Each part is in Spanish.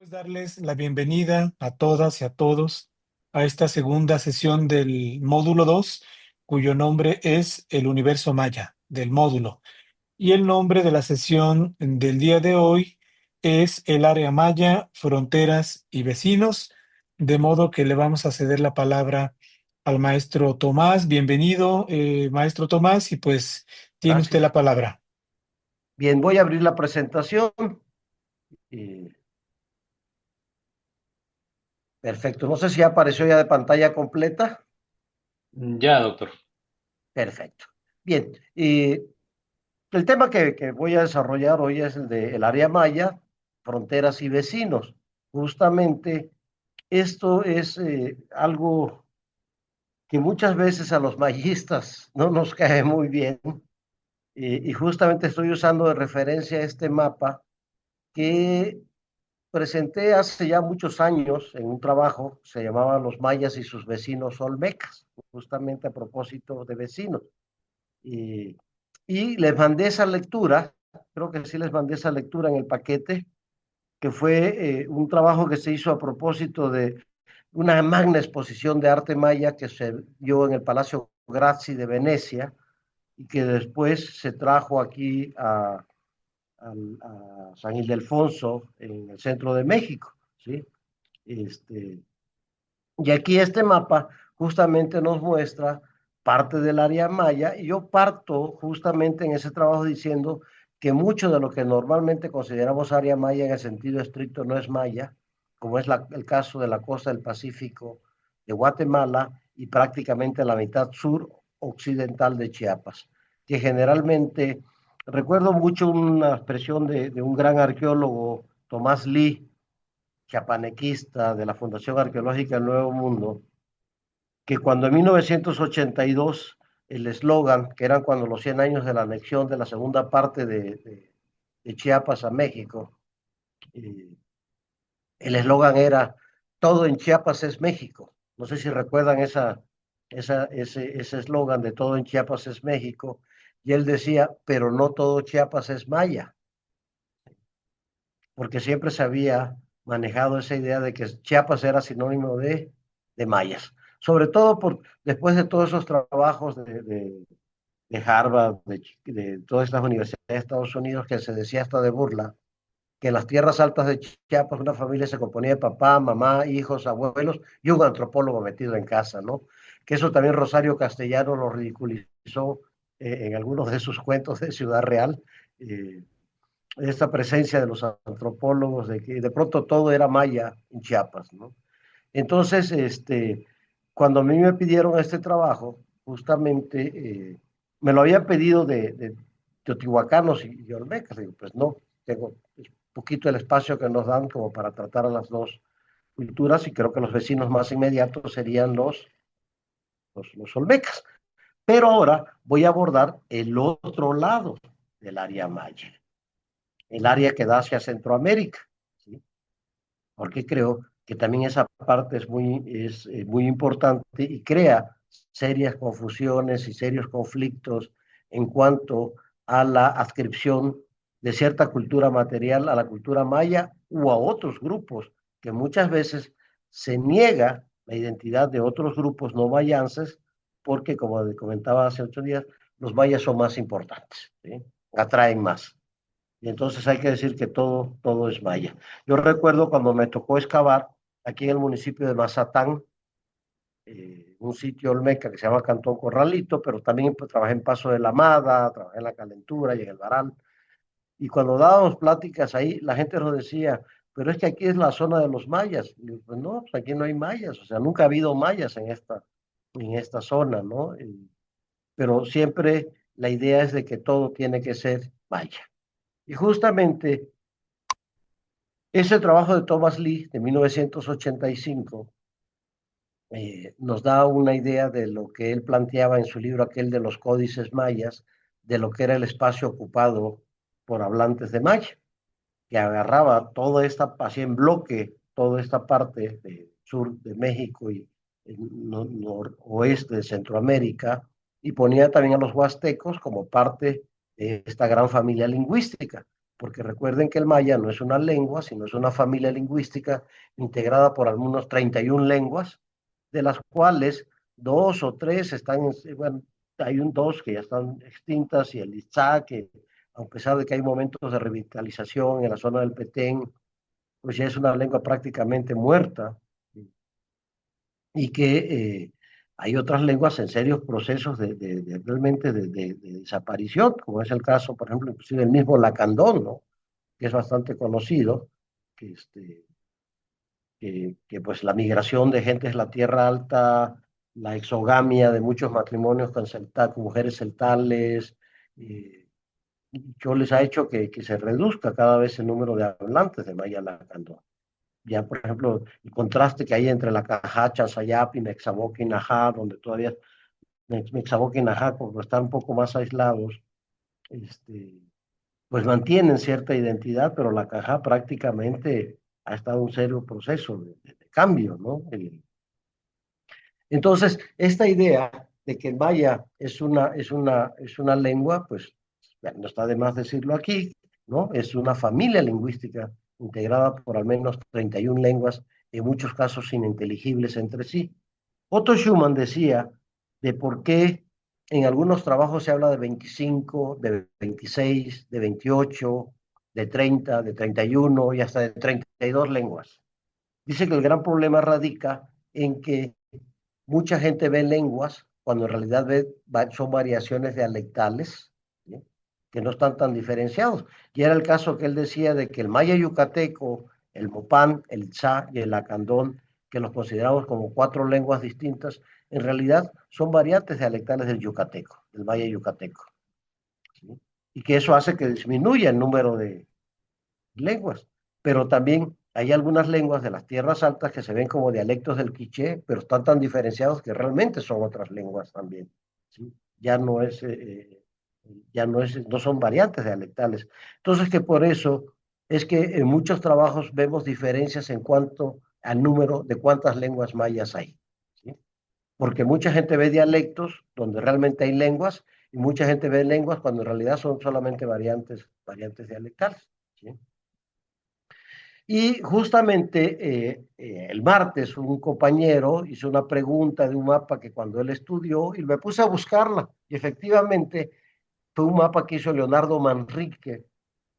Pues darles la bienvenida a todas y a todos a esta segunda sesión del módulo 2, cuyo nombre es El Universo Maya, del módulo. Y el nombre de la sesión del día de hoy es El Área Maya, Fronteras y Vecinos, de modo que le vamos a ceder la palabra al maestro Tomás. Bienvenido, maestro Tomás, y pues tiene usted Gracias. la palabra. Bien, voy a abrir la presentación. Eh, Perfecto. No sé si apareció ya de pantalla completa. Ya, doctor. Perfecto. Bien. El tema que voy a desarrollar hoy es el de el área maya, fronteras y vecinos. Justamente esto es algo que muchas veces a los mayistas no nos cae muy bien. Y justamente estoy usando de referencia este mapa que presenté hace ya muchos años en un trabajo, se llamaba Los mayas y sus vecinos olmecas, justamente a propósito de vecinos. Y, y les mandé esa lectura, creo que sí les mandé esa lectura en el paquete, que fue un trabajo que se hizo a propósito de una magna exposición de arte maya que se dio en el Palacio Grazi de Venecia y que después se trajo aquí a San Ildefonso, en el centro de México, ¿sí? Este, y aquí este mapa justamente nos muestra parte del área maya y yo parto justamente en ese trabajo diciendo que mucho de lo que normalmente consideramos área maya en el sentido estricto no es maya, como es el caso de la costa del Pacífico de Guatemala y prácticamente la mitad sur occidental de Chiapas, que generalmente recuerdo mucho una expresión de un gran arqueólogo, Tomás Lee, chiapanequista de la Fundación Arqueológica del Nuevo Mundo, que cuando en 1982 el eslogan, que eran cuando los 100 años de la anexión de la segunda parte de Chiapas a México, eh, el eslogan era todo en Chiapas es México. No sé si recuerdan ese eslogan de todo en Chiapas es México. Y él decía, pero no todo Chiapas es maya, porque siempre se había manejado esa idea de que Chiapas era sinónimo de mayas. Sobre todo después de todos esos trabajos de Harvard, de todas estas universidades de Estados Unidos, que se decía hasta de burla, que en las tierras altas de Chiapas una familia se componía de papá, mamá, hijos, abuelos y un antropólogo metido en casa, ¿no? Que eso también Rosario Castellano lo ridiculizó en algunos de sus cuentos de Ciudad Real. Eh, esta presencia de los antropólogos, de que de pronto todo era maya en Chiapas, ¿no? Entonces, cuando a mí me pidieron este trabajo, justamente me lo habían pedido de teotihuacanos y olmecas. Digo, pues no, tengo poquito el espacio que nos dan como para tratar a las dos culturas y creo que los vecinos más inmediatos serían los olmecas. Pero ahora voy a abordar el otro lado del área maya, el área que da hacia Centroamérica, ¿sí? Porque creo que también esa parte es muy importante y crea serias confusiones y serios conflictos en cuanto a la adscripción de cierta cultura material a la cultura maya u a otros grupos, que muchas veces se niega la identidad de otros grupos no mayances, porque, como comentaba hace 8 días, los mayas son más importantes, ¿sí? Atraen más. Y entonces hay que decir que todo es maya. Yo recuerdo cuando me tocó excavar aquí en el municipio de Mazatán, un sitio olmeca que se llama Cantón Corralito, pero también pues, trabajé en Paso de la Amada, trabajé en La Calentura y en el Baral. Y cuando dábamos pláticas ahí, la gente nos decía, pero es que aquí es la zona de los mayas. Y yo, pues no, pues aquí no hay mayas, o sea, nunca ha habido mayas en esta zona, ¿no? Pero siempre la idea es de que todo tiene que ser maya. Y justamente ese trabajo de Thomas Lee de 1985 nos da una idea de lo que él planteaba en su libro aquel de los códices mayas, de lo que era el espacio ocupado por hablantes de maya, que agarraba toda esta, así en bloque, toda esta parte del sur de México y el noroeste de Centroamérica, y ponía también a los huastecos como parte de esta gran familia lingüística, porque recuerden que el maya no es una lengua, sino es una familia lingüística integrada por al menos 31 lenguas, de las cuales dos o tres están, bueno, hay dos que ya están extintas y el Itzá, que a pesar de que hay momentos de revitalización en la zona del Petén, pues ya es una lengua prácticamente muerta y que hay otras lenguas en serios procesos de realmente de desaparición, como es el caso, por ejemplo, inclusive el mismo lacandón, ¿no? Que es bastante conocido, que, pues la migración de gentes de la tierra alta, la exogamia de muchos matrimonios con mujeres celtales, eh, yo les ha hecho que se reduzca cada vez el número de hablantes de maya lacandón. Ya, por ejemplo, el contraste que hay entre la Cajacha, Sayap y Mexaboc y Najá, donde todavía Mexaboc y Najá, como están un poco más aislados, pues mantienen cierta identidad, pero la Cajá prácticamente ha estado en un serio proceso de cambio, ¿no? Entonces, esta idea de que el maya es una lengua, pues ya no está de más decirlo aquí, ¿no? Es una familia lingüística integrada por al menos 31 lenguas, en muchos casos ininteligibles entre sí. Otto Schumann decía de por qué en algunos trabajos se habla de 25, de 26, de 28, de 30, de 31 y hasta de 32 lenguas. Dice que el gran problema radica en que mucha gente ve lenguas cuando en realidad son variaciones dialectales, ¿sí? Que no están tan diferenciados. Y era el caso que él decía de que el maya yucateco, el mopán, el tzá y el lacandón, que los consideramos como 4 lenguas distintas, en realidad son variantes dialectales del yucateco, del maya yucateco, ¿sí? Y que eso hace que disminuya el número de lenguas, pero también hay algunas lenguas de las tierras altas que se ven como dialectos del quiché, pero están tan diferenciados que realmente son otras lenguas también, ¿sí? No son variantes dialectales. Entonces que por eso es que en muchos trabajos vemos diferencias en cuanto al número de cuántas lenguas mayas hay, ¿sí? Porque mucha gente ve dialectos donde realmente hay lenguas y mucha gente ve lenguas cuando en realidad son solamente variantes dialectales, ¿sí? Y justamente el martes un compañero hizo una pregunta de un mapa que cuando él estudió y me puse a buscarla. Y efectivamente fue un mapa que hizo Leonardo Manrique,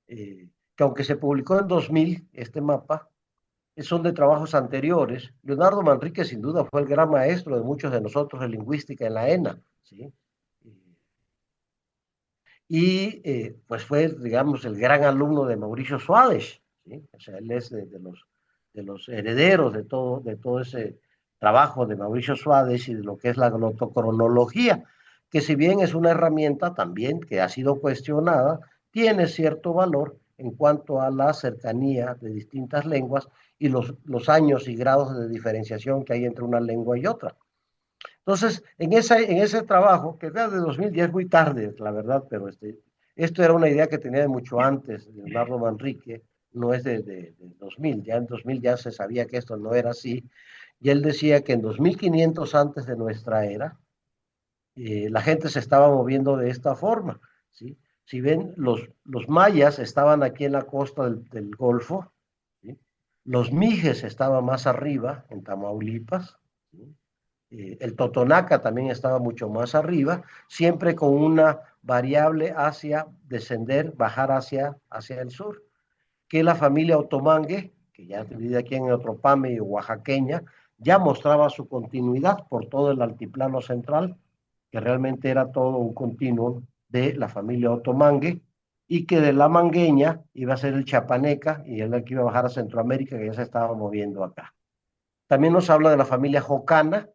que aunque se publicó en 2000, este mapa, son de trabajos anteriores. Leonardo Manrique sin duda fue el gran maestro de muchos de nosotros de lingüística en la ENA, ¿sí? Y pues fue, digamos, el gran alumno de Mauricio Suárez, ¿sí? O sea, él es de los herederos de todo ese trabajo de Mauricio Suárez y de lo que es la glotocronología, que si bien es una herramienta también que ha sido cuestionada, tiene cierto valor en cuanto a la cercanía de distintas lenguas y los años y grados de diferenciación que hay entre una lengua y otra. Entonces, en ese trabajo, que era de 2010, muy tarde, la verdad, pero esto era una idea que tenía de mucho antes, de Leonardo Manrique, no es de 2000, ya en 2000 ya se sabía que esto no era así, y él decía que en 2500 antes de nuestra era, la gente se estaba moviendo de esta forma, ¿sí? Si ven, los mayas estaban aquí en la costa del Golfo, ¿sí? Los mijes estaban más arriba, en Tamaulipas, ¿sí? El Totonaca también estaba mucho más arriba, siempre con una variable hacia descender, bajar hacia el sur, que la familia Otomangue, que ya vivía aquí en Otropame y oaxaqueña, ya mostraba su continuidad por todo el altiplano central, que realmente era todo un continuo de la familia Otomangue, y que de la mangueña iba a ser el chapaneca, y el que iba a bajar a Centroamérica, que ya se estaba moviendo acá. También nos habla de la familia Jocana,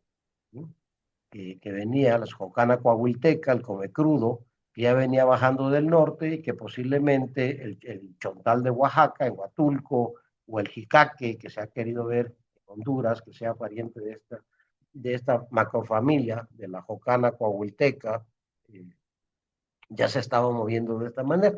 ¿sí? Que venía, la Jocana Coahuilteca, el Come Crudo, que ya venía bajando del norte y que posiblemente el Chontal de Oaxaca, en Huatulco, o el Jicaque, que se ha querido ver en Honduras, que sea pariente de esta macrofamilia, de la Jocana Coahuilteca, ya se estaba moviendo de esta manera.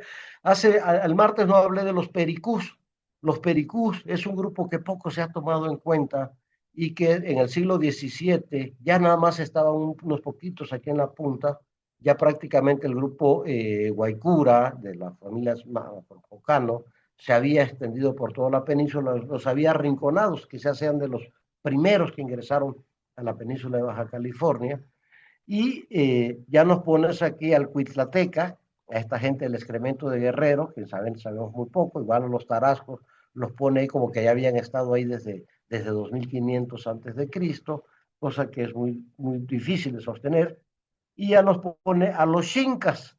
El martes no hablé de los pericús. Los pericús es un grupo que poco se ha tomado en cuenta y que en el siglo XVII ya nada más estaban unos poquitos aquí en la punta, ya prácticamente el grupo Guaycura, de las familias Jocano, se había extendido por toda la península, los había arrinconados, quizás sean de los primeros que ingresaron a la península de Baja California, y ya nos pones aquí al Cuitlateca, a esta gente del excremento de Guerrero, que sabemos muy poco, igual a los Tarascos, los pone ahí como que ya habían estado ahí desde 2500 antes de Cristo, cosa que es muy difícil de sostener, y ya nos pone a los Xincas,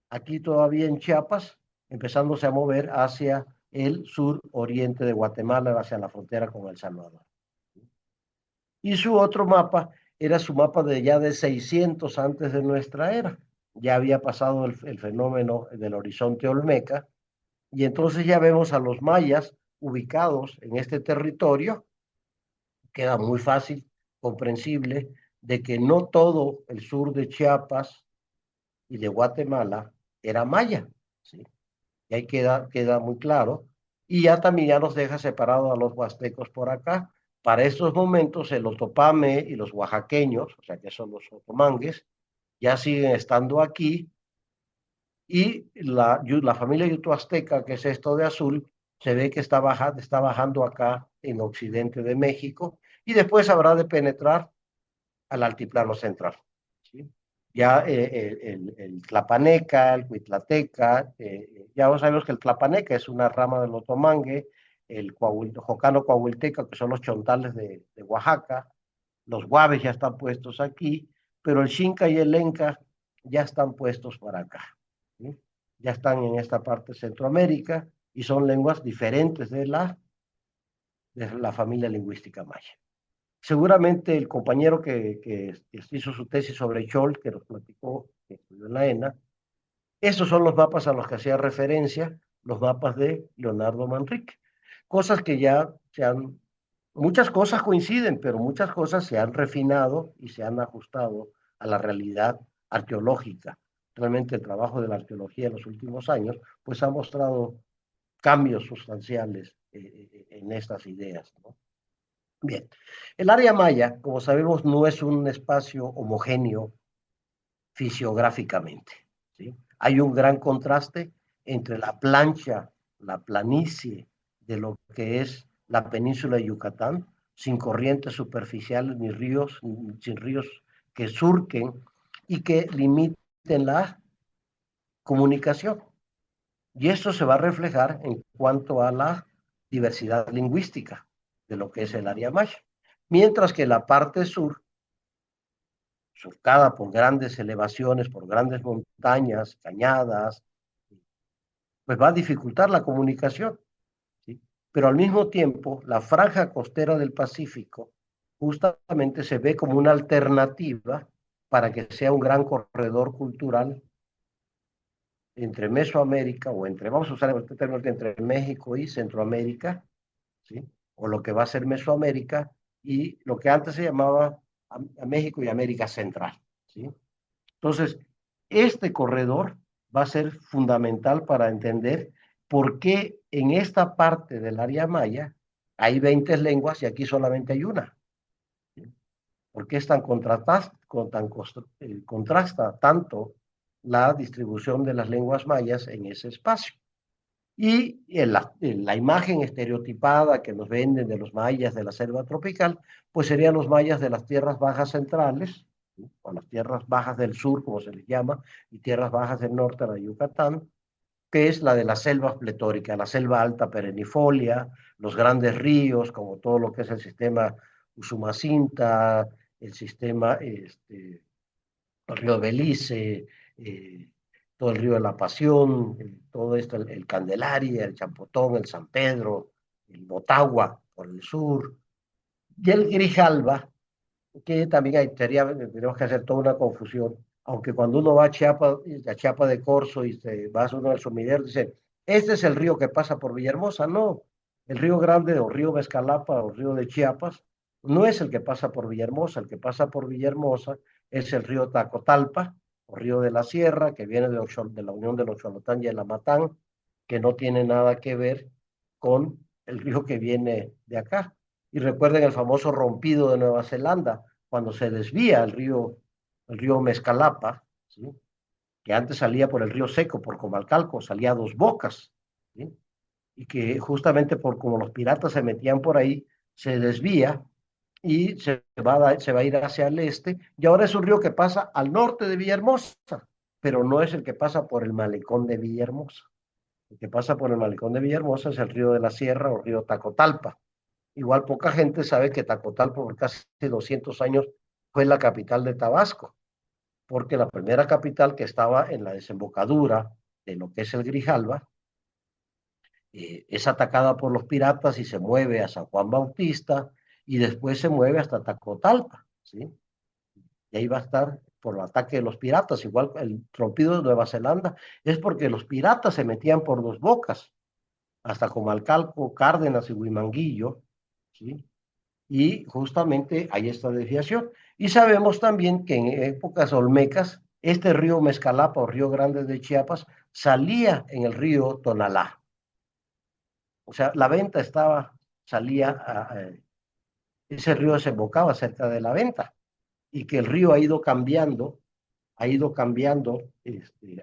aquí todavía en Chiapas, empezándose a mover hacia el sur oriente de Guatemala, hacia la frontera con El Salvador. Y su otro mapa era su mapa de ya de 600 antes de nuestra era. Ya había pasado el fenómeno del horizonte olmeca, y entonces ya vemos a los mayas ubicados en este territorio. Queda muy fácil, comprensible, de que no todo el sur de Chiapas y de Guatemala era maya, ¿sí? Y ahí queda muy claro. Y ya también ya nos deja separados a los huastecos por acá. Para estos momentos, el otopame y los oaxaqueños, o sea que son los otomangues, ya siguen estando aquí. Y la familia yuto-azteca, que es esto de azul, se ve que está bajando acá en occidente de México y después habrá de penetrar al altiplano central, ¿sí? Ya el tlapaneca, el huitlateca, ya sabemos que el tlapaneca es una rama del otomangue, el jocano coahuilteca, que son los chontales de Oaxaca, los guaves ya están puestos aquí, pero el xinca y el lenca ya están puestos para acá, ¿sí? Ya están en esta parte de Centroamérica y son lenguas diferentes de la familia lingüística maya. Seguramente el compañero que hizo su tesis sobre Chol, que nos platicó, que estudió en la ENA, estos son los mapas a los que hacía referencia, los mapas de Leonardo Manrique. Cosas que ya muchas cosas coinciden, pero muchas cosas se han refinado y se han ajustado a la realidad arqueológica. Realmente el trabajo de la arqueología en los últimos años, pues ha mostrado cambios sustanciales en estas ideas, ¿no? Bien, el área maya, como sabemos, no es un espacio homogéneo fisiográficamente, ¿sí? Hay un gran contraste entre la plancha, la planicie de lo que es la península de Yucatán, sin corrientes superficiales ni ríos, sin ríos que surquen y que limiten la comunicación. Y esto se va a reflejar en cuanto a la diversidad lingüística de lo que es el área maya. Mientras que la parte sur, surcada por grandes elevaciones, por grandes montañas, cañadas, pues va a dificultar la comunicación, ¿sí? Pero al mismo tiempo, la franja costera del Pacífico justamente se ve como una alternativa para que sea un gran corredor cultural entre Mesoamérica o vamos a usar el término entre México y Centroamérica, ¿sí? O lo que va a ser Mesoamérica y lo que antes se llamaba a México y América Central, ¿sí? Entonces, este corredor va a ser fundamental para entender por qué en esta parte del área maya hay 20 lenguas y aquí solamente hay una. ¿Sí? ¿Por qué es contrasta tanto la distribución de las lenguas mayas en ese espacio? Y la imagen estereotipada que nos venden de los mayas de la selva tropical, pues serían los mayas de las tierras bajas centrales, ¿sí? O las tierras bajas del sur, como se les llama, y tierras bajas del norte de Yucatán, que es la de la selva pletórica, la selva alta perennifolia, los grandes ríos, como todo lo que es el sistema Usumacinta, el sistema el río Belice, todo el río de la Pasión, todo esto, el Candelaria, el Champotón, el San Pedro, el Motagua por el sur, y el Grijalba, que también tenemos que hacer toda una confusión, aunque cuando uno va a Chiapa de Corzo y se va a uno al sumidero, dice, este es el río que pasa por Villahermosa, no, el río Grande o río Mezcalapa o río de Chiapas no es el que pasa por Villahermosa, el que pasa por Villahermosa es el río Tacotalpa o río de la Sierra, que viene de la unión de los Cholotán y el Amatán, que no tiene nada que ver con el río que viene de acá. Y recuerden el famoso rompido de Nueva Zelanda, cuando se desvía el río Mezcalapa, ¿sí? Que antes salía por el río Seco, por Comalcalco, salía a Dos Bocas, ¿sí? Y que justamente por como los piratas se metían por ahí, se desvía y se va a ir hacia el este, y ahora es un río que pasa al norte de Villahermosa, pero no es el que pasa por el malecón de Villahermosa. El que pasa por el malecón de Villahermosa es el río de la Sierra o río Tacotalpa. Igual poca gente sabe que Tacotalpa por casi 200 años fue la capital de Tabasco, porque la primera capital que estaba en la desembocadura de lo que es el Grijalva, es atacada por los piratas y se mueve a San Juan Bautista y después se mueve hasta Tacotalpa, ¿sí? Y ahí va a estar por el ataque de los piratas, igual el trompido de Nueva Zelanda, es porque los piratas se metían por Dos Bocas, hasta Comalcalco, Cárdenas y Huimanguillo, ¿sí? Y justamente hay esta desviación. Y sabemos también que en épocas olmecas, este río Mezcalapa o Río Grande de Chiapas salía en el río Tonalá. O sea, la venta salía, ese río desembocaba cerca de la venta y que el río ha ido cambiando a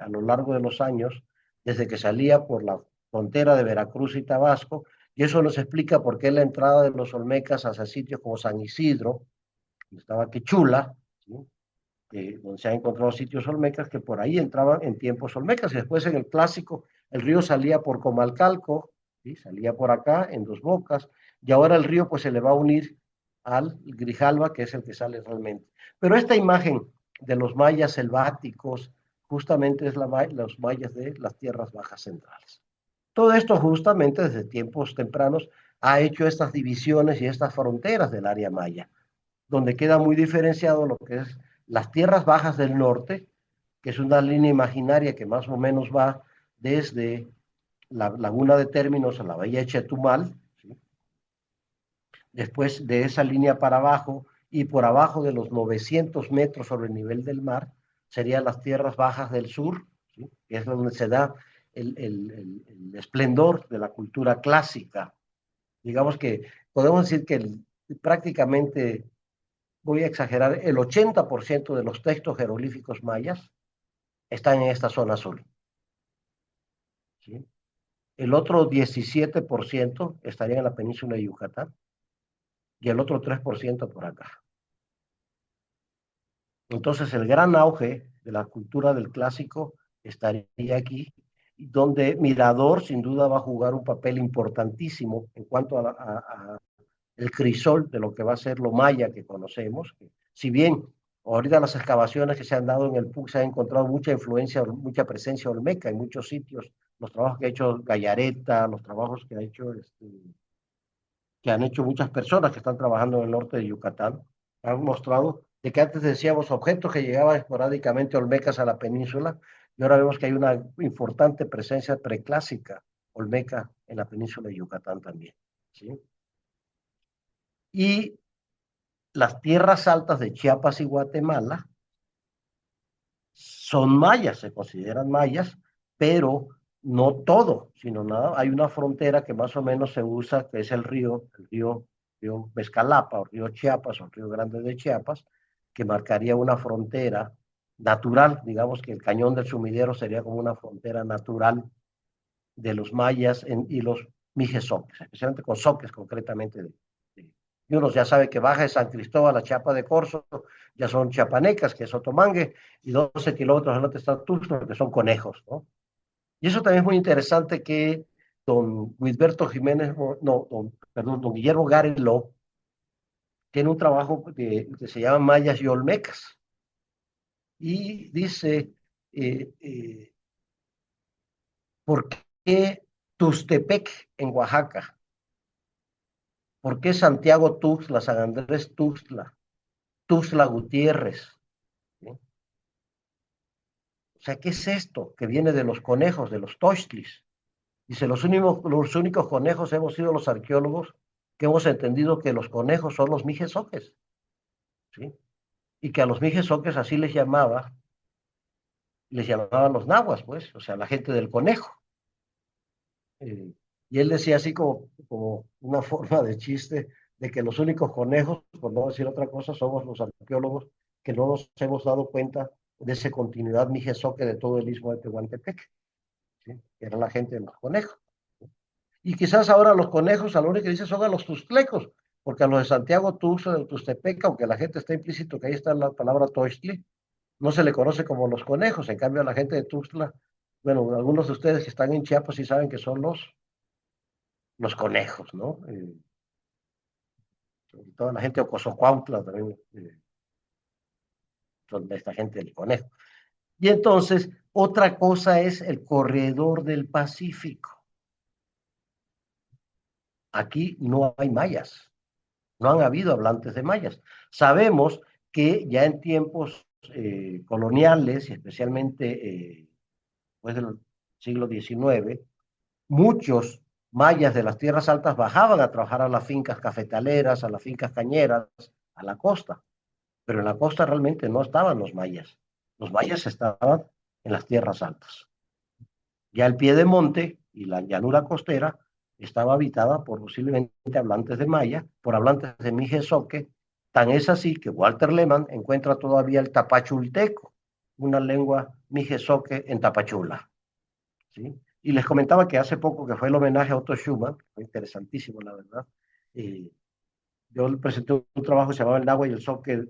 lo largo de los años, desde que salía por la frontera de Veracruz y Tabasco, y eso nos explica por qué la entrada de los olmecas hacia sitios como San Isidro, donde estaba Quechula, ¿sí? Donde se han encontrado sitios olmecas, que por ahí entraban en tiempos olmecas, y después en el clásico el río salía por Comalcalco, ¿sí? Salía por acá en Dos Bocas, y ahora el río pues se le va a unir al Grijalva, que es el que sale realmente. Pero esta imagen de los mayas selváticos justamente es los mayas de las tierras bajas centrales. Todo esto justamente desde tiempos tempranos ha hecho estas divisiones y estas fronteras del área maya, donde queda muy diferenciado lo que es las tierras bajas del norte, que es una línea imaginaria que más o menos va desde la laguna de Términos a la bahía de Chetumal, ¿sí? Después de esa línea para abajo y por abajo de los 900 metros sobre el nivel del mar, serían las tierras bajas del sur, ¿sí? Que es donde se da el esplendor de la cultura clásica. Digamos que podemos decir que prácticamente, voy a exagerar, el 80% de los textos jeroglíficos mayas están en esta zona azul, ¿sí? El otro 17% estaría en la península de Yucatán y el otro 3% por acá. Entonces, el gran auge de la cultura del clásico estaría aquí, donde Mirador sin duda va a jugar un papel importantísimo en cuanto a el crisol de lo que va a ser lo maya que conocemos. Si bien ahorita las excavaciones que se han dado en el PUC se han encontrado mucha influencia, mucha presencia olmeca en muchos sitios, los trabajos que ha hecho Gallareta, los trabajos que han hecho muchas personas que están trabajando en el norte de Yucatán, han mostrado de que antes decíamos objetos que llegaban esporádicamente olmecas a la península, y ahora vemos que hay una importante presencia preclásica olmeca en la península de Yucatán también, ¿sí? Y las tierras altas de Chiapas y Guatemala son mayas, se consideran mayas, pero no todo, sino nada. Hay una frontera que más o menos se usa, que es río Mezcalapa, o río Chiapas, o río Grande de Chiapas, que marcaría una frontera natural. Digamos que el cañón del Sumidero sería como una frontera natural de los mayas y los mijesoques, especialmente con soques concretamente y uno ya sabe que baja de San Cristóbal a Chiapa de Corzo, ya son chiapanecas, que es Otomangue, y 12 kilómetros al norte está Tuxtla, que son conejos, ¿no? Y eso también es muy interesante que don Guilberto Jiménez, no, perdón, don Guillermo Garelo, tiene un trabajo que se llama Mayas y Olmecas, y dice, eh, eh, ¿por qué Tustepec en Oaxaca? ¿Por qué Santiago Tuxtla, San Andrés Tuxtla, Tuxtla Gutiérrez? ¿Sí? O sea, ¿qué es esto? Que viene de los conejos, de los tochtlis. Dice, los únicos conejos hemos sido los arqueólogos que hemos entendido que los conejos son los mijesoques, ¿sí? Y que a los mijesoques así les llamaban los nahuas, pues, o sea, la gente del conejo. Eh, y él decía así como una forma de chiste de que los únicos conejos, por no decir otra cosa, somos los arqueólogos que no nos hemos dado cuenta de esa continuidad mijezoque de todo el istmo de Tehuantepec, ¿sí? Que era la gente de los conejos. Y quizás ahora los conejos, a lo único que dicen son a los tuxtlecos, porque a los de Santiago Tuxtla, de Tuxtepec, aunque la gente está implícito que ahí está la palabra Toixtli, no se le conoce como los conejos. En cambio, a la gente de Tuxtla, bueno, algunos de ustedes que están en Chiapas sí saben que son los conejos, ¿no? Sobre todo la gente de Ocosocuautla también, son de esta gente del conejo. Y entonces, otra cosa es el corredor del Pacífico. Aquí no hay mayas, no han habido hablantes de mayas. Sabemos que ya en tiempos coloniales, y especialmente después del siglo XIX, muchos mayas de las tierras altas bajaban a trabajar a las fincas cafetaleras, a las fincas cañeras, a la costa. Pero en la costa realmente no estaban los mayas. Los mayas estaban en las tierras altas. Ya el pie de monte y la llanura costera estaba habitada por posiblemente hablantes de maya, por hablantes de mijezoque. Tan es así que Walter Lehmann encuentra todavía el tapachulteco, una lengua mijezoque en Tapachula, ¿sí? Y les comentaba que hace poco que fue el homenaje a Otto Schumann, fue interesantísimo, la verdad. Yo le presenté un trabajo que se llamaba El agua y el Zoque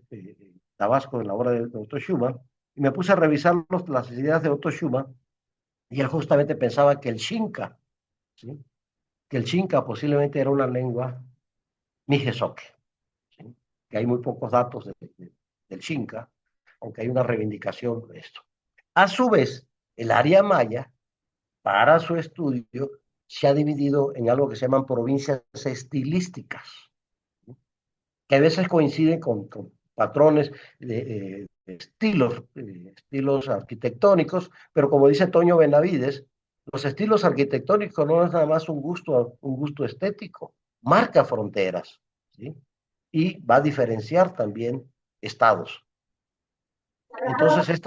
Tabasco, en la obra de Otto Schumann, y me puse a revisar las ideas de Otto Schumann, y él justamente pensaba que el Xinca, ¿sí? Que el Xinca posiblemente era una lengua mijezoque, ¿sí? Que hay muy pocos datos del Xinca, aunque hay una reivindicación de esto. A su vez, el área maya, para su estudio, se ha dividido en algo que se llaman provincias estilísticas, que a veces coinciden con patrones de estilos arquitectónicos, pero como dice Toño Benavides, los estilos arquitectónicos no es nada más un gusto estético, marca fronteras, ¿sí? Y va a diferenciar también estados. Entonces,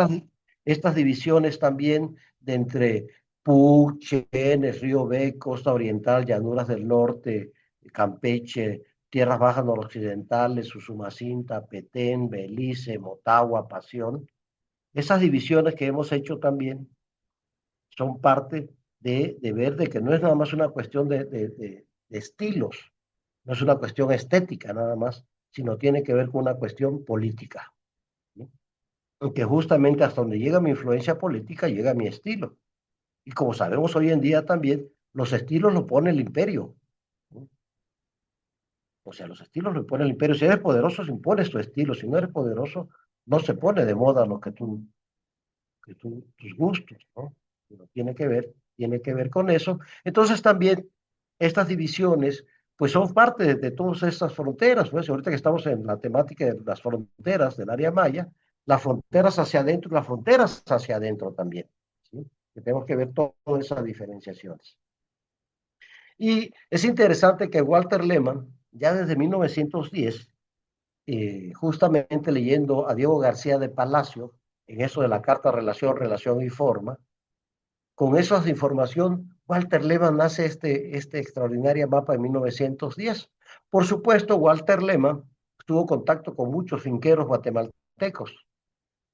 estas divisiones también de entre Puc, Chenes, Río B, Costa Oriental, Llanuras del Norte, Campeche, Tierras Bajas Noroccidentales, Usumacinta, Petén, Belice, Motagua, Pasión, esas divisiones que hemos hecho también son parte de ver de que no es nada más una cuestión de estilos, no es una cuestión estética nada más, sino tiene que ver con una cuestión política, ¿no? Porque justamente hasta donde llega mi influencia política, llega mi estilo. Y como sabemos hoy en día también, los estilos lo pone el imperio, ¿no? O sea, los estilos lo pone el imperio. Si eres poderoso, se impones tu estilo. Si no eres poderoso, no se pone de moda lo que tus gustos, ¿no? Pero tiene que ver con eso. Entonces también estas divisiones, pues son parte de todas estas fronteras, pues ahorita que estamos en la temática de las fronteras del área maya, las fronteras hacia adentro y las fronteras hacia adentro también, ¿sí? Que tenemos que ver todas esas diferenciaciones. Y es interesante que Walter Lehmann, ya desde 1910, justamente leyendo a Diego García de Palacio, en eso de la carta relación y forma, con esa información, Walter Lehmann hace este extraordinario mapa en 1910. Por supuesto, Walter Lehmann tuvo contacto con muchos finqueros guatemaltecos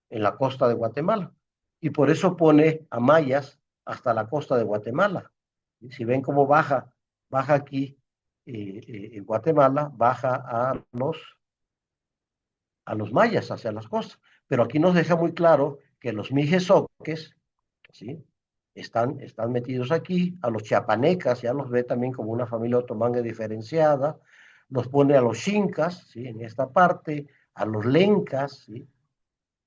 en la costa de Guatemala, y por eso pone a mayas hasta la costa de Guatemala. Y si ven cómo baja aquí en Guatemala, baja a los mayas hacia las costas. Pero aquí nos deja muy claro que los mijezoques, ¿sí? Están metidos aquí, a los chiapanecas, ya los ve también como una familia otomanga diferenciada, los pone a los xincas, ¿sí? En esta parte, a los lencas, ¿sí?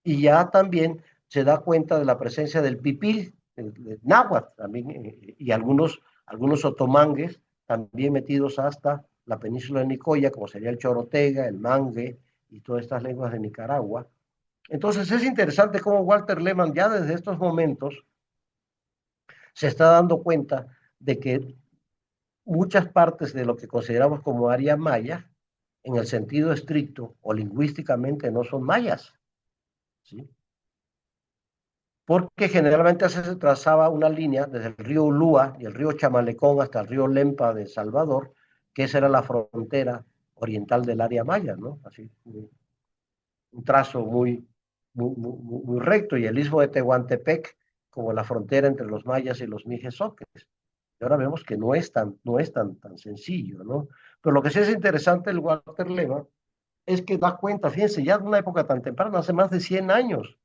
Y ya también se da cuenta de la presencia del pipil, el náhuatl también, y algunos otomangues también metidos hasta la península de Nicoya, como sería el chorotega, el mangue y todas estas lenguas de Nicaragua. Entonces es interesante cómo Walter Lehmann ya desde estos momentos se está dando cuenta de que muchas partes de lo que consideramos como área maya, en el sentido estricto o lingüísticamente, no son mayas, ¿sí? Porque generalmente se trazaba una línea desde el río Ulúa y el río Chamalecón hasta el río Lempa de El Salvador, que esa era la frontera oriental del área maya, ¿no? Así, un trazo muy, muy recto, y el istmo de Tehuantepec como la frontera entre los mayas y los mijezoques. Y ahora vemos que no es tan sencillo, ¿no? Pero lo que sí es interesante el Walter Lema es que da cuenta, fíjense, ya de una época tan temprana, hace más de 100 años,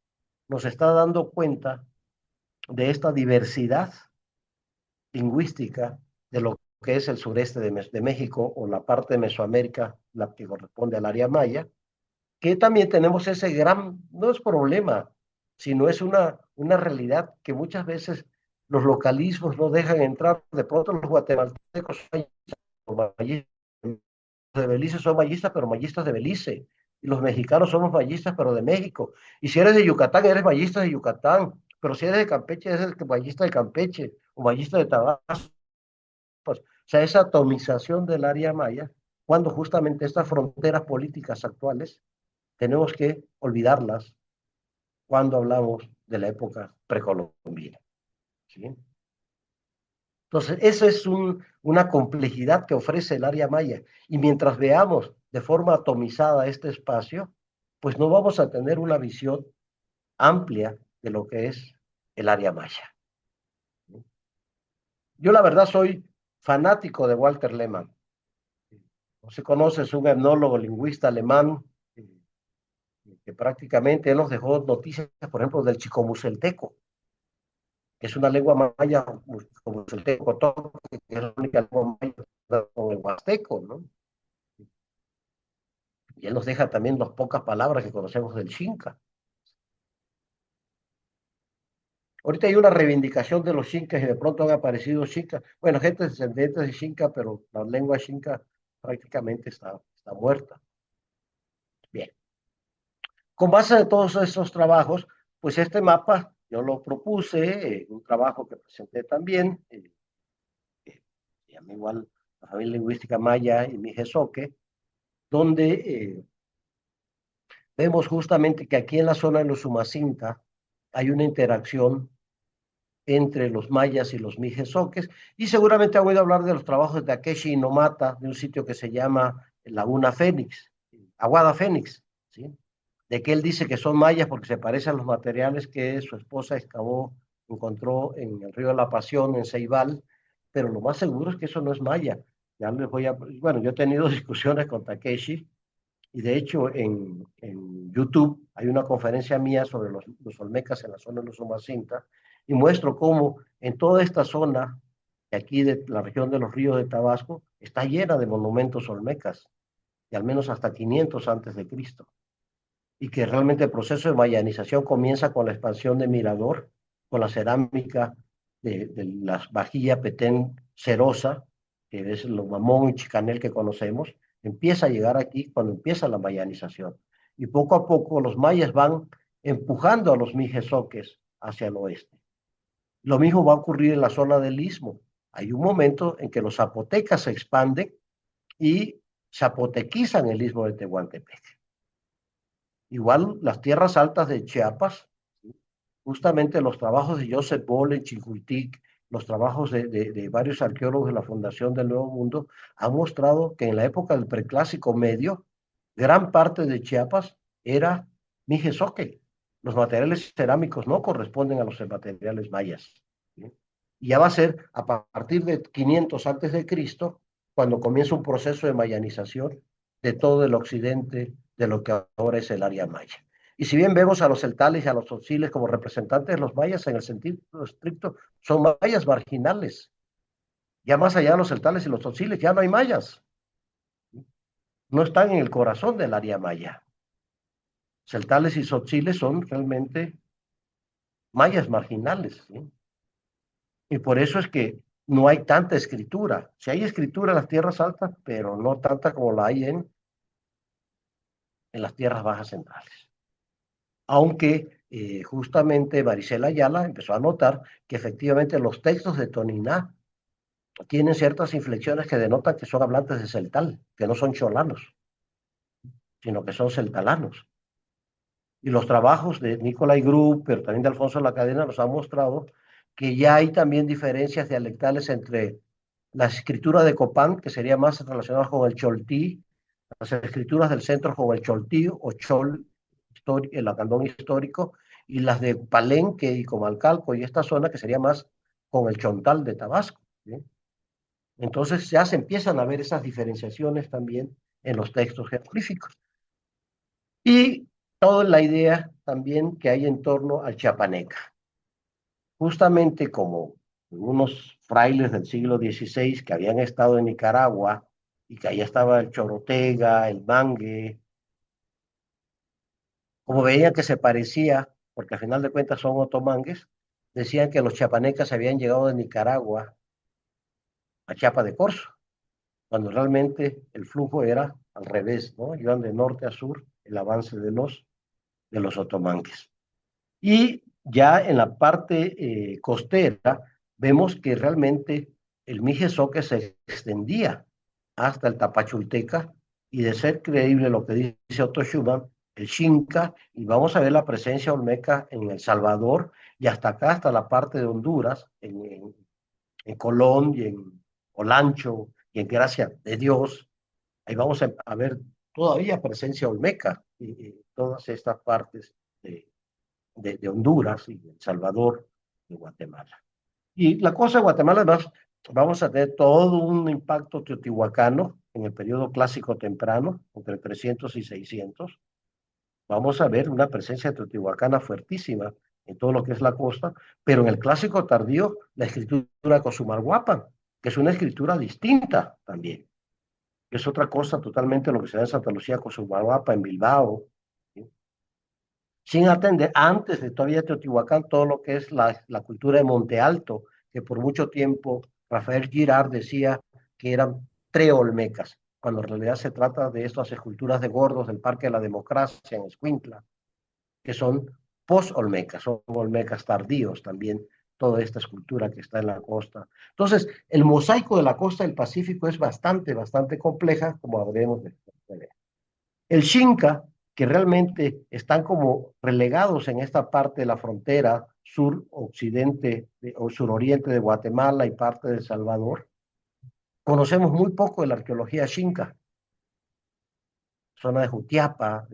nos está dando cuenta de esta diversidad lingüística de lo que es el sureste de México o la parte de Mesoamérica, la que corresponde al área maya, que también tenemos ese gran, no es problema, sino es una realidad que muchas veces los localismos no dejan entrar. De pronto los guatemaltecos son mayistas de Belice son mayistas, pero mayistas de Belice. Y los mexicanos somos mayistas, pero de México. Y si eres de Yucatán, eres mayista de Yucatán. Pero si eres de Campeche, eres mayista de Campeche o mayista de Tabasco. O sea, esa atomización del área maya, cuando justamente estas fronteras políticas actuales tenemos que olvidarlas cuando hablamos de la época precolombina. ¿Sí? Entonces, eso es una complejidad que ofrece el área maya. Y mientras veamos de forma atomizada este espacio, pues no vamos a tener una visión amplia de lo que es el área maya. Yo la verdad soy fanático de Walter Lehmann. No se conoce, es un etnólogo lingüista alemán que prácticamente él nos dejó noticias, por ejemplo, del chicomucelteco, que es una lengua maya como el teco, que es la única lengua maya con el huasteco, ¿no? Y él nos deja también las pocas palabras que conocemos del Xinca. Ahorita hay una reivindicación de los Xincas y de pronto han aparecido Xincas. Bueno, gente descendiente de Xinca, pero la lengua Xinca prácticamente está muerta. Bien. Con base en todos esos trabajos, pues este mapa yo lo propuse, un trabajo que presenté también, se llama igual la familia lingüística maya y Mijezoque, donde vemos justamente que aquí en la zona de los Sumacinta hay una interacción entre los mayas y los mijezoques, y seguramente han oído hablar de los trabajos de Takeshi Inomata, de un sitio que se llama Laguna Fénix, Aguada Fénix, ¿sí? De que él dice que son mayas porque se parecen a los materiales que su esposa encontró en el río de la Pasión, en Ceibal, pero lo más seguro es que eso no es maya. Ya les voy a, bueno, yo he tenido discusiones con Takeshi, y de hecho en YouTube hay una conferencia mía sobre los olmecas en la zona de los Umacinta, y muestro cómo en toda esta zona, aquí de la región de los ríos de Tabasco, está llena de monumentos olmecas, de al menos hasta 500 antes de Cristo, y que realmente el proceso de mayanización comienza con la expansión de Mirador, con la cerámica de la vajilla Petén cerosa, que es lo mamón y chicanel que conocemos, empieza a llegar aquí cuando empieza la mayanización. Y poco a poco los mayas van empujando a los mijezoques hacia el oeste. Lo mismo va a ocurrir en la zona del Istmo. Hay un momento en que los zapotecas se expanden y zapotequizan el Istmo de Tehuantepec. Igual las tierras altas de Chiapas, justamente los trabajos de Joseph Ball en Chincultic, los trabajos de varios arqueólogos de la Fundación del Nuevo Mundo, han mostrado que en la época del Preclásico Medio, gran parte de Chiapas era mijezoque. Los materiales cerámicos no corresponden a los materiales mayas. ¿Sí? Y ya va a ser a partir de 500 antes de Cristo cuando comienza un proceso de mayanización de todo el occidente de lo que ahora es el área maya. Y si bien vemos a los celtales y a los tzotziles como representantes de los mayas en el sentido estricto, son mayas marginales. Ya más allá de los celtales y los tzotziles, ya no hay mayas. No están en el corazón del área maya. Celtales y tzotziles son realmente mayas marginales, ¿sí? Y por eso es que no hay tanta escritura. Si hay escritura en las tierras altas, pero no tanta como la hay en las tierras bajas centrales. Aunque justamente Maricela Ayala empezó a notar que efectivamente los textos de Toniná tienen ciertas inflexiones que denotan que son hablantes de celtal, que no son cholanos, sino que son celtalanos. Y los trabajos de Nicolai Group, pero también de Alfonso La Cadena, nos han mostrado que ya hay también diferencias dialectales entre la escritura de Copán, que sería más relacionada con el choltí, las escrituras del centro con el choltí o chol, el Lacandón histórico, y las de Palenque y Comalcalco y esta zona que sería más con el Chontal de Tabasco, ¿sí? Entonces ya se empiezan a ver esas diferenciaciones también en los textos jeroglíficos. Y toda la idea también que hay en torno al chiapaneca. Justamente como unos frailes del siglo XVI que habían estado en Nicaragua y que allá estaba el chorotega, el mangue, como veían que se parecía, porque al final de cuentas son otomangues, decían que los chiapanecas habían llegado de Nicaragua a Chiapa de Corzo, cuando realmente el flujo era al revés, ¿no? Iban de norte a sur el avance de los otomangues. Y ya en la parte costera vemos que realmente el Mijezoque se extendía hasta el Tapachulteca, y de ser creíble lo que dice Otto Schumann, el Xinca, y vamos a ver la presencia olmeca en El Salvador y hasta acá, hasta la parte de Honduras, en Colón y en Olancho y en Gracia de Dios. Ahí vamos a ver todavía presencia olmeca y todas estas partes de Honduras y de El Salvador y Guatemala. Y la cosa de Guatemala, además, vamos a tener todo un impacto teotihuacano en el periodo clásico temprano, entre 300 y 600. Vamos a ver una presencia teotihuacana fuertísima en todo lo que es la costa, pero en el clásico tardío, la escritura Cosumalguapan, que es una escritura distinta también. Es otra cosa totalmente lo que se da en Santa Lucía, Cosumalguapa, en Bilbao, ¿sí? Sin atender antes de todavía Teotihuacán todo lo que es la cultura de Monte Alto, que por mucho tiempo Rafael Girard decía que eran treolmecas, cuando en realidad se trata de estas esculturas de gordos del Parque de la Democracia en Escuintla, que son post-olmecas, son olmecas tardíos también, toda esta escultura que está en la costa. Entonces, el mosaico de la costa del Pacífico es bastante, bastante compleja, como habremos de ver. El Xinca, que realmente están como relegados en esta parte de la frontera sur-occidente o suroriente de Guatemala y parte de El Salvador, conocemos muy poco de la arqueología Xinca, zona de Jutiapa,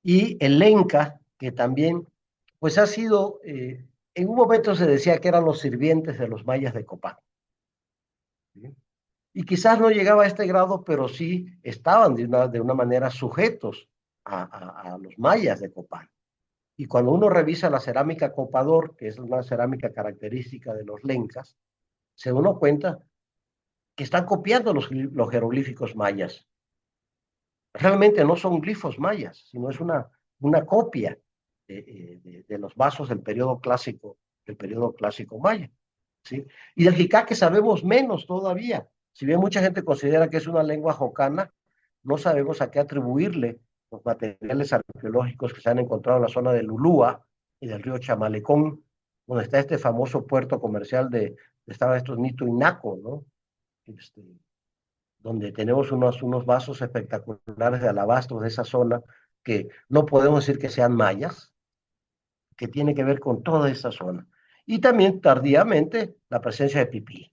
y el Lenca, que también, pues ha sido, en un momento se decía que eran los sirvientes de los mayas de Copán, ¿sí? Y quizás no llegaba a este grado, pero sí estaban de una manera sujetos a los mayas de Copán. Y cuando uno revisa la cerámica copador, que es una cerámica característica de los lencas, se uno cuenta que están copiando los jeroglíficos mayas. Realmente no son glifos mayas, sino es una copia de los vasos del periodo clásico maya, ¿sí? Y del jicaque sabemos menos todavía. Si bien mucha gente considera que es una lengua jocana, no sabemos a qué atribuirle los materiales arqueológicos que se han encontrado en la zona de Lulúa y del río Chamalecón, donde está este famoso puerto comercial estaba esto Nito y Naco, ¿no? Donde tenemos unos vasos espectaculares de alabastro de esa zona que no podemos decir que sean mayas, que tiene que ver con toda esa zona. Y también tardíamente la presencia de pipí.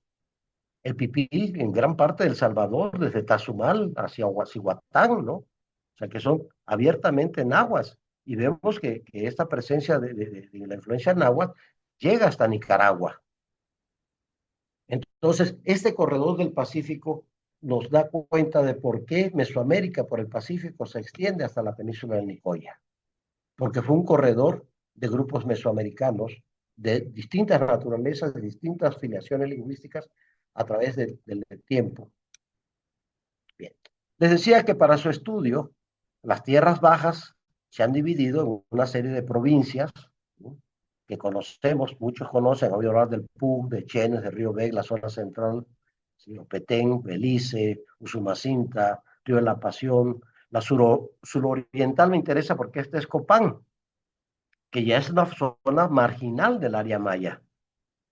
El pipí en gran parte del Salvador, desde Tazumal hacia Huachihuatán, ¿no? O sea, que son abiertamente náhuatl. Y vemos que esta presencia de la influencia náhuatl llega hasta Nicaragua. Entonces, este corredor del Pacífico nos da cuenta de por qué Mesoamérica por el Pacífico se extiende hasta la península de Nicoya, porque fue un corredor de grupos mesoamericanos de distintas naturalezas, de distintas filiaciones lingüísticas a través del tiempo. Bien. Les decía que para su estudio, las tierras bajas se han dividido en una serie de provincias, ¿no?, que conocemos, muchos conocen, han oído hablar del Pug, de Chenes, de Río Veg, la zona central, ¿sí?, Petén, Belice, Usumacinta, Río de la Pasión. La suroriental me interesa porque este es Copán, que ya es una zona marginal del área maya.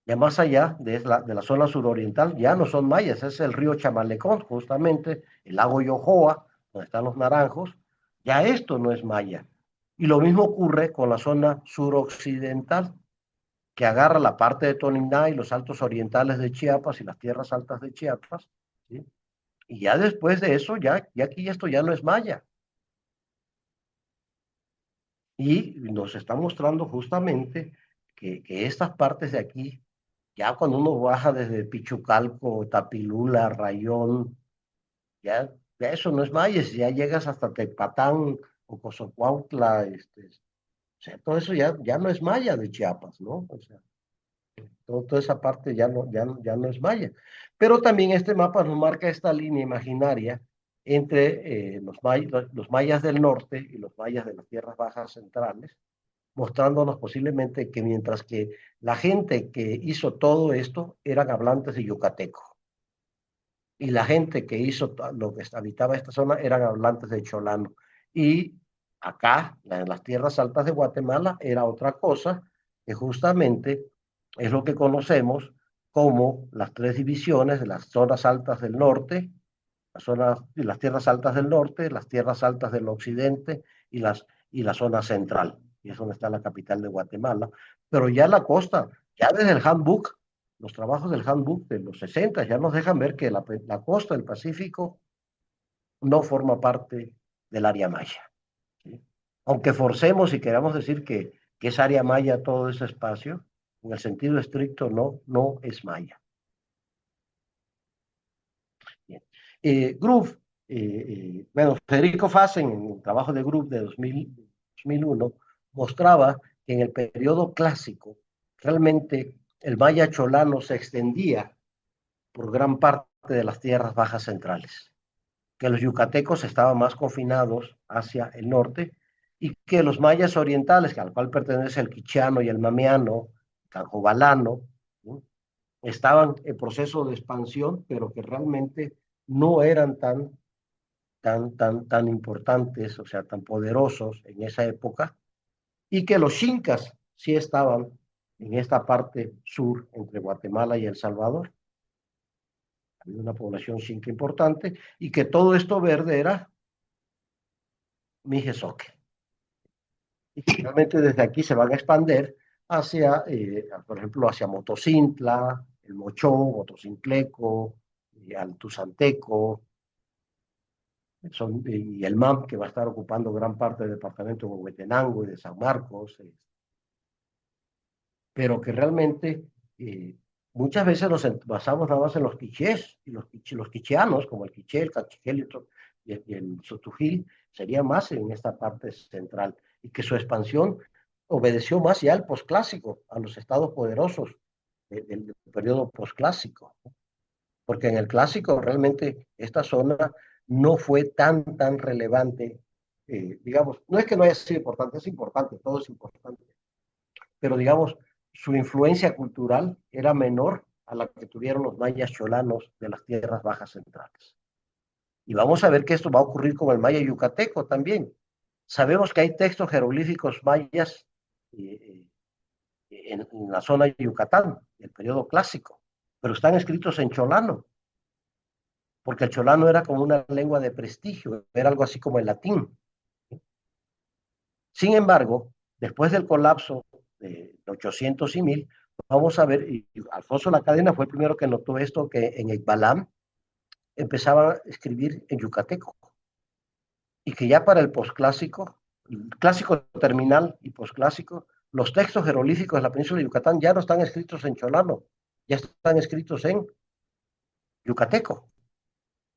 Ya más allá de la zona suroriental, ya no son mayas, es el río Chamalecón, justamente, el lago Yohoa, donde están los naranjos, ya esto no es maya. Y lo mismo ocurre con la zona suroccidental, que agarra la parte de Toniná y los altos orientales de Chiapas y las tierras altas de Chiapas, ¿sí? Y ya después de eso, ya aquí esto ya no es maya. Y nos está mostrando justamente que estas partes de aquí, ya cuando uno baja desde Pichucalco, Tapilula, Rayón, ya eso no es Mayes, ya llegas hasta Tepatán o Cozocuautla, o sea, todo eso ya no es maya de Chiapas, ¿no? O sea, toda esa parte ya no es maya. Pero también este mapa nos marca esta línea imaginaria entre los mayas del norte y los mayas de las tierras bajas centrales, mostrándonos posiblemente que mientras que la gente que hizo todo esto eran hablantes de yucateco, y la gente que hizo lo que habitaba esta zona eran hablantes de cholano. Y acá, en las tierras altas de Guatemala, era otra cosa, que justamente es lo que conocemos como las tres divisiones de las zonas altas del norte, las tierras altas del norte, las tierras altas del occidente y la zona central. Y es donde está la capital de Guatemala. Pero ya la costa, ya desde el handbook, los trabajos del handbook de los 60 ya nos dejan ver que la costa del Pacífico no forma parte del área maya, ¿sí? Aunque forcemos y queramos decir que es área maya todo ese espacio, en el sentido estricto no es maya. Bien. Groove, bueno, Federico Fassen en el trabajo de Groove de 2001 mostraba que en el periodo clásico realmente el maya cholano se extendía por gran parte de las tierras bajas centrales, que los yucatecos estaban más confinados hacia el norte y que los mayas orientales, al cual pertenece el quichano y el mamiano, canjobalano, ¿sí?, estaban en proceso de expansión, pero que realmente no eran tan importantes, o sea, tan poderosos en esa época, y que los incas sí estaban en esta parte sur entre Guatemala y El Salvador. Había una población inca importante y que todo esto verde era Mijesoque. Y finalmente desde aquí se van a expandir hacia, por ejemplo, hacia Motocintla, el Mochó, Motocincleco, Altuzanteco, y el MAM, que va a estar ocupando gran parte del departamento de Huehuetenango y de San Marcos, pero que realmente muchas veces nos basamos nada más en los quichés, y los quicheanos, como el quiché, el cachiquel y el sotujil, sería más en esta parte central, y que su expansión obedeció más ya al posclásico, a los estados poderosos del periodo posclásico, porque en el clásico realmente esta zona no fue tan relevante, digamos, no es que no haya sido importante, es importante, todo es importante, pero digamos, su influencia cultural era menor a la que tuvieron los mayas cholanos de las tierras bajas centrales. Y vamos a ver que esto va a ocurrir con el maya yucateco también. Sabemos que hay textos jeroglíficos mayas en la zona de Yucatán, del periodo clásico, pero están escritos en cholano, porque el cholano era como una lengua de prestigio, era algo así como el latín. Sin embargo, después del colapso de 800 y 1000, vamos a ver, y Alfonso La Cadena fue el primero que notó esto, que en Ekbalam empezaban a escribir en yucateco, y que ya para el posclásico, clásico terminal y posclásico, los textos jeroglíficos de la península de Yucatán ya no están escritos en cholano, ya están escritos en yucateco.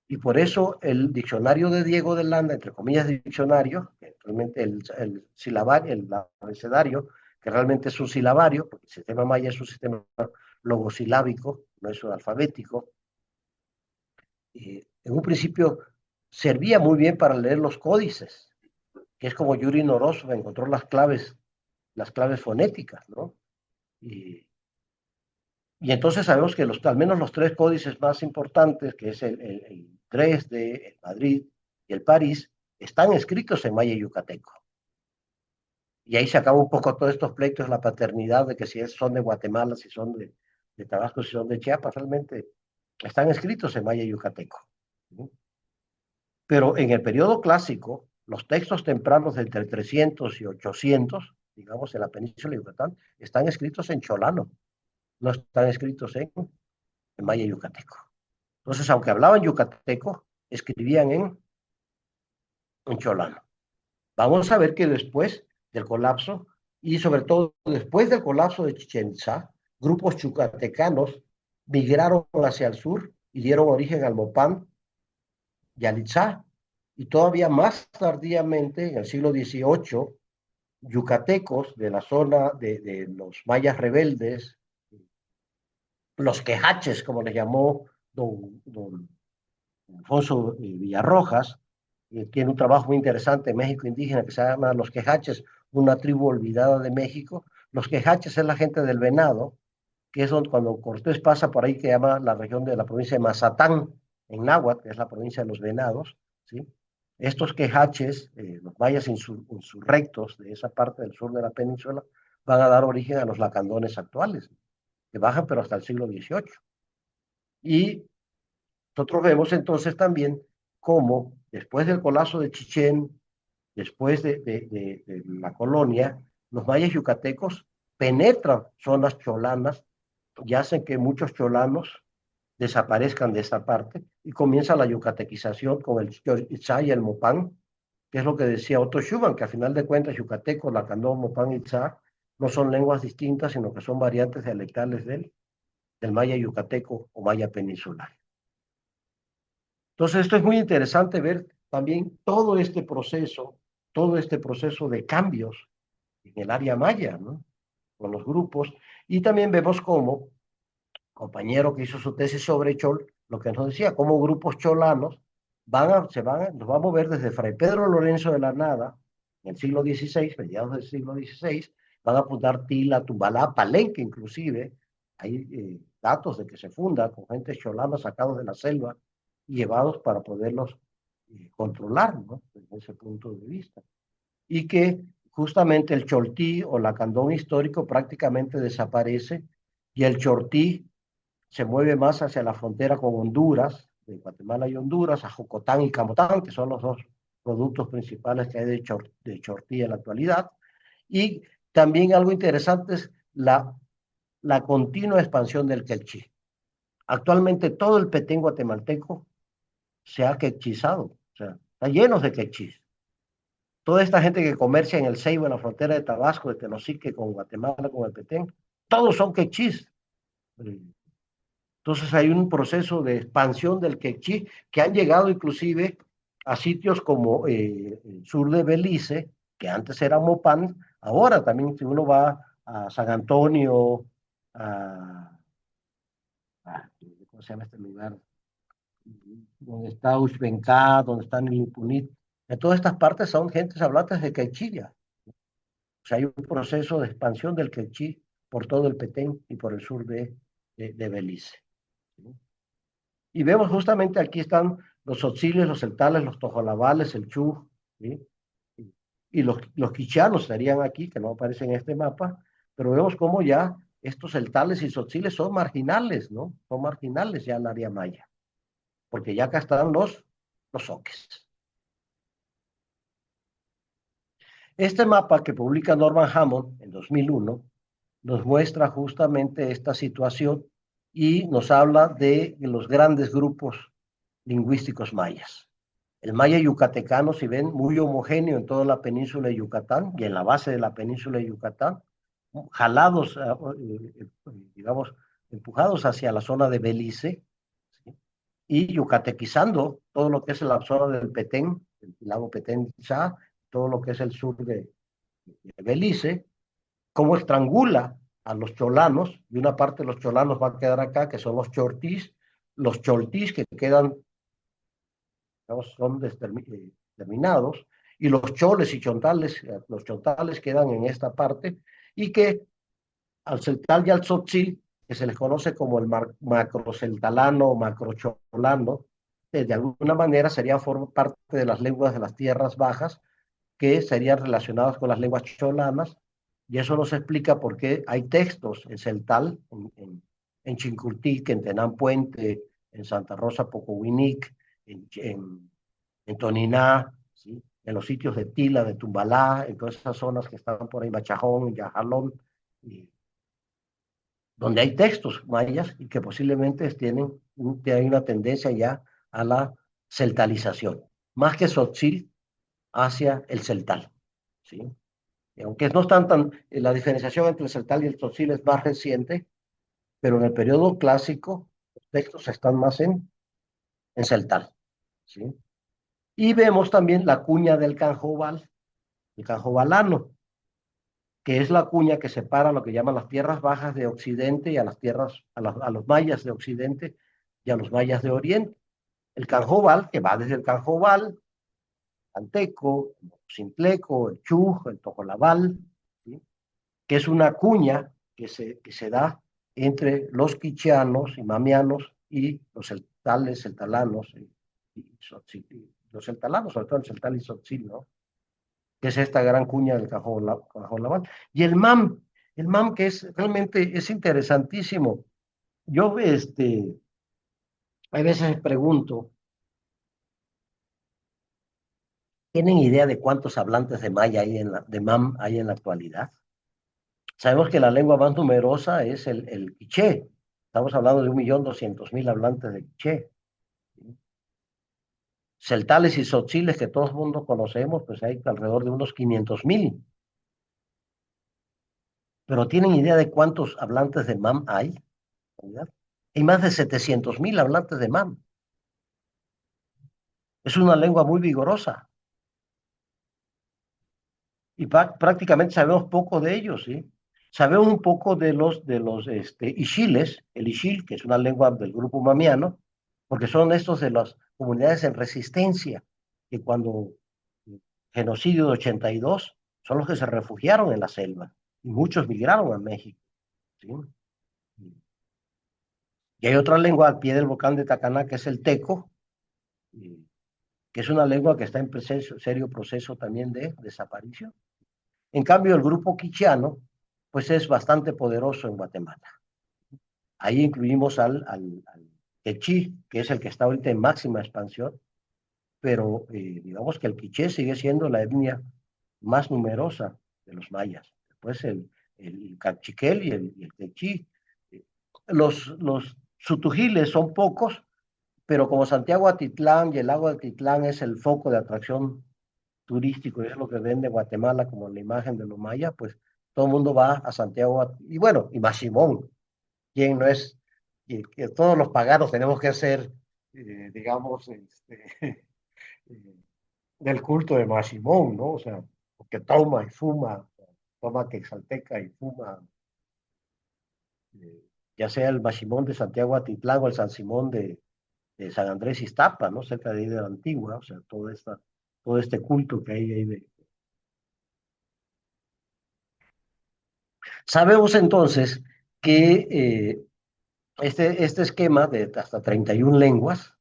Y por eso el diccionario de Diego de Landa, entre comillas diccionario, realmente el silabario, el abecedario, que realmente es un silabario, porque el sistema maya es un sistema logosilábico, no es un alfabético, en un principio servía muy bien para leer los códices, que es como Yuri Norosov encontró las claves fonéticas, ¿no? Y entonces sabemos que al menos los tres códices más importantes, que es el Dresde, el Madrid y el París, están escritos en maya yucateco. Y ahí se acaba un poco todos estos pleitos de la paternidad, de que si son de Guatemala, si son de Tabasco, si son de Chiapas, realmente están escritos en maya yucateco, ¿sí? Pero en el periodo clásico, los textos tempranos de entre 300 y 800, digamos, en la península de Yucatán, están escritos en cholano, no están escritos en maya yucateco. Entonces, aunque hablaban yucateco, escribían en cholano. Vamos a ver que después del colapso, y sobre todo después del colapso de Chichén Itzá, grupos yucatecanos migraron hacia el sur y dieron origen al Mopán y al Itzá, y todavía más tardíamente, en el siglo XVIII, yucatecos de la zona de los mayas rebeldes, los quejaches, como les llamó don Alfonso Villarrojas, tiene un trabajo muy interesante en México indígena que se llama Los Quejaches, una tribu olvidada de México. Los Quejaches es la gente del Venado, que es donde cuando Cortés pasa por ahí, que llama la región de la provincia de Mazatán, en Náhuatl, que es la provincia de los Venados, ¿sí? Estos Quejaches, los mayas insurrectos de esa parte del sur de la península, van a dar origen a los lacandones actuales, que bajan pero hasta el siglo XVIII. Y nosotros vemos entonces también cómo después del colapso de Chichén, después de la colonia, los mayas yucatecos penetran zonas cholanas y hacen que muchos cholanos desaparezcan de esta parte y comienza la yucatequización con el Itzá y el Mopán, que es lo que decía Otto Schumann, que a final de cuentas yucateco, lacandón, Mopán y Itzá no son lenguas distintas, sino que son variantes dialectales del maya yucateco o maya peninsular. Entonces, esto es muy interesante ver también todo este proceso de cambios en el área maya, ¿no? Con los grupos. Y también vemos cómo, compañero que hizo su tesis sobre Chol, lo que nos decía, cómo grupos cholanos nos vamos a mover desde Fray Pedro Lorenzo de la Nada, en el siglo XVI, mediados del siglo XVI, van a fundar Tila, Tumbalá, Palenque inclusive, hay datos de que se funda con gente cholana sacados de la selva y llevados para poderlos controlar, ¿no? Desde ese punto de vista. Y que justamente el Choltí o Lacandón histórico prácticamente desaparece y el Chortí se mueve más hacia la frontera con Honduras, de Guatemala y Honduras, a Jocotán y Camotán, que son los dos productos principales que hay de Chortí en la actualidad. Y también algo interesante es la continua expansión del quechí. Actualmente todo el petén guatemalteco se ha quechizado, o sea, está lleno de quechís. Toda esta gente que comercia en el Ceibo, en la frontera de Tabasco, de Tenosique, con Guatemala, con el Petén, todos son quechís. Entonces hay un proceso de expansión del quechí que han llegado inclusive a sitios como el sur de Belice, que antes era Mopán, ahora también si uno va a San Antonio, ¿cómo se llama este lugar? Donde está Uxbencá, donde está Nilipunit, en todas estas partes son gentes hablantes de quechilla. O sea, hay un proceso de expansión del quechí por todo el Petén y por el sur de Belice. ¿Sí? Y vemos justamente aquí están los tzotziles, los celtales, los tojolabales, el chuj, ¿sí? Y los quichanos estarían aquí, que no aparecen en este mapa, pero vemos cómo ya estos celtales y tzotziles son marginales, ¿no? Son marginales ya en el área maya, porque ya acá están los zoques. Este mapa que publica Norman Hammond en 2001 nos muestra justamente esta situación y nos habla de los grandes grupos lingüísticos mayas. El maya yucatecano, si ven, muy homogéneo en toda la península de Yucatán y en la base de la península de Yucatán, jalados, digamos, empujados hacia la zona de Belice, ¿sí? Y yucatequizando todo lo que es la zona del Petén, el lago Petén-Chá, todo lo que es el sur de Belice, cómo estrangula a los cholanos, y una parte de los cholanos va a quedar acá, que son los choltís que quedan, digamos, son determinados, y los choles y chontales, los chontales quedan en esta parte, y que al celtal y al tzotzil, que se les conoce como el macroceltalano o macrocholano, de alguna manera sería parte de las lenguas de las tierras bajas, que serían relacionadas con las lenguas cholanas, y eso nos explica por qué hay textos en celtal, en Chincultic, en Tenán Puente, en Santa Rosa Pocohuinic, en Toniná, ¿sí? En los sitios de Tila, de Tumbalá, en todas esas zonas que están por ahí, Bachajón, Yajalón, donde hay textos mayas y que posiblemente hay una tendencia ya a la celtalización, más que Tzotzil hacia el celtal, ¿sí? Aunque no están tan, la diferenciación entre el celtal y el tzotzil es más reciente, pero en el periodo clásico los textos están más en celtal, ¿sí? Y vemos también la cuña del canjobal, el canjobalano, que es la cuña que separa lo que llaman las tierras bajas de Occidente y a las tierras, a los mayas de Occidente y a los mayas de Oriente. El canjobal, que va desde el canjobal, Anteco, el Cintleco, el Chuj, el Tojolabal, ¿sí? Que es una cuña que se da entre los quicheanos y mamianos y los celtales, celtalanos, y los celtalanos, sobre todo el celtal y sotzil, ¿no? Que es esta gran cuña del Cajolabal. Y el MAM que es realmente es interesantísimo. Yo, a veces pregunto, ¿tienen idea de cuántos hablantes de maya hay de MAM hay en la actualidad? Sabemos que la lengua más numerosa es el quiché. Estamos hablando de 1.200.000 hablantes de quiché. Celtales y tzotziles que todo el mundo conocemos, pues hay alrededor de unos 500.000. Pero ¿tienen idea de cuántos hablantes de MAM hay? Hay más de 700.000 hablantes de MAM. Es una lengua muy vigorosa y prácticamente sabemos poco de ellos, ¿sí? Sabemos un poco de los ishiles, el ishil, que es una lengua del grupo mamiano, porque son estos de las comunidades en resistencia, que cuando genocidio de 82 son los que se refugiaron en la selva y muchos migraron a México, ¿sí? Y hay otra lengua al pie del volcán de Tacaná que es el teco, que es una lengua que está en serio proceso también de desaparición. En cambio, el grupo quichiano, pues es bastante poderoso en Guatemala. Ahí incluimos al quechí, que es el que está ahorita en máxima expansión, pero digamos que el quiché sigue siendo la etnia más numerosa de los mayas. Después el cachiquel y el quechí. Los sutujiles son pocos, pero como Santiago Atitlán y el lago de Atitlán es el foco de atracción turístico, y es lo que vende Guatemala como la imagen de los mayas, pues todo el mundo va a Santiago, y bueno, y Mashimón, quien no es, y que todos los paganos tenemos que ser, digamos, eh, del culto de Mashimón, ¿no? O sea, porque toma y fuma, toma quexalteca y fuma, eh, ya sea el Mashimón de Santiago Atitlán o el San Simón de San Andrés Iztapa, ¿no? Cerca de ahí de la Antigua, o sea, todo este culto que hay ahí de. Sabemos entonces que este esquema de hasta 31 lenguas,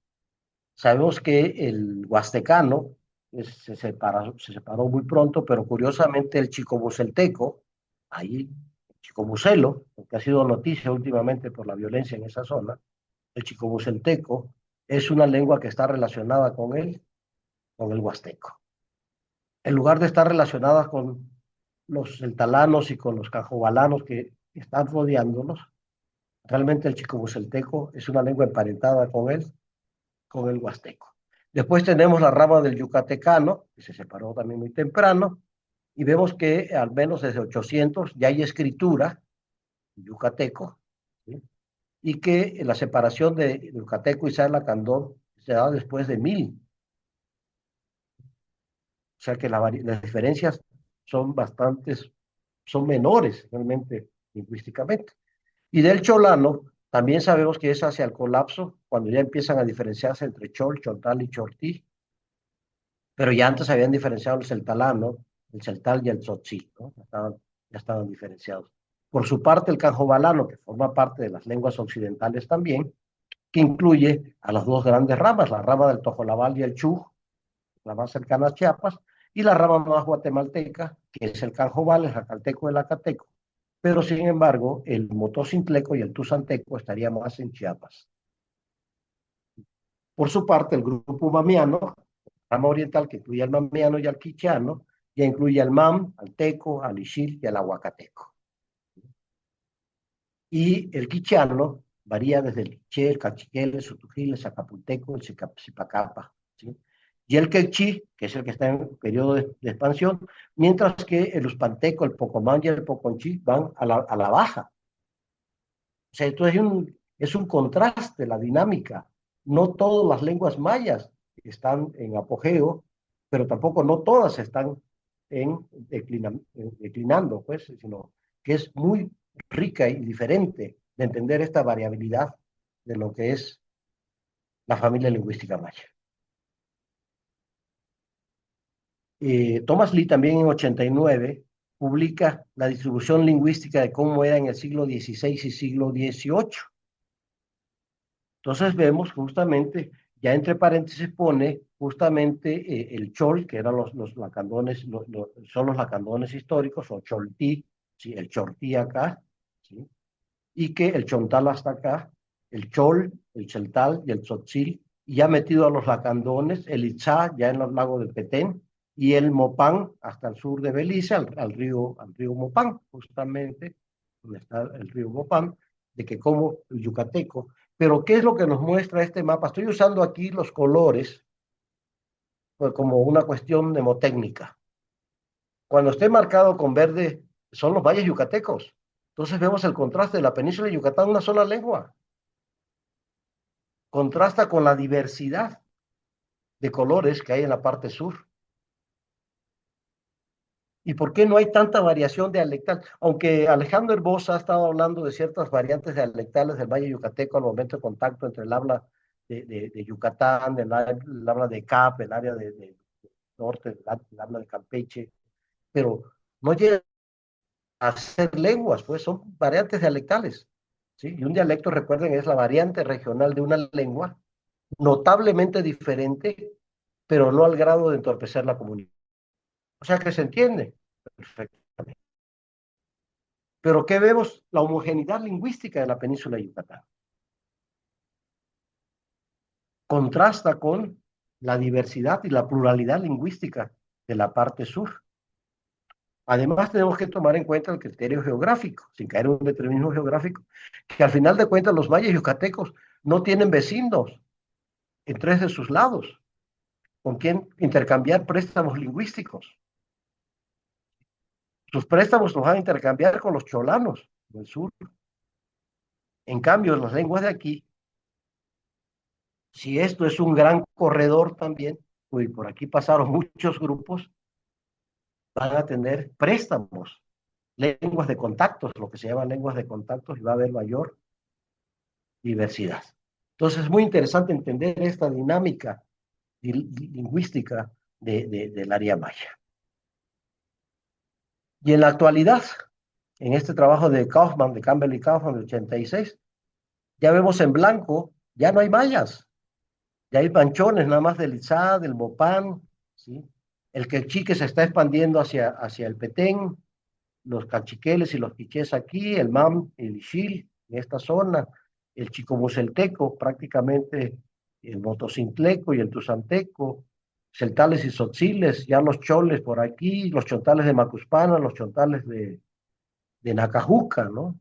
sabemos que el huastecano se separó muy pronto, pero curiosamente el chicobucelteco, ahí, el chicobucelo, que ha sido noticia últimamente por la violencia en esa zona, el chicobucelteco es una lengua que está relacionada con el huasteco. En lugar de estar relacionada con los celtalanos y con los cajobalanos que están rodeándolos, realmente el chicobucelteco es una lengua emparentada con el huasteco. Después tenemos la rama del yucatecano, que se separó también muy temprano, y vemos que al menos desde 800 ya hay escritura yucateco, ¿sí? Y que la separación de yucateco y Sarla-Candón se da después de 1000. O sea que las diferencias son bastantes, son menores realmente lingüísticamente. Y del cholano, también sabemos que es hacia el colapso, cuando ya empiezan a diferenciarse entre chol, chontal y chortí, pero ya antes habían diferenciado el celtalano, el celtal y el tzotzil, ¿no? Ya estaban diferenciados. Por su parte, el canjobalano, que forma parte de las lenguas occidentales también, que incluye a las dos grandes ramas, la rama del tojolabal y el chuj, la más cercana a Chiapas, y la rama más guatemalteca, que es el canjobal, el jacalteco y el acateco. Pero sin embargo, el motocintleco y el tuzanteco estaría más en Chiapas. Por su parte, el grupo mamiano, rama oriental que incluye al mamiano y al quichano, ya incluye al mam, al teco, al ixil y al aguacateco. Y el quichano varía desde el quiché, el cachiquel, el sotujil, el zacapulteco, el zipacapa, ¿sí? y el quechí, que es el que está en periodo de expansión, mientras que el uspanteco, el pocomán y el poconchí van a la baja. O sea, esto es un contraste, la dinámica. No todas las lenguas mayas están en apogeo, pero tampoco no todas están declinando, pues, sino que es muy rica y diferente de entender esta variabilidad de lo que es la familia lingüística maya. Thomas Lee también en 89 publica la distribución lingüística de cómo era en el siglo XVI y siglo XVIII. Entonces vemos justamente, ya entre paréntesis pone justamente el chol, que eran los lacandones, son los lacandones históricos, o choltí, ¿sí? El chortí acá, ¿sí? Y que el chontal hasta acá, el chol, el cheltal y el tzotzil, y ya metido a los lacandones, el itzá ya en los lagos de Petén, y el mopán hasta el sur de Belice, al río Mopán, justamente, donde está el río Mopán, de que como el yucateco. Pero, ¿qué es lo que nos muestra este mapa? Estoy usando aquí los colores pues, como una cuestión mnemotécnica. Cuando esté marcado con verde, son los valles yucatecos. Entonces vemos el contraste de la península de Yucatán, una sola lengua. Contrasta con la diversidad de colores que hay en la parte sur. ¿Y por qué no hay tanta variación dialectal? Aunque Alejandro Herbosa ha estado hablando de ciertas variantes dialectales del Valle Yucateco al momento de contacto entre el habla de Yucatán, el habla de Cap, el área de norte, el habla de Campeche, pero no llega a ser lenguas, pues son variantes dialectales. ¿Sí? Y un dialecto, recuerden, es la variante regional de una lengua, notablemente diferente, pero no al grado de entorpecer la comunidad. O sea que se entiende perfectamente. Pero ¿qué vemos? La homogeneidad lingüística de la península de Yucatán. Contrasta con la diversidad y la pluralidad lingüística de la parte sur. Además, tenemos que tomar en cuenta el criterio geográfico, sin caer en un determinismo geográfico, que al final de cuentas los valles yucatecos no tienen vecinos en tres de sus lados, con quien intercambiar préstamos lingüísticos. Sus préstamos los van a intercambiar con los cholanos del sur. En cambio, las lenguas de aquí, si esto es un gran corredor también, pues por aquí pasaron muchos grupos, van a tener préstamos, lenguas de contactos, lo que se llama lenguas de contactos, y va a haber mayor diversidad. Entonces es muy interesante entender esta dinámica lingüística del área maya. Y en la actualidad, en este trabajo de Kaufman, de Campbell y Kaufman, de 86, ya vemos en blanco, ya no hay mayas, ya hay manchones nada más del Itzá, del Mopán, ¿sí? El quechí que se está expandiendo hacia el Petén, los cachiqueles y los quichés aquí, el mam, el ixil, en esta zona, el chicomucelteco, prácticamente el motocintleco y el tuzanteco, celtales y tzotziles, ya los choles por aquí, los chontales de Macuspana, los chontales de Nacajuca, ¿no?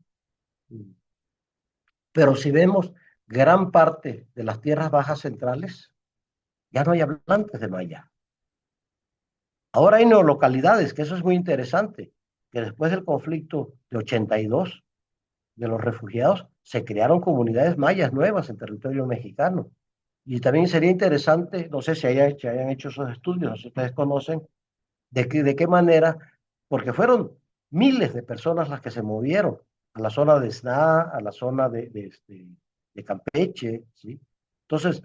Pero si vemos gran parte de las tierras bajas centrales, ya no hay hablantes de maya. Ahora hay neolocalidades, que eso es muy interesante, que después del conflicto de 82 de los refugiados, se crearon comunidades mayas nuevas en territorio mexicano. Y también sería interesante, no sé si hayan hecho esos estudios, no sé si ustedes conocen, de qué manera, porque fueron miles de personas las que se movieron a la zona de Sna, a la zona de Campeche, ¿sí? Entonces,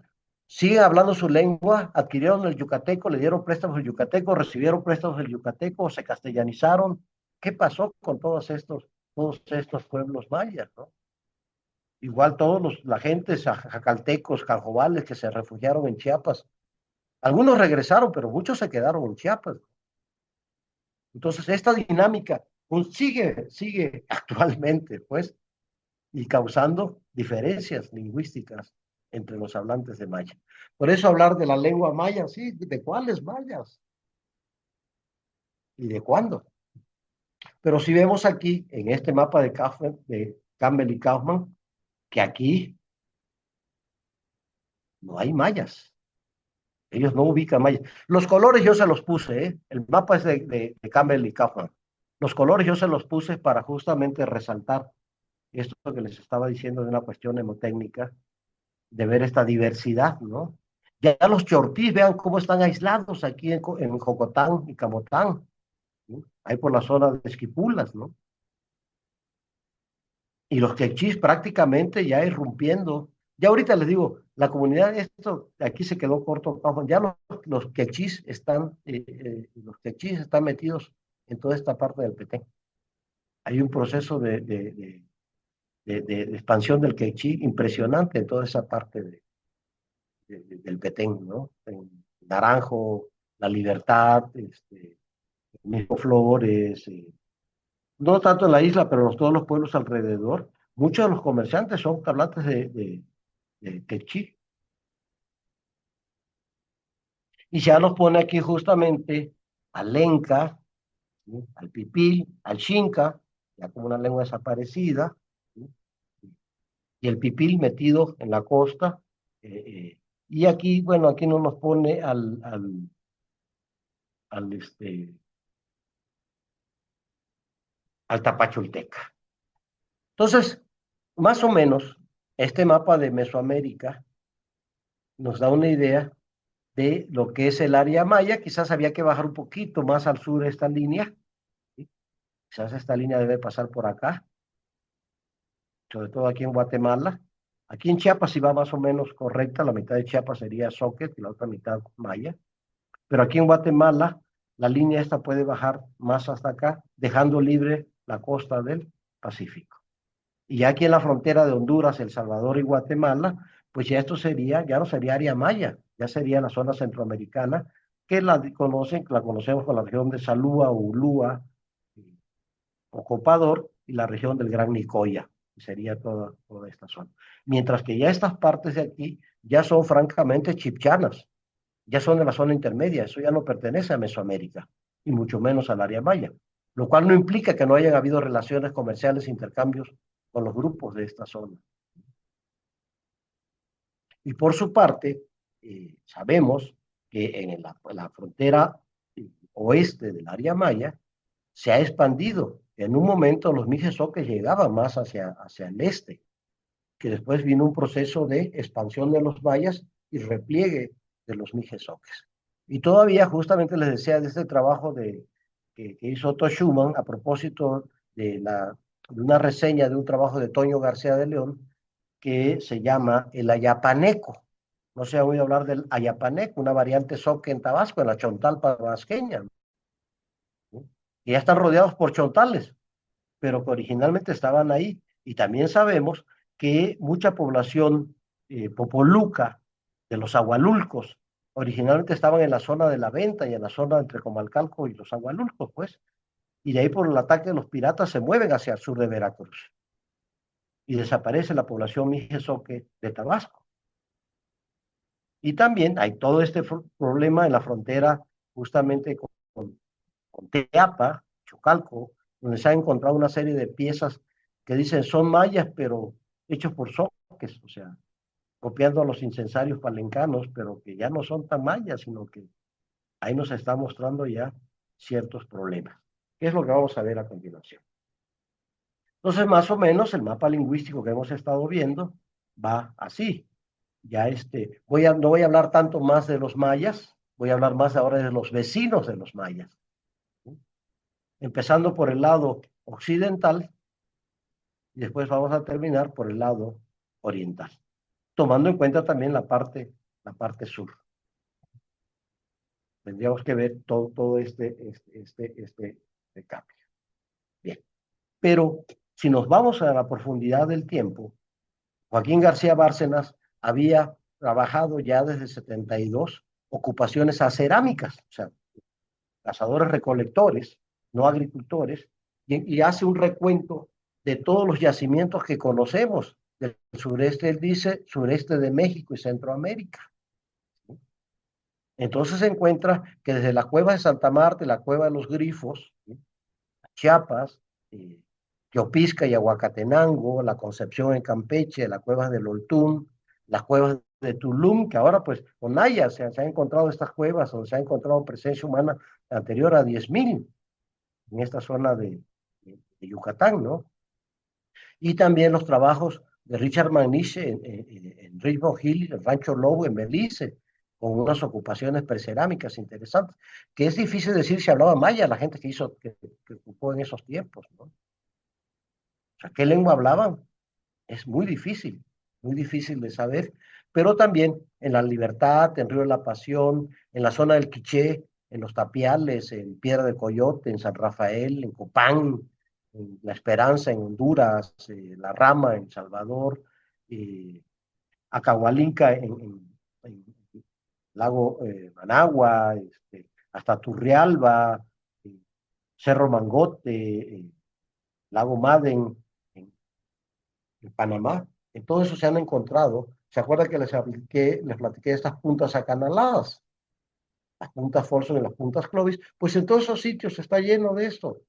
siguen hablando su lengua, adquirieron el yucateco, le dieron préstamos del yucateco, recibieron préstamos del yucateco, se castellanizaron. ¿Qué pasó con todos estos pueblos mayas, ¿no? Igual la gente, jacaltecos, canjobales que se refugiaron en Chiapas. Algunos regresaron, pero muchos se quedaron en Chiapas. Entonces, esta dinámica pues, sigue actualmente, pues, y causando diferencias lingüísticas entre los hablantes de maya. Por eso hablar de la lengua maya, sí, ¿de cuáles mayas? ¿Y de cuándo? Pero si vemos aquí, en este mapa de Campbell y Kaufman, que aquí no hay mayas. Ellos no ubican mayas. Los colores yo se los puse, ¿eh? El mapa es de Campbell y Kaufman. Los colores yo se los puse para justamente resaltar esto que les estaba diciendo de una cuestión hemotécnica, de ver esta diversidad, ¿no? Ya los chortís, vean cómo están aislados aquí en Jocotán y Camotán, ¿no? Ahí por la zona de Esquipulas, ¿no? Y los quechís prácticamente ya irrumpiendo. Ya ahorita les digo, la comunidad, esto aquí se quedó corto, ya los los quechís están metidos en toda esta parte del Petén. Hay un proceso de expansión del quechí impresionante en toda esa parte del Petén, ¿no? En Naranjo, La Libertad, mismo Flores, no tanto en la isla, pero todos los pueblos alrededor. Muchos de los comerciantes son hablantes de quechí. Y ya nos pone aquí justamente al Lenca, ¿sí? Al Pipil, al Xinca, ya como una lengua desaparecida, ¿sí? Y el Pipil metido en la costa. eh, eh, y aquí, bueno, aquí no nos pone al, este, al Tapachulteca. Entonces, más o menos, este mapa de Mesoamérica nos da una idea de lo que es el área maya. Quizás había que bajar un poquito más al sur esta línea, ¿sí? Quizás esta línea debe pasar por acá, sobre todo aquí en Guatemala. Aquí en Chiapas sí va más o menos correcta, la mitad de Chiapas sería Soquet y la otra mitad maya, pero aquí en Guatemala la línea esta puede bajar más hasta acá, dejando libre la costa del Pacífico. Y ya aquí en la frontera de Honduras, El Salvador y Guatemala, pues ya esto sería, ya no sería área maya, ya sería la zona centroamericana, que la conocemos con la región de Salúa, Ulúa, Ocopador y la región del Gran Nicoya, que sería toda esta zona. Mientras que ya estas partes de aquí ya son francamente chipchanas, ya son de la zona intermedia, eso ya no pertenece a Mesoamérica, y mucho menos al área maya, lo cual no implica que no hayan habido relaciones comerciales, intercambios con los grupos de esta zona. Y por su parte, sabemos que en la frontera oeste del área maya se ha expandido. En un momento los mijesoques llegaban más hacia el este, que después vino un proceso de expansión de los mayas y repliegue de los mijesoques. Y todavía justamente les decía de este trabajo que hizo Otto Schumann a propósito de una reseña de un trabajo de Toño García de León que se llama el ayapaneco. No se ha oído hablar del ayapaneco, una variante soque en Tabasco, en la chontalpa tabasqueña, ¿no? Que ya están rodeados por chontales, pero que originalmente estaban ahí. Y también sabemos que mucha población popoluca de los agualulcos originalmente estaban en la zona de la Venta y en la zona entre Comalcalco y los agualulcos, pues. Y de ahí por el ataque de los piratas se mueven hacia el sur de Veracruz y desaparece la población mijesoque de Tabasco. Y también hay todo este problema en la frontera justamente con Teapa, Chocalco, donde se ha encontrado una serie de piezas que dicen son mayas, pero hechos por soques, o sea, copiando a los incensarios palencanos, pero que ya no son tan mayas, sino que ahí nos está mostrando ya ciertos problemas. ¿Qué es lo que vamos a ver a continuación? Entonces, más o menos, el mapa lingüístico que hemos estado viendo va así. Ya no voy a hablar tanto más de los mayas, voy a hablar más ahora de los vecinos de los mayas, ¿sí? Empezando por el lado occidental y después vamos a terminar por el lado oriental, tomando en cuenta también la parte sur. Tendríamos que ver todo este cambio. Bien, pero si nos vamos a la profundidad del tiempo, Joaquín García Bárcenas había trabajado ya desde 72 ocupaciones acerámicas, o sea, cazadores recolectores, no agricultores, y hace un recuento de todos los yacimientos que conocemos del sureste, él dice, sureste de México y Centroamérica. Entonces se encuentra que desde la cueva de Santa Marta, la cueva de los Grifos, ¿sí? Chiapas, Teopisca y Aguacatenango, la Concepción en Campeche, las cuevas del Oltún, las cuevas de Tulum, que ahora pues con Naya se han encontrado estas cuevas donde se ha encontrado presencia humana anterior a 10.000 en esta zona de Yucatán, ¿no? Y también los trabajos de Richard McNish en Richmond Hill, el Rancho Lobo en Belice, con unas ocupaciones precerámicas interesantes, que es difícil decir si hablaba maya la gente que ocupó en esos tiempos, ¿no? O sea, ¿qué lengua hablaban? Es muy difícil de saber, pero también en La Libertad, en Río de la Pasión, en la zona del Quiché, en Los Tapiales, en Piedra de Coyote, en San Rafael, en Copán, en La Esperanza, en Honduras, La Rama, en Salvador, eh, Acahualinca, en Lago Managua, hasta Turrialba, eh, Cerro Mangote, Lago Maden, en Panamá. En todo eso se han encontrado. ¿Se acuerda que les platiqué de estas puntas acanaladas? Las puntas Folsom y las puntas Clovis. Pues en todos esos sitios está lleno de esto,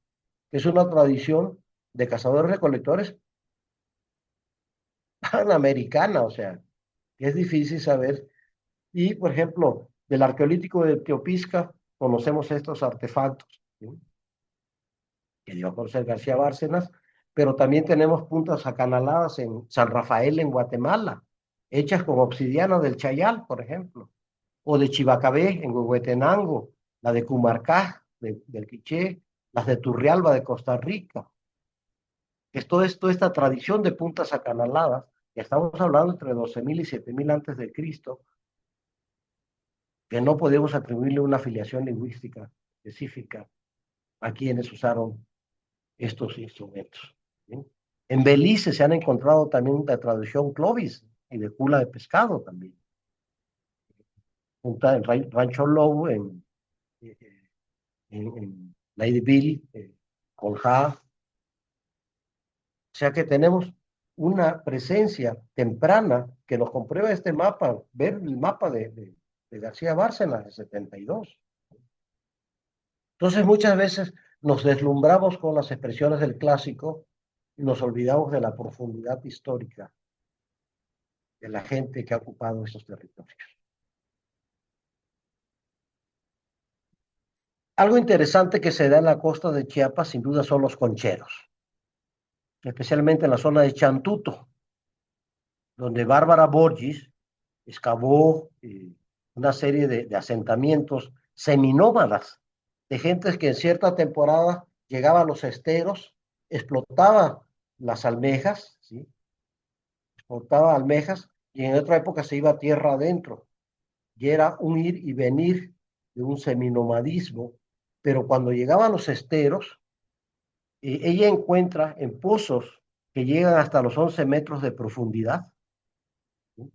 que es una tradición de cazadores-recolectores panamericana, o sea, que es difícil saber. Y, por ejemplo, del arqueolítico de Teopisca conocemos estos artefactos, ¿sí? Que dio a conocer García Bárcenas, pero también tenemos puntas acanaladas en San Rafael, en Guatemala, hechas con obsidiana del Chayal, por ejemplo, o de Chivacabé, en Huehuetenango, la de Cumarcá, del Quiché, las de Turrialba, de Costa Rica. Toda esta tradición de puntas acanaladas, que estamos hablando entre 12.000 y 7.000 antes de Cristo, que no podemos atribuirle una afiliación lingüística específica a quienes usaron estos instrumentos, ¿sí? En Belice se han encontrado también de tradición clovis y de cula de pescado también. Junta en Rancho Lobo, eh, en Ladyville, Conja. O sea que tenemos una presencia temprana que nos comprueba este mapa, ver el mapa de García Bárcenas de 72. Entonces muchas veces nos deslumbramos con las expresiones del clásico y nos olvidamos de la profundidad histórica de la gente que ha ocupado estos territorios. Algo interesante que se da en la costa de Chiapas, sin duda, son los concheros, especialmente en la zona de Chantuto, donde Bárbara Borges excavó una serie de asentamientos seminómadas de gentes que en cierta temporada llegaba a los esteros, explotaba las almejas, ¿sí? Explotaba almejas y en otra época se iba a tierra adentro. Y era un ir y venir de un seminomadismo, pero cuando llegaba a los esteros, ella encuentra en pozos que llegan hasta los 11 metros de profundidad, ¿sí?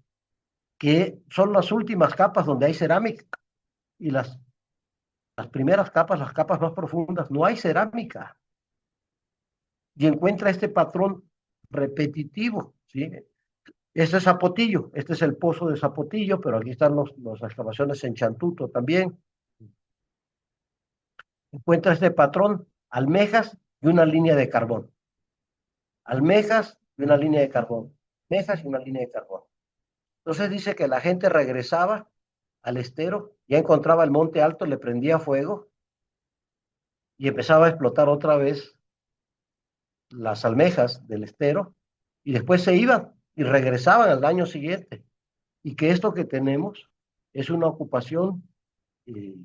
Que son las últimas capas donde hay cerámica y las primeras capas, las capas más profundas, no hay cerámica. Y encuentra este patrón repetitivo, ¿sí? Este es Zapotillo, este es el pozo de Zapotillo, pero aquí están las excavaciones en Chantuto también. Encuentra este patrón, almejas y una línea de carbón. Almejas y una línea de carbón. Almejas y una línea de carbón. Entonces dice que la gente regresaba al estero, ya encontraba el monte alto, le prendía fuego y empezaba a explotar otra vez las almejas del estero y después se iban y regresaban al año siguiente. Y que esto que tenemos es una ocupación eh,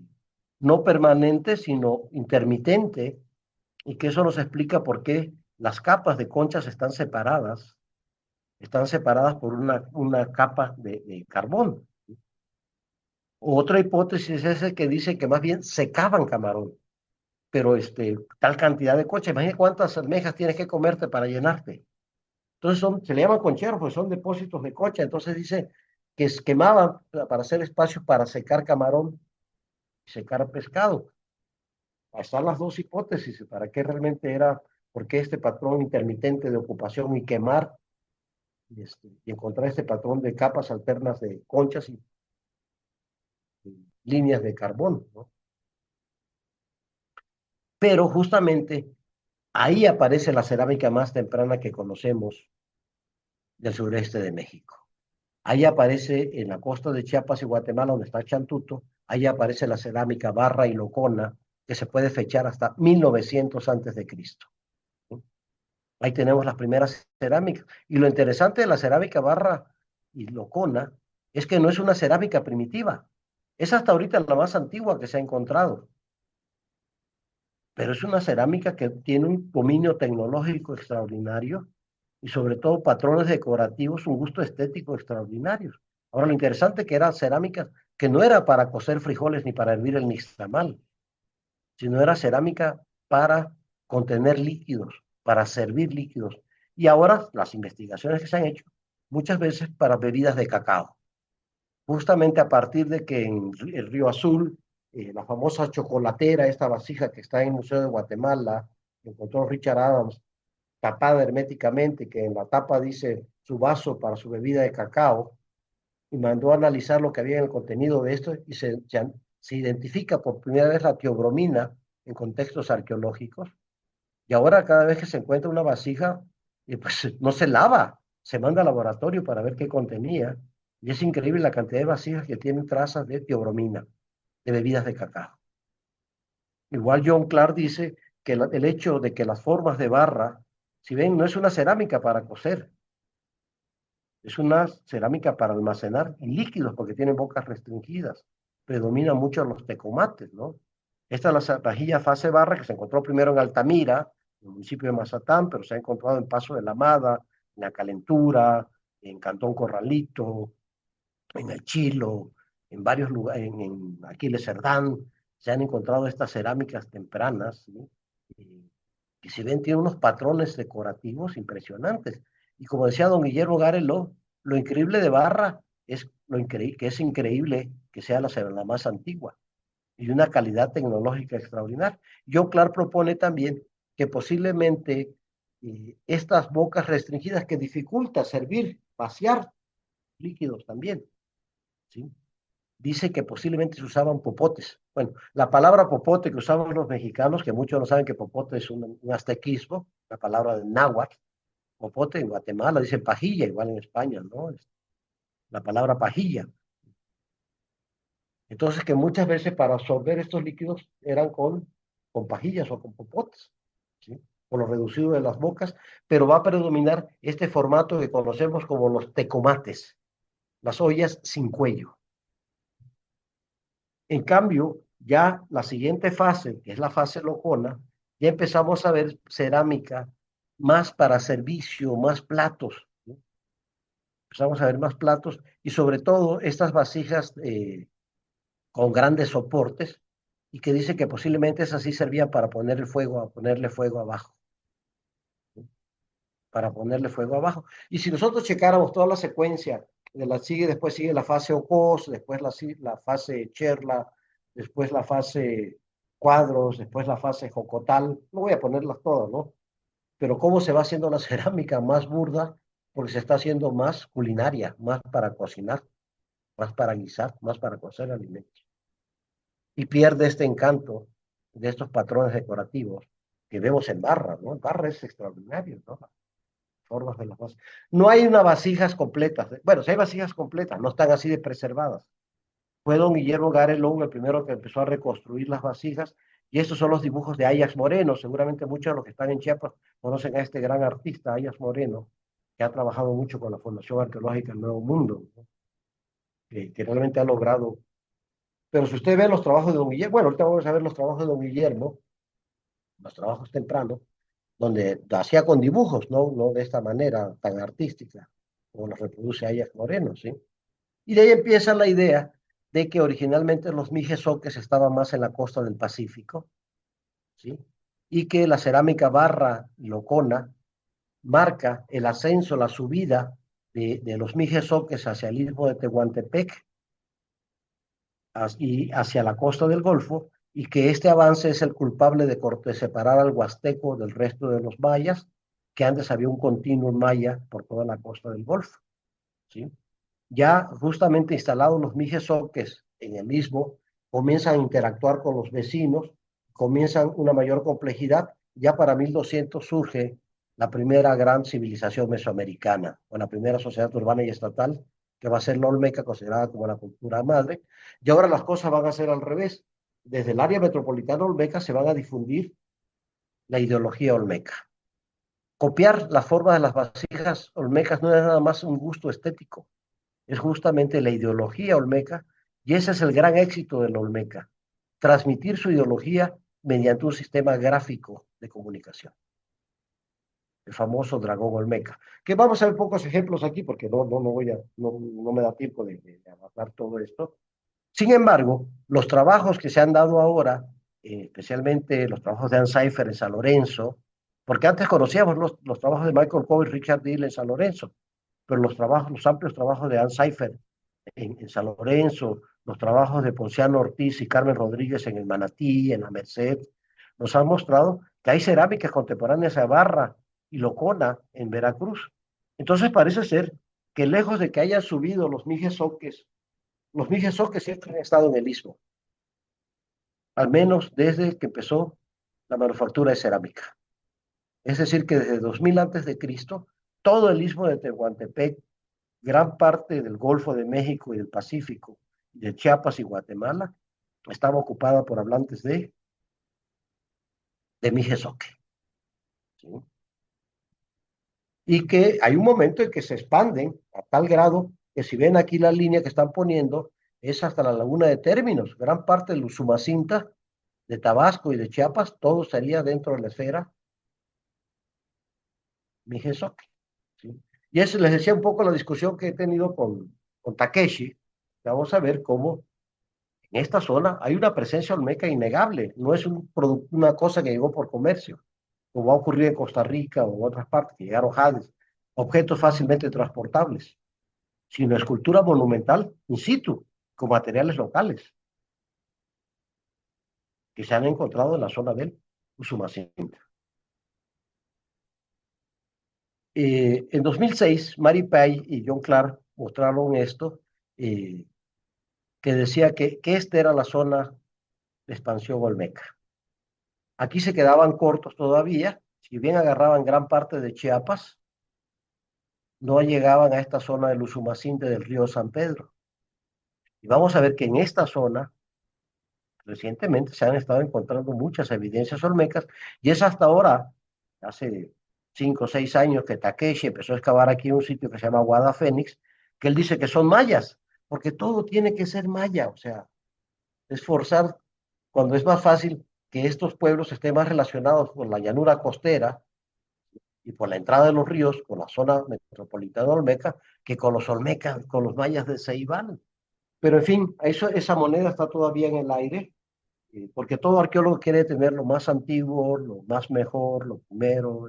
no permanente, sino intermitente, y que eso nos explica por qué las capas de conchas están separadas por una capa de carbón. Otra hipótesis es esa que dice que más bien secaban camarón, pero tal cantidad de conchas, imagínate cuántas almejas tienes que comerte para llenarte. Entonces se le llaman concheros, pues son depósitos de concha, entonces dice que quemaban para hacer espacio para secar camarón y secar pescado. Están las dos hipótesis, para qué realmente era, por qué este patrón intermitente de ocupación y quemar, y encontrar este patrón de capas alternas de conchas y líneas de carbón, ¿no? Pero justamente ahí aparece la cerámica más temprana que conocemos del sureste de México. Ahí aparece en la costa de Chiapas y Guatemala, donde está Chantuto, ahí aparece la cerámica Barra y Locona, que se puede fechar hasta 1900 antes de Cristo. Ahí tenemos las primeras cerámicas. Y lo interesante de la cerámica Barra y Locona es que no es una cerámica primitiva. Es hasta ahorita la más antigua que se ha encontrado. Pero es una cerámica que tiene un dominio tecnológico extraordinario y sobre todo patrones decorativos, un gusto estético extraordinario. Ahora, lo interesante que eran cerámicas que no era para cocer frijoles ni para hervir el nixtamal, sino era cerámica para contener líquidos, para servir líquidos. Y ahora las investigaciones que se han hecho, muchas veces para bebidas de cacao, justamente a partir de que en el Río Azul, la famosa chocolatera, esta vasija que está en el Museo de Guatemala, que encontró Richard Adams, tapada herméticamente, que en la tapa dice su vaso para su bebida de cacao, y mandó a analizar lo que había en el contenido de esto, y se identifica por primera vez la teobromina en contextos arqueológicos, y ahora cada vez que se encuentra una vasija, pues no se lava, se manda al laboratorio para ver qué contenía, y es increíble la cantidad de vasijas que tienen trazas de teobromina, de bebidas de cacao. Igual John Clark dice que el hecho de que las formas de barra, si ven, no es una cerámica para cocer, es una cerámica para almacenar líquidos porque tienen bocas restringidas. Predominan mucho los tecomates, ¿no? Esta es la vajilla fase barra que se encontró primero en Altamira, en el municipio de Mazatán, pero se ha encontrado en Paso de la Amada, en La Calentura, en Cantón Corralito, en El Chilo, en varios lugares, en Aquiles Cerdán, se han encontrado estas cerámicas tempranas, ¿sí? Que si ven tiene unos patrones decorativos impresionantes. Y como decía don Guillermo Garelo, lo increíble de Barra es que es increíble que sea la más antigua y de una calidad tecnológica extraordinaria. John Clark propone también que posiblemente estas bocas restringidas que dificulta servir, vaciar líquidos también, ¿sí? Dice que posiblemente se usaban popotes. Bueno, la palabra popote que usaban los mexicanos, que muchos no saben que popote es un aztequismo, la palabra de náhuatl, popote en Guatemala, dicen pajilla, igual en España, ¿no? Es la palabra pajilla. Entonces, que muchas veces para absorber estos líquidos eran con pajillas o con popotes, ¿sí? Por lo reducido de las bocas, pero va a predominar este formato que conocemos como los tecomates, las ollas sin cuello. En cambio, ya la siguiente fase, que es la fase locona, ya empezamos a ver cerámica más para servicio, más platos, ¿no? Empezamos a ver más platos y sobre todo estas vasijas con grandes soportes y que dice que posiblemente esas sí servían para ponerle fuego abajo, ¿no? Para ponerle fuego abajo. Y si nosotros checáramos toda la secuencia, después sigue la fase Ocos, después la fase Cherla, después la fase Cuadros, después la fase Jocotal, no voy a ponerlas todas, ¿no? Pero cómo se va haciendo la cerámica más burda, porque se está haciendo más culinaria, más para cocinar, más para guisar, más para cocer alimentos. Y pierde este encanto de estos patrones decorativos que vemos en Barra, ¿no? Barra es extraordinario, ¿no? Formas de las vasijas. No hay unas vasijas completas. Bueno, si hay vasijas completas, no están así de preservadas. Fue don Guillermo Garelón el primero que empezó a reconstruir las vasijas, y estos son los dibujos de Ayas Moreno. Seguramente muchos de los que están en Chiapas conocen a este gran artista, Ayas Moreno, que ha trabajado mucho con la Fundación Arqueológica del Nuevo Mundo, ¿no? Que realmente ha logrado. Pero si usted ve los trabajos de don Guillermo, bueno, ahorita vamos a ver los trabajos de don Guillermo, los trabajos tempranos, donde hacía con dibujos, no de esta manera tan artística, como los reproduce Ayas Moreno, ¿sí? Y de ahí empieza la idea de que originalmente los mijezoques estaban más en la costa del Pacífico, ¿sí? Y que la cerámica Barra y Locona marca el ascenso, la subida de los mijezoques hacia el istmo de Tehuantepec y hacia la costa del Golfo, y que este avance es el culpable de separar al Huasteco del resto de los mayas, que antes había un continuo maya por toda la costa del Golfo, ¿sí? Ya justamente instalados los mijezoques en el istmo, comienzan a interactuar con los vecinos, comienzan una mayor complejidad. Ya para 1200 surge la primera gran civilización mesoamericana, o la primera sociedad urbana y estatal, que va a ser la Olmeca, considerada como la cultura madre. Y ahora las cosas van a ser al revés. Desde el área metropolitana Olmeca se van a difundir la ideología Olmeca. Copiar la forma de las vasijas olmecas no es nada más un gusto estético, es justamente la ideología olmeca, y ese es el gran éxito de la Olmeca, transmitir su ideología mediante un sistema gráfico de comunicación, el famoso dragón olmeca, que vamos a ver pocos ejemplos aquí porque no me da tiempo de hablar todo esto. Sin embargo, los trabajos que se han dado ahora, especialmente los trabajos de Ann Cypher en San Lorenzo, porque antes conocíamos los trabajos de Michael Coe y Richard Deal en San Lorenzo, pero los amplios trabajos de Ann Cypher en San Lorenzo, los trabajos de Ponciano Ortiz y Carmen Rodríguez en el Manatí, en la Merced, nos han mostrado que hay cerámicas contemporáneas a Barra y Locona en Veracruz. Entonces parece ser que lejos de que hayan subido los mijesoques siempre han estado en el istmo, al menos desde que empezó la manufactura de cerámica. Es decir, que desde 2000 antes de Cristo, todo el istmo de Tehuantepec, gran parte del Golfo de México y del Pacífico, de Chiapas y Guatemala, estaba ocupada por hablantes de mijesoque. ¿Sí? Y que hay un momento en que se expanden a tal grado que si ven aquí la línea que están poniendo, es hasta la laguna de Términos, gran parte del Usumacinta, de Tabasco y de Chiapas, todo estaría dentro de la esfera mijesoque. ¿Sí? Y eso les decía un poco la discusión que he tenido con Takeshi. Vamos a ver cómo en esta zona hay una presencia olmeca innegable, no es una cosa que llegó por comercio, como ha ocurrido en Costa Rica o en otras partes, que llegaron jades, objetos fácilmente transportables, sino escultura monumental in situ, con materiales locales, que se han encontrado en la zona del Usumacinta. En 2006, Mary Pay y John Clark mostraron esto, que decía que esta era la zona de expansión olmeca. Aquí se quedaban cortos todavía, si bien agarraban gran parte de Chiapas, no llegaban a esta zona del Usumacinta del río San Pedro. Y vamos a ver que en esta zona, recientemente se han estado encontrando muchas evidencias olmecas, y es hasta ahora, hace 5 o 6 años, que Takeshi empezó a excavar aquí un sitio que se llama Guada Fénix, que él dice que son mayas, porque todo tiene que ser maya, o sea, es forzar cuando es más fácil que estos pueblos estén más relacionados con la llanura costera y por la entrada de los ríos, con la zona metropolitana olmeca, que con los olmecas, con los mayas de Ceibán. Pero en fin, esa moneda está todavía en el aire, porque todo arqueólogo quiere tener lo más antiguo, lo más mejor, lo primero,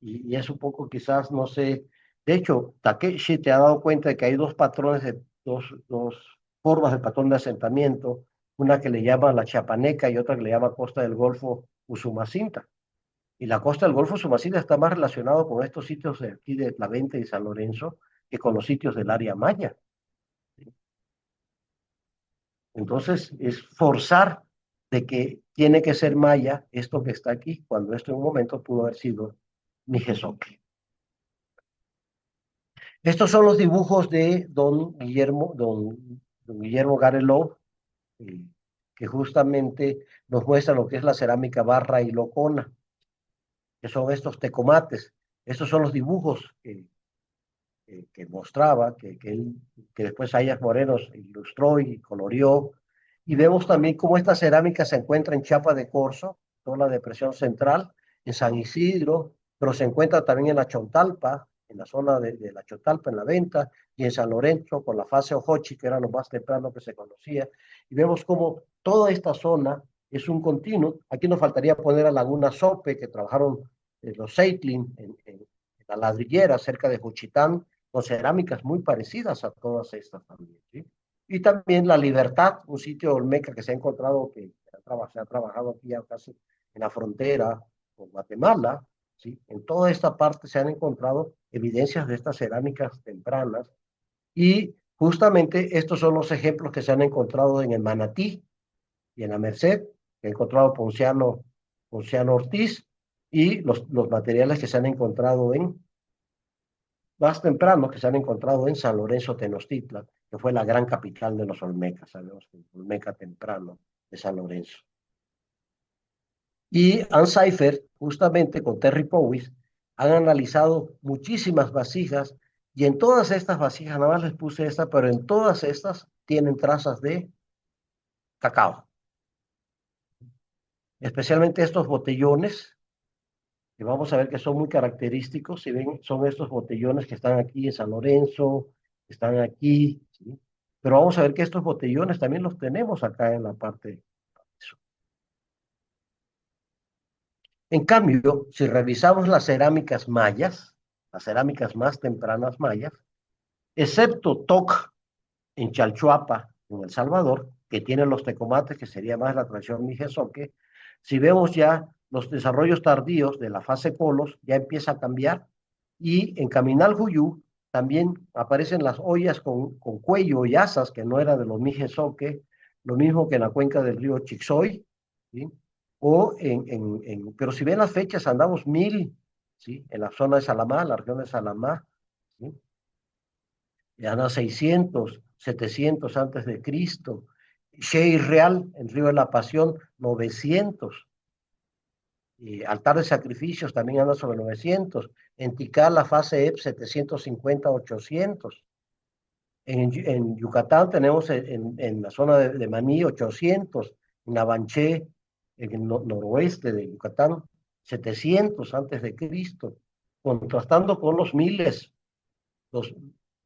y es un poco quizás, no sé, de hecho, Takeshi te ha dado cuenta de que hay dos patrones, dos formas de patrón de asentamiento, una que le llama la Chiapaneca y otra que le llama Costa del Golfo Usumacinta. Y la costa del Golfo Usumacinta está más relacionado con estos sitios de aquí de Tlavente y San Lorenzo que con los sitios del área maya. Entonces, es forzar de que tiene que ser maya esto que está aquí, cuando esto en un momento pudo haber sido Mijesoque. Estos son los dibujos de don Guillermo Gareló, eh, que justamente nos muestra lo que es la cerámica Barra y Locona, que son estos tecomates. Estos son los dibujos que mostraba, que después Ayas Morenos ilustró y coloreó. Y vemos también cómo esta cerámica se encuentra en Chiapa de Corzo, toda la depresión central, en San Isidro, pero se encuentra también en la Chontalpa, en la zona de la Chontalpa, en la Venta, y en San Lorenzo, con la fase Ojochi, que era lo más temprano que se conocía. Y vemos cómo toda esta zona es un continuo. Aquí nos faltaría poner a Laguna Sope, que trabajaron los Seitlin en la ladrillera cerca de Juchitán, con cerámicas muy parecidas a todas estas también, ¿sí? Y también La Libertad, un sitio olmeca que se ha encontrado, se ha trabajado aquí ya casi en la frontera con Guatemala, ¿sí? En toda esta parte se han encontrado evidencias de estas cerámicas tempranas, y justamente estos son los ejemplos que se han encontrado en el Manatí y en la Merced, que ha encontrado Ponciano Ortiz, y los materiales que se han encontrado más tempranos que se han encontrado en San Lorenzo Tenochtitlan, que fue la gran capital de los Olmecas, sabemos que el Olmeca temprano de San Lorenzo. Y Ann Cypher, justamente con Terry Powys, han analizado muchísimas vasijas y en todas estas vasijas, nada más les puse esta, pero en todas estas tienen trazas de cacao. Especialmente estos botellones, que vamos a ver que son muy característicos. Si ven, son estos botellones que están aquí en San Lorenzo, están aquí, ¿sí? Pero vamos a ver que estos botellones también los tenemos acá en la parte. En cambio, si revisamos las cerámicas mayas, las cerámicas más tempranas mayas, excepto Toc en Chalchuapa, en El Salvador, que tiene los tecomates, que sería más la tradición mijezoque, si vemos ya los desarrollos tardíos de la fase polos, ya empieza a cambiar, y en Caminal Juyú también aparecen las ollas con cuello y asas, que no eran de los mijezoque, lo mismo que en la cuenca del río Chixoy, ¿sí? Pero si ven las fechas, andamos 1000, ¿sí? En la zona de Salamá, la región de Salamá, ¿sí? Ya no 600, 700 antes de Cristo. Shea Real, en Río de la Pasión, 900. Altar de Sacrificios también anda sobre 900. En Tikal, la fase EP, 750, 800. En Yucatán tenemos en la zona de Maní, 800. En Avanché, en el noroeste de Yucatán, 700 antes de Cristo. Contrastando con los miles, los,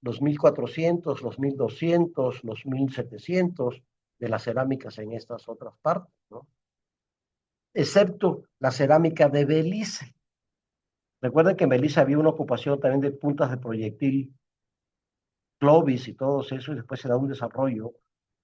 los 1400, los 1200, los 1700 de las cerámicas en estas otras partes, ¿no? Excepto la cerámica de Belice. Recuerden que en Belice había una ocupación también de puntas de proyectil, Clovis y todo eso, y después se da un desarrollo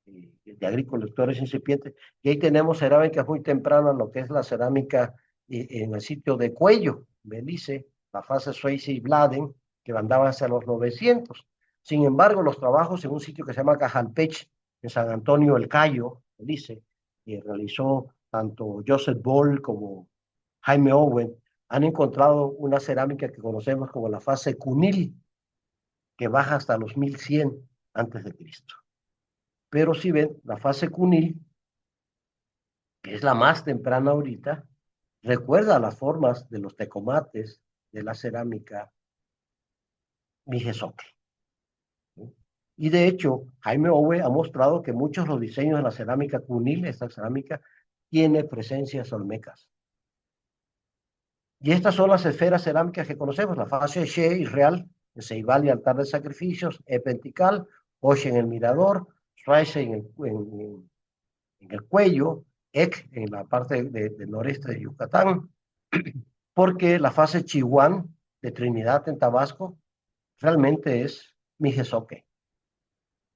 de agricultores incipientes. Y ahí tenemos cerámicas muy tempranas, lo que es la cerámica en el sitio de Cuello, Belice, la fase Swayze y Bladen, que andaba hacia los 900. Sin embargo, los trabajos en un sitio que se llama Cajalpech, en San Antonio el Cayo, Belice, que realizó tanto Joseph Ball como Jaime Owen, han encontrado una cerámica que conocemos como la fase Cunil, que baja hasta los 1100 antes de Cristo. Pero si ven, la fase Cunil, que es la más temprana ahorita, recuerda las formas de los tecomates de la cerámica mijezoque. Y de hecho, Jaime Owe ha mostrado que muchos de los diseños de la cerámica cunil, esta cerámica, tiene presencias olmecas. Y estas son las esferas cerámicas que conocemos, la fase She y Real, en Ceibal y Altar de Sacrificios, Epentical, Oche en el Mirador, Schweizer en el cuello, Ek en la parte del noreste de Yucatán, porque la fase Chihuán de Trinidad en Tabasco realmente es mijezoque,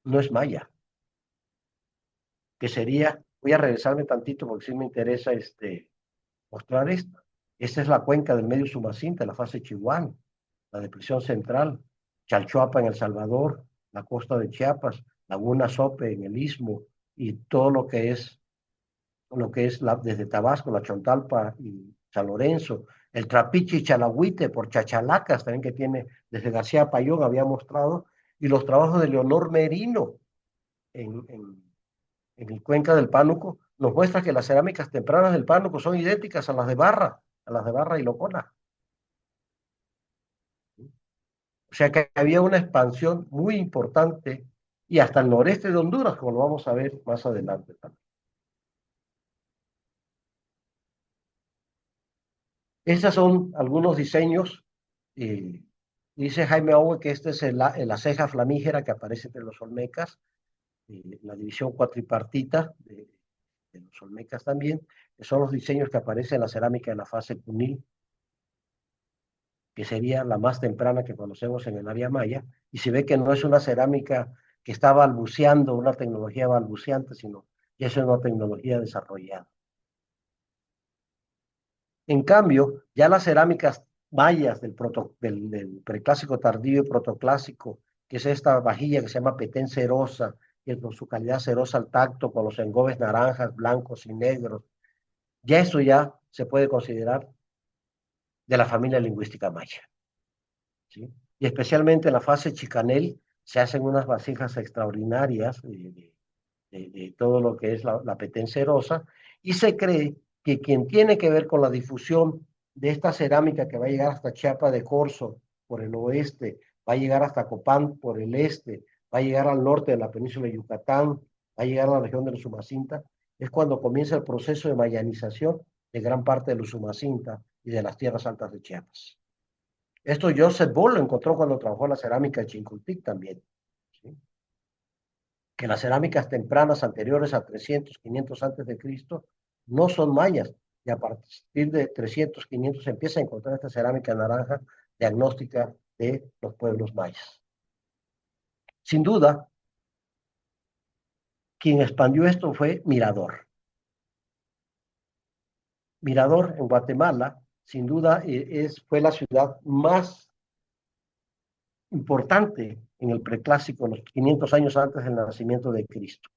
no es maya, que sería, voy a regresarme tantito porque sí me interesa mostrar esto. Esta es la cuenca del medio Sumacinta, la fase Chihuán, la depresión central, Chalchuapa en El Salvador, la costa de Chiapas, Laguna Sope en el Istmo y todo lo que es desde Tabasco, la Chontalpa y San Lorenzo, el Trapiche y Chalagüite por Chachalacas también que tiene desde García Payón había mostrado, y los trabajos de Leonor Merino en el Cuenca del Pánuco nos muestra que las cerámicas tempranas del Pánuco son idénticas a las de Barra y Locona. O sea que había una expansión muy importante y hasta el noreste de Honduras, como lo vamos a ver más adelante también. Estos son algunos diseños. Dice Jaime Owe que esta es la ceja flamígera que aparece entre los olmecas, la división cuatripartita de los olmecas también, que son los diseños que aparecen en la cerámica de la fase cunil, que sería la más temprana que conocemos en el área maya, y se ve que no es una cerámica que está balbuceando, una tecnología balbuceante, sino que es una tecnología desarrollada. En cambio, ya las cerámicas mayas del preclásico tardío y protoclásico, que es esta vajilla que se llama petén cerosa, que con su calidad cerosa al tacto, con los engobes naranjas, blancos y negros, ya eso ya se puede considerar de la familia lingüística maya, ¿sí? y especialmente en la fase chicanel se hacen unas vasijas extraordinarias de todo lo que es la petencerosa, y se cree que quien tiene que ver con la difusión de esta cerámica que va a llegar hasta Chiapa de Corzo por el oeste, va a llegar hasta Copán por el este, va a llegar al norte de la península de Yucatán, va a llegar a la región de la Usumacinta, es cuando comienza el proceso de mayanización de gran parte de la Usumacinta y de las tierras altas de Chiapas. Esto Joseph Ball lo encontró cuando trabajó la cerámica de Chincoteac también, ¿sí? Que las cerámicas tempranas anteriores a 300, 500 antes de Cristo no son mayas, y a partir de 300, 500 se empieza a encontrar esta cerámica naranja diagnóstica de los pueblos mayas. Sin duda, quien expandió esto fue Mirador. Mirador en Guatemala, sin duda, fue la ciudad más importante en el preclásico, los 500 años antes del nacimiento de Cristo.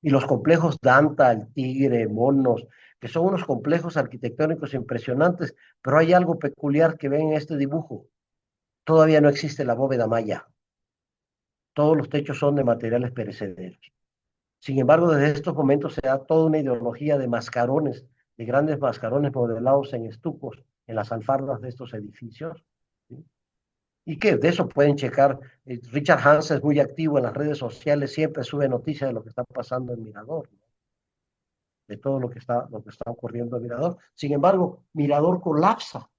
Y los complejos Danta, el Tigre, Monos, que son unos complejos arquitectónicos impresionantes, pero hay algo peculiar que ven en este dibujo. Todavía no existe la bóveda maya. Todos los techos son de materiales perecederos. Sin embargo, desde estos momentos se da toda una ideología de mascarones, de grandes mascarones modelados en estucos en las alfardas de estos edificios, ¿sí? Y que de eso pueden checar. Richard Hansen es muy activo en las redes sociales, siempre sube noticias de lo que está pasando en Mirador, ¿no? De todo lo que está ocurriendo en Mirador. Sin embargo, Mirador colapsa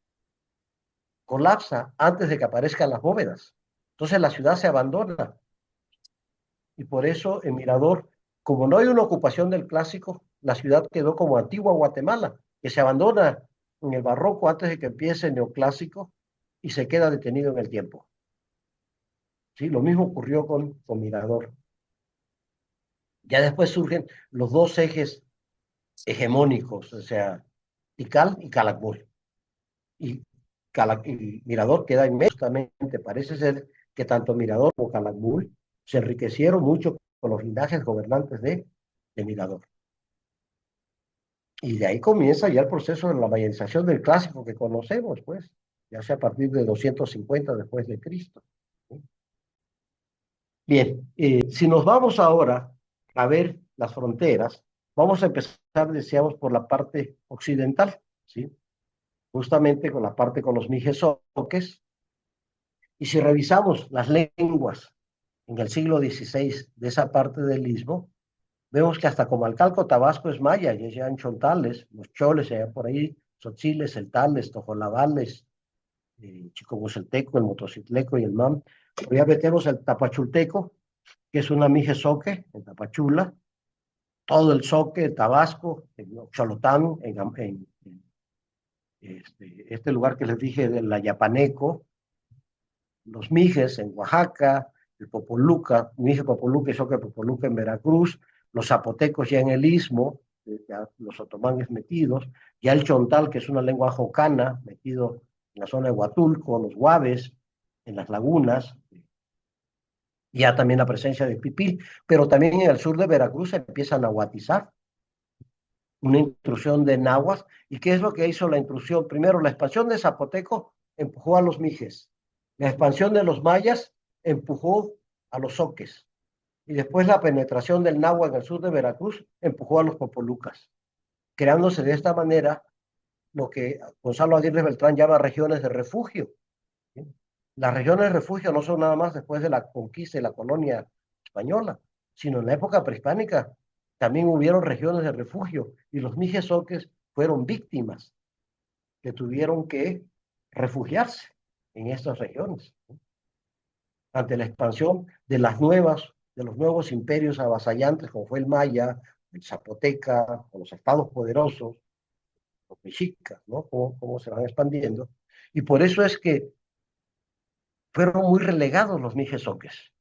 antes de que aparezcan las bóvedas. Entonces la ciudad se abandona. Y por eso en Mirador, como no hay una ocupación del clásico, la ciudad quedó como antigua Guatemala, que se abandona en el barroco antes de que empiece el neoclásico y se queda detenido en el tiempo. ¿Sí? Lo mismo ocurrió con Mirador. Ya después surgen los dos ejes hegemónicos, o sea, Tikal y Calakmul. Y, y Mirador queda en medio, justamente. Parece ser que tanto Mirador como Calakmul se enriquecieron mucho con los linajes gobernantes de Mirador. Y de ahí comienza ya el proceso de la mayanización del clásico que conocemos, pues, ya sea a partir de 250 después de Cristo. ¿Sí? Bien, si nos vamos ahora a ver las fronteras, vamos a empezar, decíamos, por la parte occidental, ¿sí? Justamente con la parte con los mijesoques. Y si revisamos las lenguas en el siglo XVI de esa parte del istmo, vemos que hasta Comalcalco, Tabasco es maya, ya sean chontales, los choles, allá por ahí, tzotziles, celtales, tojolabales, chicobucelteco, el motocicleco y el mam. Pero ya metemos el tapachulteco, que es una mije soque en Tapachula, todo el soque, Tabasco, en Cholotán, en este lugar que les dije de la Yapaneco, los mijes en Oaxaca, el Popoluca, mije Popoluca y soque Popoluca en Veracruz, los zapotecos ya en el istmo, ya los otomanes metidos, ya el chontal, que es una lengua jocana, metido en la zona de Huatulco, los guaves, en las lagunas, ya también la presencia de pipil, pero también en el sur de Veracruz se empiezan a nahuatizar, una intrusión de nahuas. ¿Y qué es lo que hizo la intrusión? Primero, la expansión de Zapoteco empujó a los mijes, la expansión de los mayas empujó a los soques, y después la penetración del náhuatl en el sur de Veracruz empujó a los popolucas, creándose de esta manera lo que Gonzalo Aguirre Beltrán llama regiones de refugio. ¿Sí? Las regiones de refugio no son nada más después de la conquista y la colonia española, sino en la época prehispánica también hubieron regiones de refugio, y los mijesoques fueron víctimas que tuvieron que refugiarse en estas regiones, ¿no? Ante la expansión de los nuevos imperios avasallantes, como fue el Maya, el Zapoteca, o los estados poderosos, los mexicas, ¿no? Cómo se van expandiendo. Y por eso es que fueron muy relegados los mijesoques.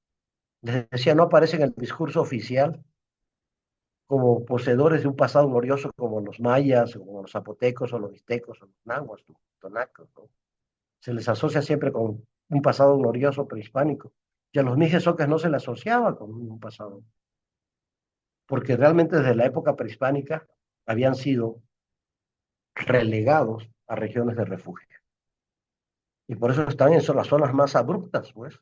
Les decía, no aparecen en el discurso oficial como poseedores de un pasado glorioso como los mayas, o como los zapotecos, o los mixtecos, o los nahuas, los tonacos, ¿no? Se les asocia siempre con un pasado glorioso prehispánico. Y a los mijesoques no se les asociaba con un pasado, porque realmente desde la época prehispánica habían sido relegados a regiones de refugio. Y por eso están en las zonas más abruptas, pues.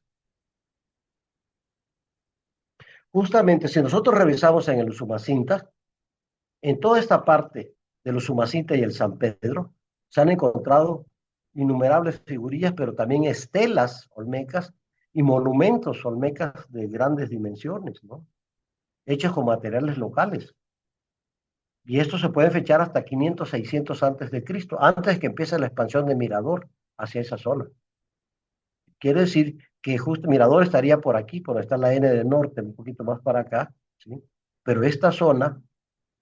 Justamente, si nosotros revisamos en el Usumacinta, en toda esta parte del Usumacinta y el San Pedro, se han encontrado innumerables figurillas, pero también estelas olmecas y monumentos olmecas de grandes dimensiones, ¿no? Hechos con materiales locales. Y esto se puede fechar hasta 500, 600 antes de Cristo, antes de que empiece la expansión de Mirador hacia esa zona. Quiere decir que justo Mirador estaría por aquí, por donde está la N del norte, un poquito más para acá, ¿sí? Pero esta zona,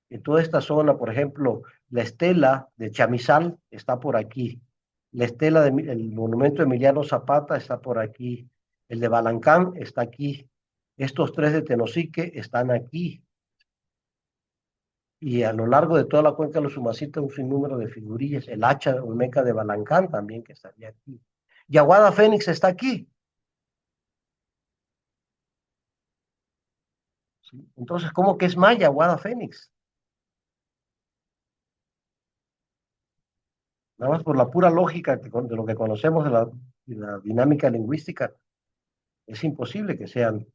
en toda esta zona, por ejemplo, la estela de Chamizal está por aquí, la estela del monumento de Emiliano Zapata está por aquí, el de Balancán está aquí, estos tres de Tenosique están aquí, y a lo largo de toda la cuenca de los Usumacinta un sinnúmero de figurillas, el hacha olmeca de Balancán también que estaría aquí. Y Aguada Fénix está aquí. ¿Sí? Entonces, ¿cómo que es maya Aguada Fénix? Nada más por la pura lógica de lo que conocemos de la dinámica lingüística, es imposible que sean.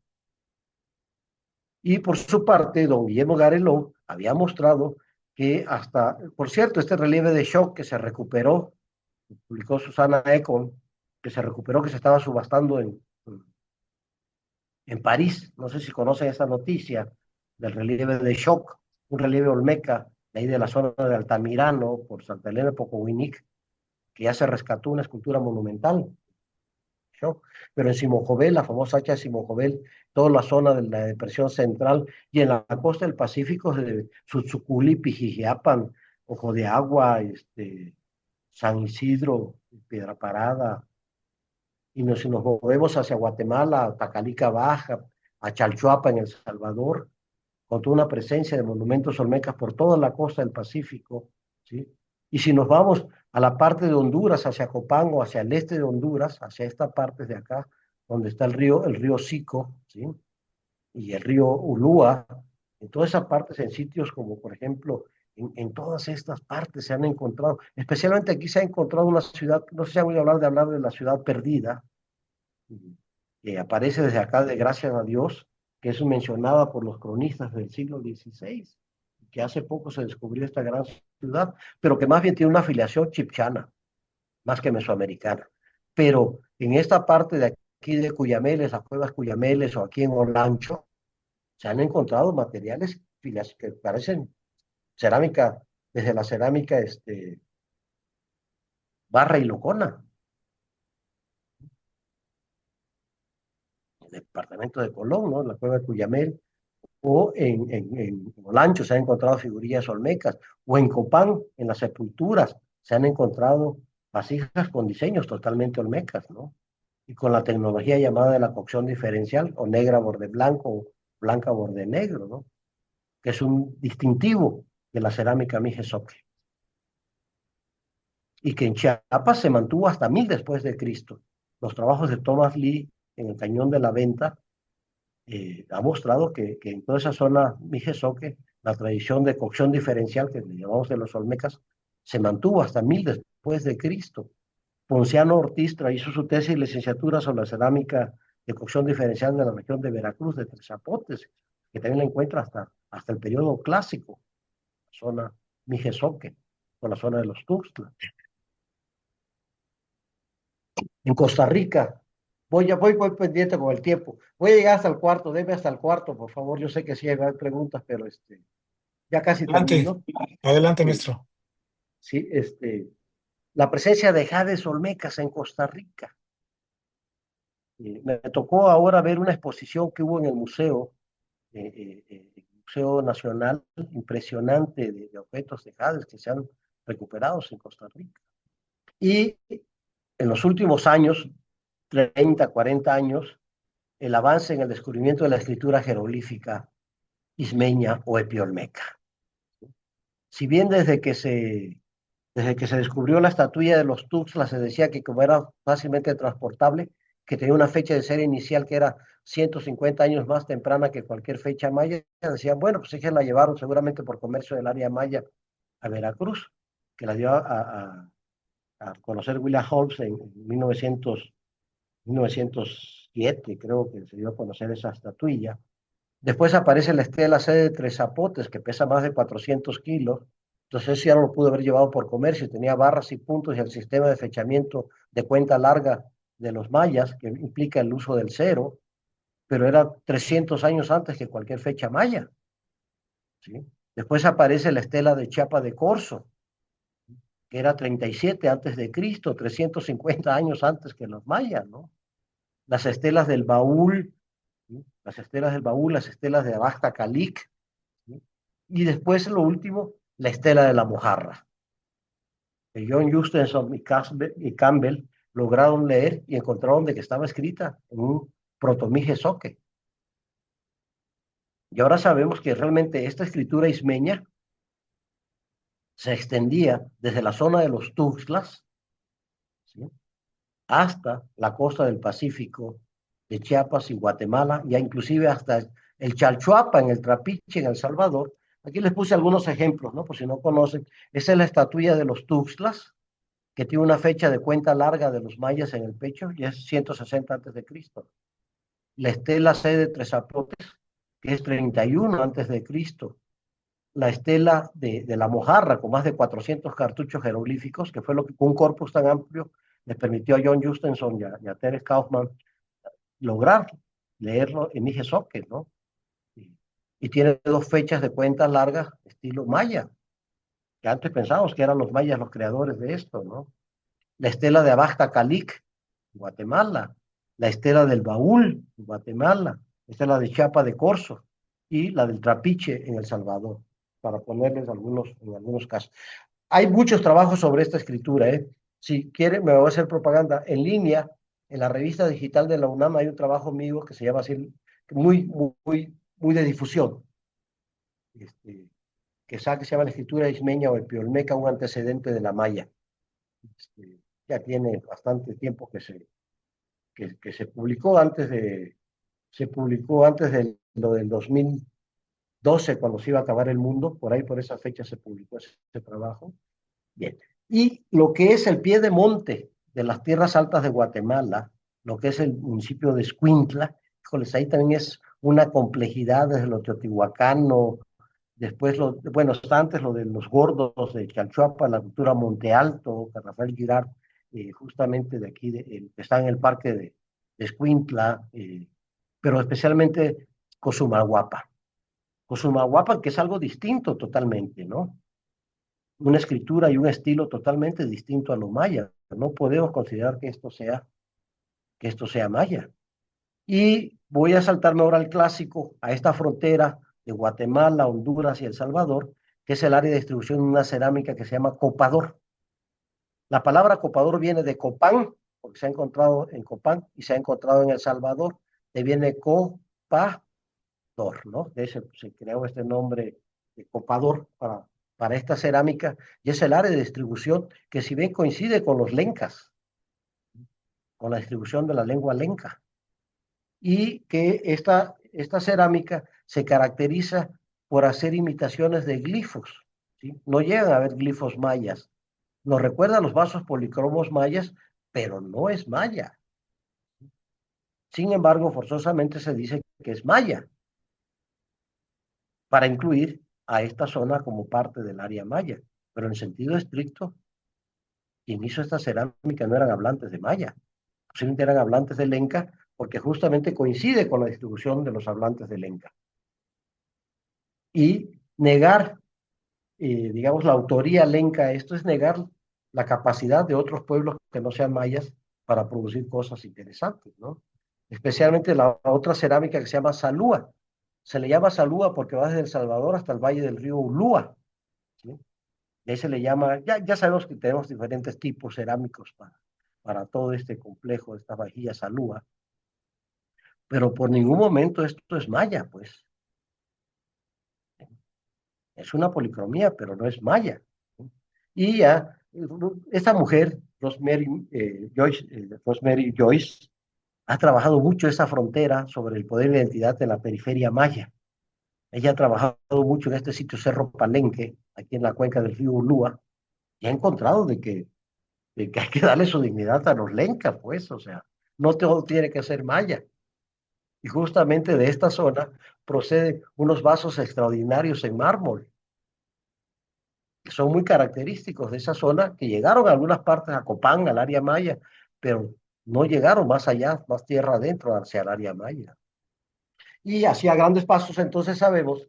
Y por su parte, don Guillermo Gareló había mostrado que hasta, por cierto, este relieve de shock que se recuperó, publicó Susana Econ, que se recuperó, que se estaba subastando en París. No sé si conocen esa noticia del relieve de shock, un relieve olmeca de ahí de la zona de Altamirano, por Santa Elena de Pocovinic, que ya se rescató una escultura monumental. Shock. Pero en Simojovel, la famosa hacha de Simojovel, toda la zona de la depresión central y en la costa del Pacífico, de Suzuculi, Pijijiapan, Ojo de Agua, San Isidro, Piedra Parada, y si nos movemos hacia Guatemala, a Tacalica Baja, a Chalchuapa en El Salvador, con toda una presencia de monumentos olmecas por toda la costa del Pacífico, ¿sí? Y si nos vamos a la parte de Honduras, hacia Copango, hacia el este de Honduras, hacia esta parte de acá, donde está el río Sico, ¿sí? Y el río Ulúa, en todas esas partes, en sitios como, por ejemplo, en todas estas partes se han encontrado, especialmente aquí se ha encontrado una ciudad, no sé si han oído hablar de la ciudad perdida, que aparece desde acá de gracias a Dios, que es mencionada por los cronistas del siglo XVI, que hace poco se descubrió esta gran ciudad, pero que más bien tiene una afiliación chipchana, más que mesoamericana. Pero en esta parte de aquí de Cuyameles, las cuevas Cuyameles o aquí en Olancho, se han encontrado materiales que parecen cerámica, desde la cerámica barra y locona, el departamento de Colón, ¿no? La cueva de Cuyamel, o en Olancho se han encontrado figurillas olmecas, o en Copán, en las sepulturas, se han encontrado vasijas con diseños totalmente olmecas, ¿no? Y con la tecnología llamada de la cocción diferencial, o negra borde blanco, o blanca borde negro, ¿no? Que es un distintivo de la cerámica Mijesoque. Y que en Chiapas se mantuvo hasta 1000 después de Cristo. Los trabajos de Thomas Lee en el Cañón de la Venta ha mostrado que en toda esa zona Mijesoque, la tradición de cocción diferencial que le llamamos de los olmecas, se mantuvo hasta 1000 después de Cristo. Ponciano Ortiz hizo su tesis y licenciatura sobre la cerámica de cocción diferencial de la región de Veracruz, de Tres Zapotes, que también la encuentra hasta el periodo clásico, la zona Mijesoque, o la zona de los Tuxtlas. En Costa Rica, voy pendiente con el tiempo. Voy a llegar hasta el cuarto, deme hasta el cuarto, por favor. Yo sé que sí hay preguntas, pero ya casi Adelante, termino. adelante, Sí, maestro. sí, la presencia de jades olmecas en Costa Rica. Me tocó ahora ver una exposición que hubo en el Museo Nacional, impresionante de objetos de jades que se han recuperado en Costa Rica. Y en los últimos años, 30, 40 años, el avance en el descubrimiento de la escritura jeroglífica ismeña o epiolmeca. Si bien desde que se descubrió la estatuilla de los Tuxtlas se decía que como era fácilmente transportable, que tenía una fecha de serie inicial que era 150 años más temprana que cualquier fecha maya, decían, bueno, pues ellos la llevaron seguramente por comercio del área maya a Veracruz, que la dio a conocer William Holmes en 1907, creo que se dio a conocer esa estatuilla. Después aparece la estela C de Tres Zapotes, que pesa más de 400 kilos. Entonces eso ya no lo pudo haber llevado por comercio. Tenía barras y puntos y el sistema de fechamiento de cuenta larga de los mayas, que implica el uso del cero, pero era 300 años antes que cualquier fecha maya. ¿Sí? Después aparece la estela de Chiapa de Corzo, que era 37 antes de Cristo, 350 años antes que los mayas, ¿no? Las estelas del Baúl, ¿sí? Las estelas del Baúl, las estelas de Abasta Calic, ¿sí? Y después, lo último, la estela de la Mojarra, que John Justenson y Campbell lograron leer y encontraron de que estaba escrita en un protomije zoque. Y ahora sabemos que realmente esta escritura ismeña se extendía desde la zona de los Tuxtlas, ¿sí? Hasta la costa del Pacífico de Chiapas y Guatemala, ya inclusive hasta el Chalchuapa en el Trapiche, en El Salvador. Aquí les puse algunos ejemplos, ¿no? Por si no conocen. Esa es la estatuilla de los Tuxtlas, que tiene una fecha de cuenta larga de los mayas en el pecho, y es 160 antes de Cristo. La estela C de Tres Zapotes, que es 31 antes de Cristo. La estela de la Mojarra, con más de 400 cartuchos jeroglíficos, que fue lo que con un corpus tan amplio les permitió a John Justenson y a Teres Kaufman lograr leerlo en Mijesoque, ¿no? Y tiene dos fechas de cuentas largas, estilo maya, que antes pensábamos que eran los mayas los creadores de esto, ¿no? La estela de Abasta Calic, Guatemala, la estela del Baúl, Guatemala, la estela de Chiapa de Corzo y la del Trapiche en El Salvador, para ponerles en algunos casos. Hay muchos trabajos sobre esta escritura, ¿eh? Si quieren, me voy a hacer propaganda en línea. En la revista digital de la UNAM hay un trabajo mío que se llama así, muy de difusión, este, que se llama La escritura ismeña o epiolmeca, un antecedente de la maya. Ya tiene bastante tiempo que se publicó antes de lo del 2012, cuando se iba a acabar el mundo, por ahí por esa fecha se publicó ese trabajo. Bien. Y lo que es el pie de monte de las tierras altas de Guatemala, lo que es el municipio de Escuintla, híjoles, ahí también es una complejidad desde lo teotihuacano, después, bueno, está antes lo de los gordos de Chalchuapa, la cultura Monte Alto, que Rafael Girard, justamente de aquí, que está en el parque de Escuintla, pero especialmente Cosumaguapa. Cosumaguapa, que es algo distinto totalmente, ¿no? Una escritura y un estilo totalmente distinto a lo maya. No podemos considerar que esto sea maya. Y voy a saltarme ahora al clásico, a esta frontera de Guatemala, Honduras y El Salvador, que es el área de distribución de una cerámica que se llama copador. La palabra copador viene de Copán, porque se ha encontrado en Copán y se ha encontrado en El Salvador, de viene copador, ¿no? De ese se creó este nombre de copador para esta cerámica, y es el área de distribución que, si bien coincide con los lencas, con la distribución de la lengua lenca, y que esta cerámica se caracteriza por hacer imitaciones de glifos, ¿sí? No llegan a haber glifos mayas. Nos recuerda a los vasos policromos mayas, pero no es maya. Sin embargo, forzosamente se dice que es maya, para incluir a esta zona como parte del área maya. Pero en sentido estricto, quien hizo esta cerámica no eran hablantes de maya, posiblemente eran hablantes de lenca, porque justamente coincide con la distribución de los hablantes de lenca. Y negar, digamos, la autoría lenca, esto es negar la capacidad de otros pueblos que no sean mayas para producir cosas interesantes, ¿no? Especialmente la otra cerámica que se llama salúa. Se le llama salúa porque va desde El Salvador hasta el valle del río Ulúa, ¿sí? Y ahí se le llama, ya sabemos que tenemos diferentes tipos cerámicos para todo este complejo, esta vajilla salúa, pero por ningún momento esto es maya, pues. Es una policromía, pero no es maya. Y ya, esta mujer, Rosemary Joyce, ha trabajado mucho esa frontera sobre el poder de identidad en la periferia maya. Ella ha trabajado mucho en este sitio Cerro Palenque, aquí en la cuenca del río Ulúa, y ha encontrado de que que hay que darle su dignidad a los lencas, pues, o sea, no todo tiene que ser maya. Y justamente de esta zona proceden unos vasos extraordinarios en mármol, que son muy característicos de esa zona, que llegaron a algunas partes a Copán, al área maya, pero no llegaron más allá, más tierra adentro, hacia el área maya. Y hacia grandes pasos, entonces sabemos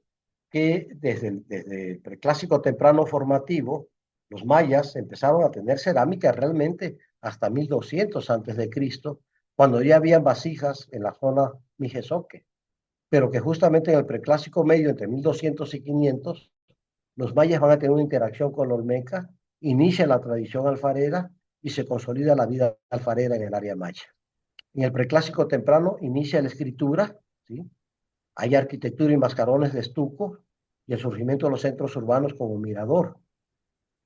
que desde el preclásico temprano formativo, los mayas empezaron a tener cerámica realmente hasta 1200 antes de Cristo, cuando ya habían vasijas en la zona Mijezoque, pero que justamente en el preclásico medio, entre 1200 y 500, los mayas van a tener una interacción con los olmeca, inicia la tradición alfarera y se consolida la vida alfarera en el área maya. En el preclásico temprano inicia la escritura, ¿sí? Hay arquitectura y mascarones de estuco y el surgimiento de los centros urbanos como Mirador.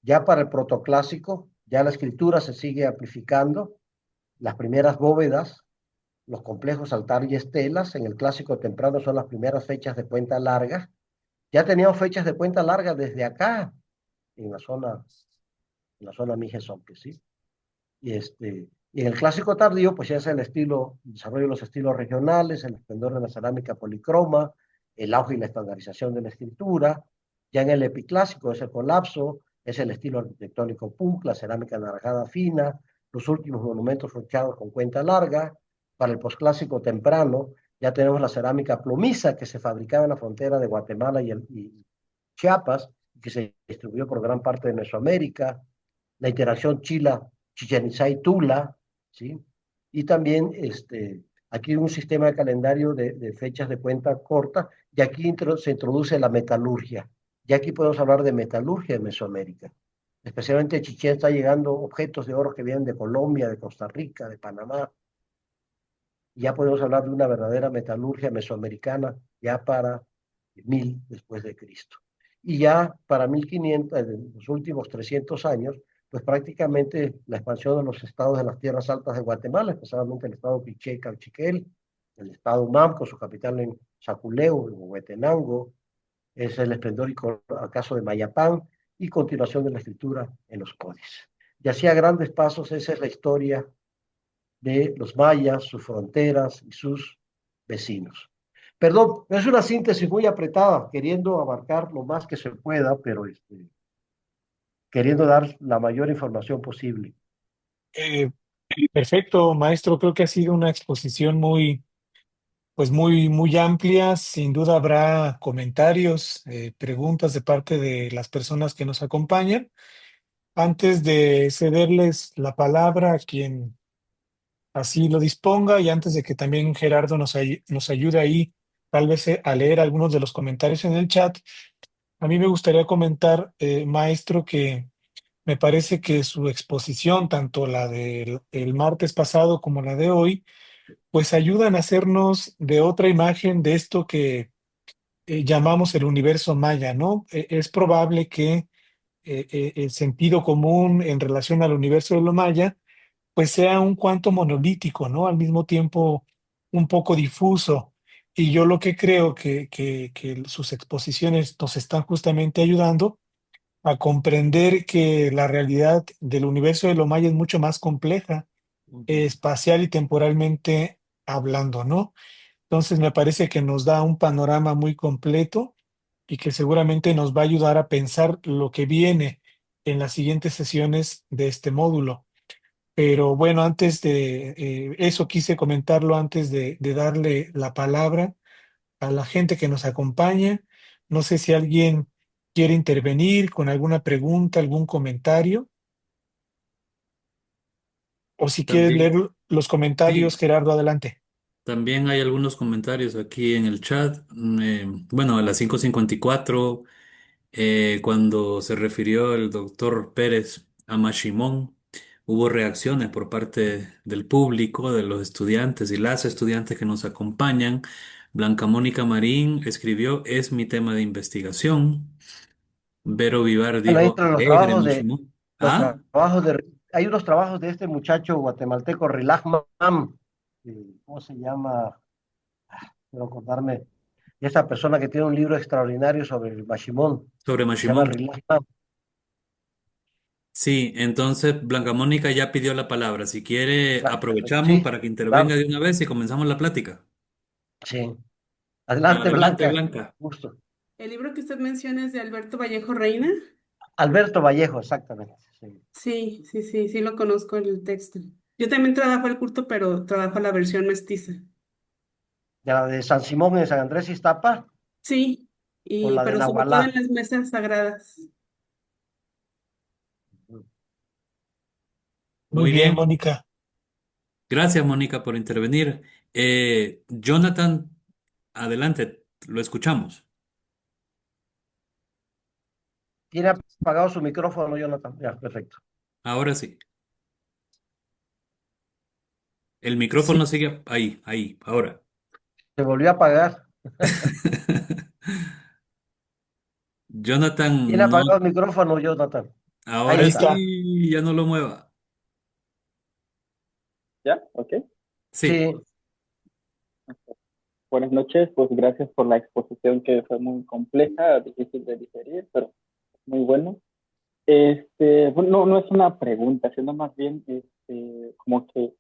Ya para el protoclásico, ya la escritura se sigue amplificando, las primeras bóvedas, los complejos altar y estelas, en el clásico temprano son las primeras fechas de cuenta larga. Ya teníamos fechas de cuenta larga desde acá, en la zona Mijesonque, ¿sí? Y en el clásico tardío, pues ya es el estilo, el desarrollo de los estilos regionales, el esplendor de la cerámica policroma, el auge y la estandarización de la escritura. Ya en el epiclásico es el colapso, es el estilo arquitectónico punk, la cerámica anaranjada fina, los últimos monumentos forjados con cuenta larga. Para el posclásico temprano, ya tenemos la cerámica plomiza que se fabricaba en la frontera de Guatemala y Chiapas, que se distribuyó por gran parte de Mesoamérica, la interacción Chichen Itzá y Tula, ¿sí? Y también aquí un sistema de calendario de fechas de cuenta corta, y aquí se introduce la metalurgia. Y aquí podemos hablar de metalurgia en Mesoamérica. Especialmente en Chichén está llegando objetos de oro que vienen de Colombia, de Costa Rica, de Panamá. Y ya podemos hablar de una verdadera metalurgia mesoamericana ya para 1000 después de Cristo. Y ya para 1500, en los últimos 300 años, pues prácticamente la expansión de los estados de las tierras altas de Guatemala, especialmente el estado Quiché y Calchiquel, el estado UNAM con su capital en Zaculeu, en Huehuetenango, es el esplendor y acaso de Mayapán, y continuación de la escritura en los códices. Y así a grandes pasos, esa es la historia de los mayas, sus fronteras y sus vecinos. Perdón, es una síntesis muy apretada, queriendo abarcar lo más que se pueda, pero queriendo dar la mayor información posible. Eh, Perfecto, maestro. Creo que ha sido una exposición muy, pues muy amplia. Sin duda habrá comentarios, preguntas de parte de las personas que nos acompañan. Antes de cederles la palabra a quien así lo disponga y antes de que también Gerardo nos ayude ahí, tal vez a leer algunos de los comentarios en el chat, a mí me gustaría comentar, maestro, que me parece que su exposición, tanto la del el martes pasado como la de hoy, pues ayudan a hacernos de otra imagen de esto que llamamos el universo maya, ¿no? Es probable que el sentido común en relación al universo de lo maya, pues sea un cuanto monolítico, ¿no? Al mismo tiempo un poco difuso. Y yo lo que creo que sus exposiciones nos están justamente ayudando a comprender que la realidad del universo de lo maya es mucho más compleja, Ujú. espacial y temporalmente hablando, ¿no? Entonces me parece que nos da un panorama muy completo y que seguramente nos va a ayudar a pensar lo que viene en las siguientes sesiones de este módulo. Pero bueno, antes de eso quise comentarlo antes de darle la palabra a la gente que nos acompaña. No sé si alguien quiere intervenir con alguna pregunta, algún comentario, o si quieres leer También, los comentarios, sí, Gerardo, adelante. también hay algunos comentarios aquí en el chat. Bueno, a las 5:54, cuando se refirió el doctor Pérez a Mashimón, hubo reacciones por parte del público, de los estudiantes y las estudiantes que nos acompañan. Blanca Mónica Marín escribió, es mi tema de investigación. Vero Vivar Bueno, ahí dijo, entre alegre Mashimón. los ¿Ah? trabajos hay unos trabajos de este muchacho guatemalteco, Rilaj Mam, ¿cómo se llama? Quiero acordarme, de esta persona que tiene un libro extraordinario sobre el Mashimón, Sobre que se llama Mashimón. Rilaj Mam. Sí, entonces Blanca Mónica ya pidió la palabra. Si quiere, Perfecto. aprovechamos Sí, para que intervenga claro, de una vez y comenzamos la plática. sí. Adelante, Adelante, Blanca. Blanca. Gusto. El libro que usted menciona es de Alberto Vallejo Reina. Alberto Vallejo, exactamente. Sí. Sí, sí, sí, sí lo conozco el texto. Yo también trabajo el culto, pero trabajo la versión mestiza. De la de San Simón en San Andrés Iztapa Sí, o la de pero sobre todo en Nahualá. las mesas sagradas. Muy Muy bien, bien. Mónica. Gracias, Mónica, por intervenir. Jonathan, adelante, lo escuchamos. Tiene apagado su micrófono, Jonathan. Ya, perfecto. Ahora sí. El Sí, micrófono sigue ahí, ahí, ahora. Se volvió a apagar. Tiene Jonathan, no, apagado el micrófono, Jonathan. Ahí ahí ahora está. está. sí, ya no lo mueva. ¿Ya? Ok. Sí, Sí, Buenas noches, pues gracias por la exposición que fue muy compleja, difícil de digerir, pero muy bueno. Bueno, no, no es una pregunta, sino más bien como que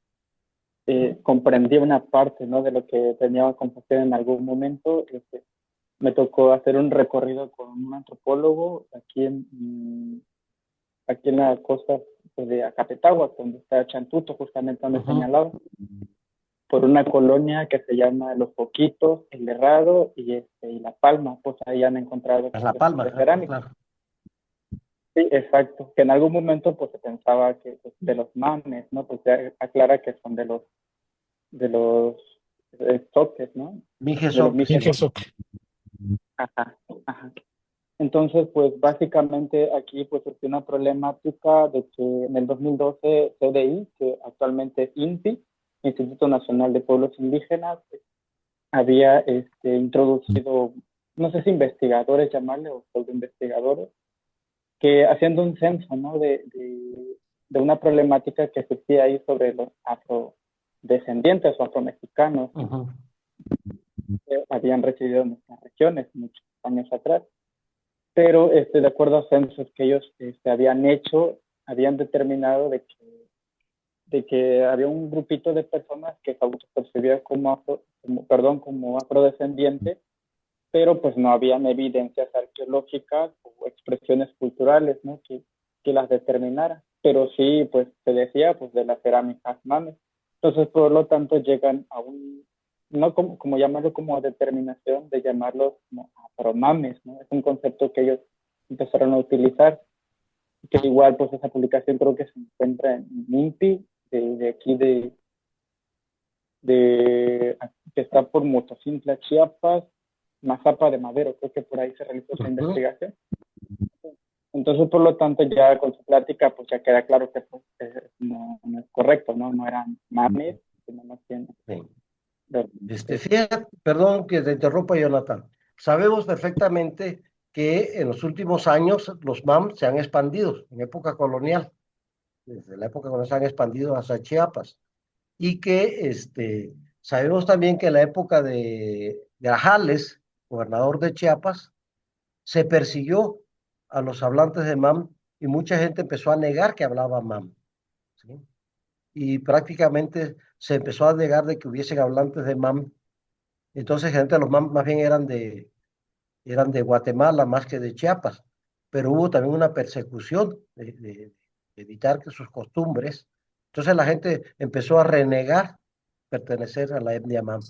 comprendí una parte, ¿no? De lo que tenía confusión en algún momento. Me tocó hacer un recorrido con un antropólogo aquí en la costa pues, de Acapetagua, donde está Chantuto, justamente donde ujú, señalaba, por una colonia que se llama Los Poquitos, El Herrado y La Palma, pues ahí han encontrado es pues, La restos Palma, de cerámica. claro. Sí, exacto, que en algún momento pues se pensaba que pues, de los mames, ¿no? Pues ya aclara que son de los toques, ¿no? De los Mijesoc, sí. mígenes. Ingesoc. Ajá, ajá. Entonces, pues básicamente aquí pues surgió una problemática de que en el 2012 CDI, que actualmente es INPI, Instituto Nacional de Pueblos Indígenas, había introducido, no sé si investigadores llamarle o investigadores, que haciendo un censo, ¿no? De una problemática que existía ahí sobre los afrodescendientes o afromexicanos, ¿no? Ujú. Que habían residido en nuestras regiones muchos años atrás. Pero de acuerdo a censos que ellos habían hecho, habían determinado de que había un grupito de personas que se autopercibían como afrodescendientes, pero pues no habían evidencias arqueológicas o expresiones culturales, ¿no? que las determinaran. Pero sí, pues se decía pues de las cerámicas mames. Entonces, por lo tanto, llegan a no como llamarlo como determinación, de llamarlos como afromames, ¿no? Es un concepto que ellos empezaron a utilizar, que igual pues esa publicación creo que se encuentra en INPI, de aquí que está por Motocintla, Chiapas, Mazapa de Madero, creo que por ahí se realizó esa Ujú. investigación. Entonces, por lo tanto, ya con su plática, pues ya queda claro que pues, no es correcto, ¿no? No eran mames, sino más bien Sí. de- Fíjate, perdón que te interrumpa, Jonathan. Sabemos perfectamente que en los últimos años los MAM se han expandido en época colonial, desde la época cuando se han expandido hacia Chiapas, y que sabemos también que en la época de Grajales, gobernador de Chiapas, se persiguió a los hablantes de MAM y mucha gente empezó a negar que hablaba MAM, ¿sí? Y prácticamente se empezó a negar de que hubiesen hablantes de MAM. Entonces, gente, los MAM más bien eran de Guatemala más que de Chiapas, pero hubo también una persecución de evitar que sus costumbres. Entonces la gente empezó a renegar pertenecer a la etnia MAM.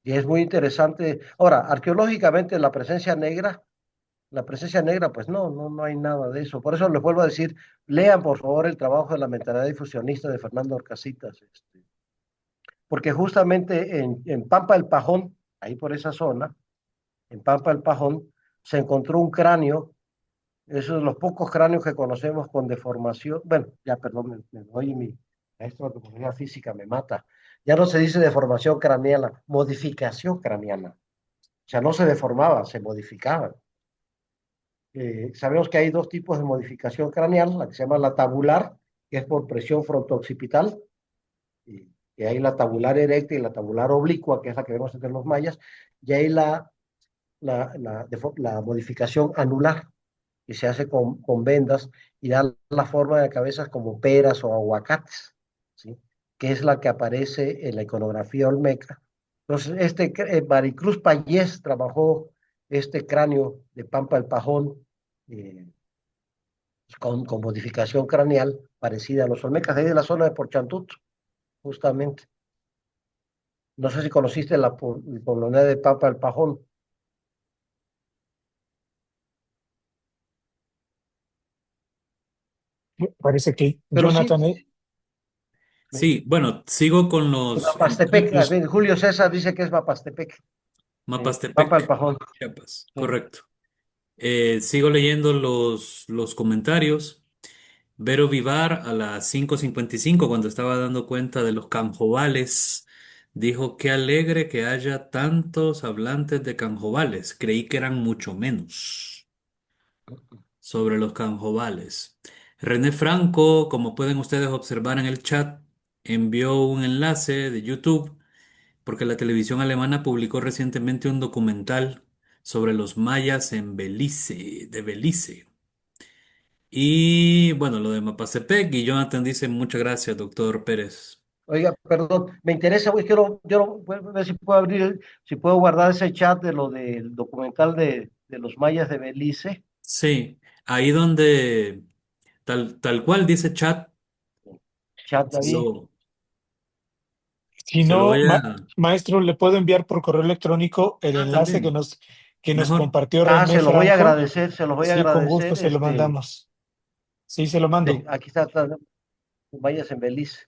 Y es muy interesante. Ahora, arqueológicamente la presencia negra, pues no hay nada de eso. Por eso les vuelvo a decir, lean por favor el trabajo de la mentalidad difusionista de Fernando Orcasitas, porque justamente en Pampa del Pajón, ahí por esa zona, en Pampa del Pajón, se encontró un cráneo, esos de los pocos cráneos que conocemos con deformación. Bueno, ya perdón, oye, mi maestro de antropología física me mata. Ya no se dice deformación craneana, modificación craneana. O sea, no se deformaban, se modificaban. Sabemos que hay dos tipos de modificación craneal, la que se llama la tabular, que es por presión fronto-occipital, y que hay la tabular erecta y la tabular oblicua, que es la que vemos entre los mayas, y hay la modificación anular, y se hace con vendas y da la forma de cabezas como peras o aguacates, ¿sí? Que es la que aparece en la iconografía olmeca. Entonces, Maricruz Payés trabajó este cráneo de Pampa del Pajón eh, con modificación craneal parecida a los olmecas, de ahí de la zona de Porchantut, justamente. No sé si conociste la comunidad de Pampa del Pajón. Parece que Pero sí, Jonathan, Sí, bueno, sigo con los Mapastepec, ejemplos. Julio César dice que es Mapastepec, Pampa del Mapastepec, Pajón. Chiapas, Sí. correcto. Sigo leyendo los comentarios. Vero Vivar a las 5:55 cuando estaba dando cuenta de los canjobales, dijo: qué alegre que haya tantos hablantes de canjobales. Creí que eran mucho menos sobre los canjobales. René Franco, como pueden ustedes observar en el chat, envió un enlace de YouTube porque la televisión alemana publicó recientemente un documental sobre los mayas en Belice, de Belice. Y bueno, lo de Mapastepec, y Jonathan dice: muchas gracias, doctor Pérez. Oiga, perdón, me interesa, güey, voy a ver si puedo abrir, si puedo guardar ese chat de lo del documental de los mayas de Belice. Sí, ahí donde tal cual dice chat, Chat, se David. lo, si se lo no, voy a... maestro, le puedo enviar por correo electrónico el Ah, enlace también, que nos mejor. compartió Ah, René se los voy a Franco. agradecer, se los voy a Sí, con gusto agradecer. se lo mandamos. Sí, se lo Sí, mando. aquí está, mayas en Belice.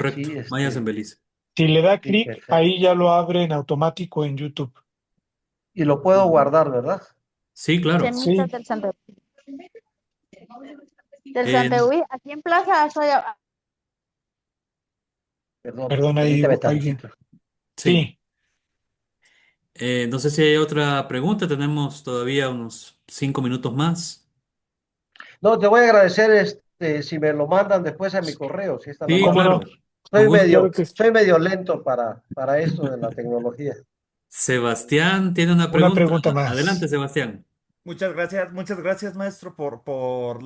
Sí, Correcto, mayas en Belice. Si le da sí, clic, perfecto. ahí ya lo abre en automático en YouTube. Y lo puedo guardar, ¿verdad? Sí, claro. Sí, Semitas del Eh, Santeúi, aquí en Plaza soy Perdón, perdón ahí, permíteme alguien. tantito. sí. Sí, No sé si hay otra pregunta, tenemos todavía unos 5 minutos más. No, te voy a agradecer si me lo mandan después a mi correo, si es tan Sí, cómo amable. no, claro, con claro gusto. que sí. Soy medio lento para esto de la tecnología. Sebastián tiene una Una pregunta. pregunta Adelante, más. Sebastián. Muchas gracias, maestro,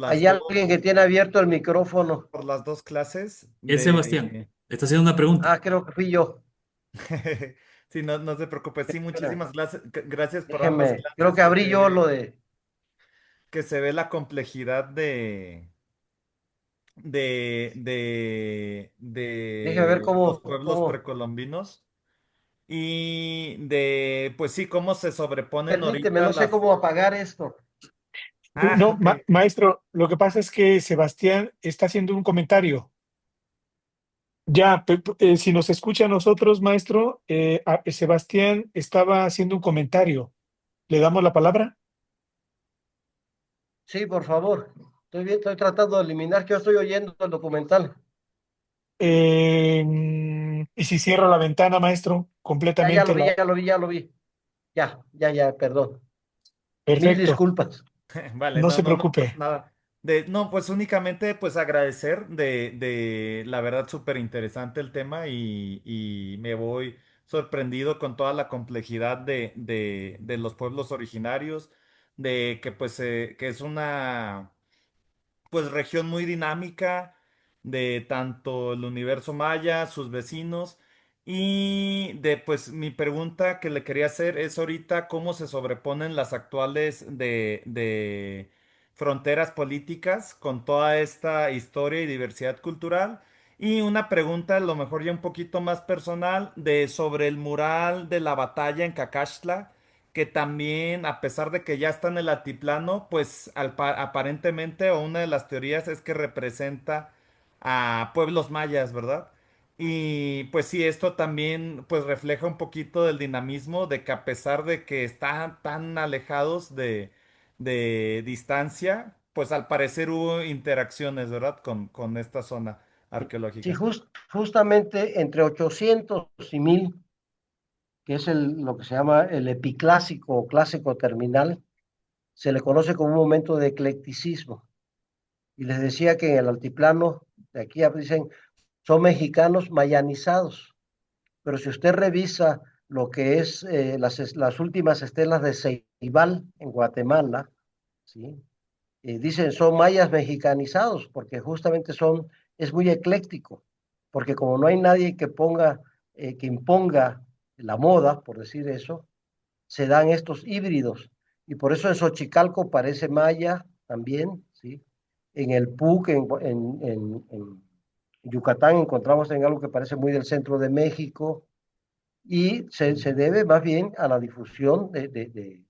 Hay alguien que tiene abierto el micrófono. por las dos clases Es Sebastián. de... Está haciendo una pregunta. Ah, creo que fui yo. Sí, no se preocupe. Sí, Espera, muchísimas gracias por ambas déjeme. Creo clases que abrí yo lo de. que se ve la complejidad Déjeme ver de los cómo, pueblos cómo. precolombinos y de, pues sí, cómo se sobreponen Permíteme, ahorita no sé las... cómo apagar esto. Ah, No, ok. maestro, lo que pasa es que Sebastián está haciendo un comentario. Ya, si nos escucha a nosotros, maestro, Sebastián estaba haciendo un comentario. ¿Le damos la palabra? Sí, por favor. Estoy bien, estoy tratando de eliminar que yo estoy oyendo el documental. Y si cierra la ventana, maestro, Ya completamente lo vi, la... ya lo vi, ya lo vi. Ya, perdón. Mil Perfecto, disculpas. Vale, no se no pasa preocupe. nada. No, pues únicamente pues agradecer de la verdad súper interesante el tema y me voy sorprendido con toda la complejidad de los pueblos originarios, de que pues que es una pues región muy dinámica de tanto el universo maya, sus vecinos, y de pues mi pregunta que le quería hacer es ahorita cómo se sobreponen las actuales de fronteras políticas con toda esta historia y diversidad cultural. Y una pregunta, a lo mejor ya un poquito más personal, de sobre el mural de la batalla en Cacaxtla, que también, a pesar de que ya está en el altiplano, pues aparentemente, o una de las teorías es que representa a pueblos mayas, ¿verdad? Y pues sí, esto también pues refleja un poquito del dinamismo de que a pesar de que están tan alejados de distancia, pues al parecer hubo interacciones, ¿verdad? Con esta zona Sí, arqueológica. justamente entre 800 y 1000, que es lo que se llama el epiclásico o clásico terminal, se le conoce como un momento de eclecticismo. Y les decía que en el altiplano, de aquí dicen, son mexicanos mayanizados. Pero si usted revisa lo que es las últimas estelas de Ceibal en Guatemala, ¿sí? dicen son mayas mexicanizados, porque justamente es muy ecléctico, porque como no hay nadie que imponga la moda, por decir eso, se dan estos híbridos. Y por eso en Xochicalco parece maya también, ¿sí? En el PUC, en Yucatán, encontramos en algo que parece muy del centro de México, y se debe más bien a la difusión de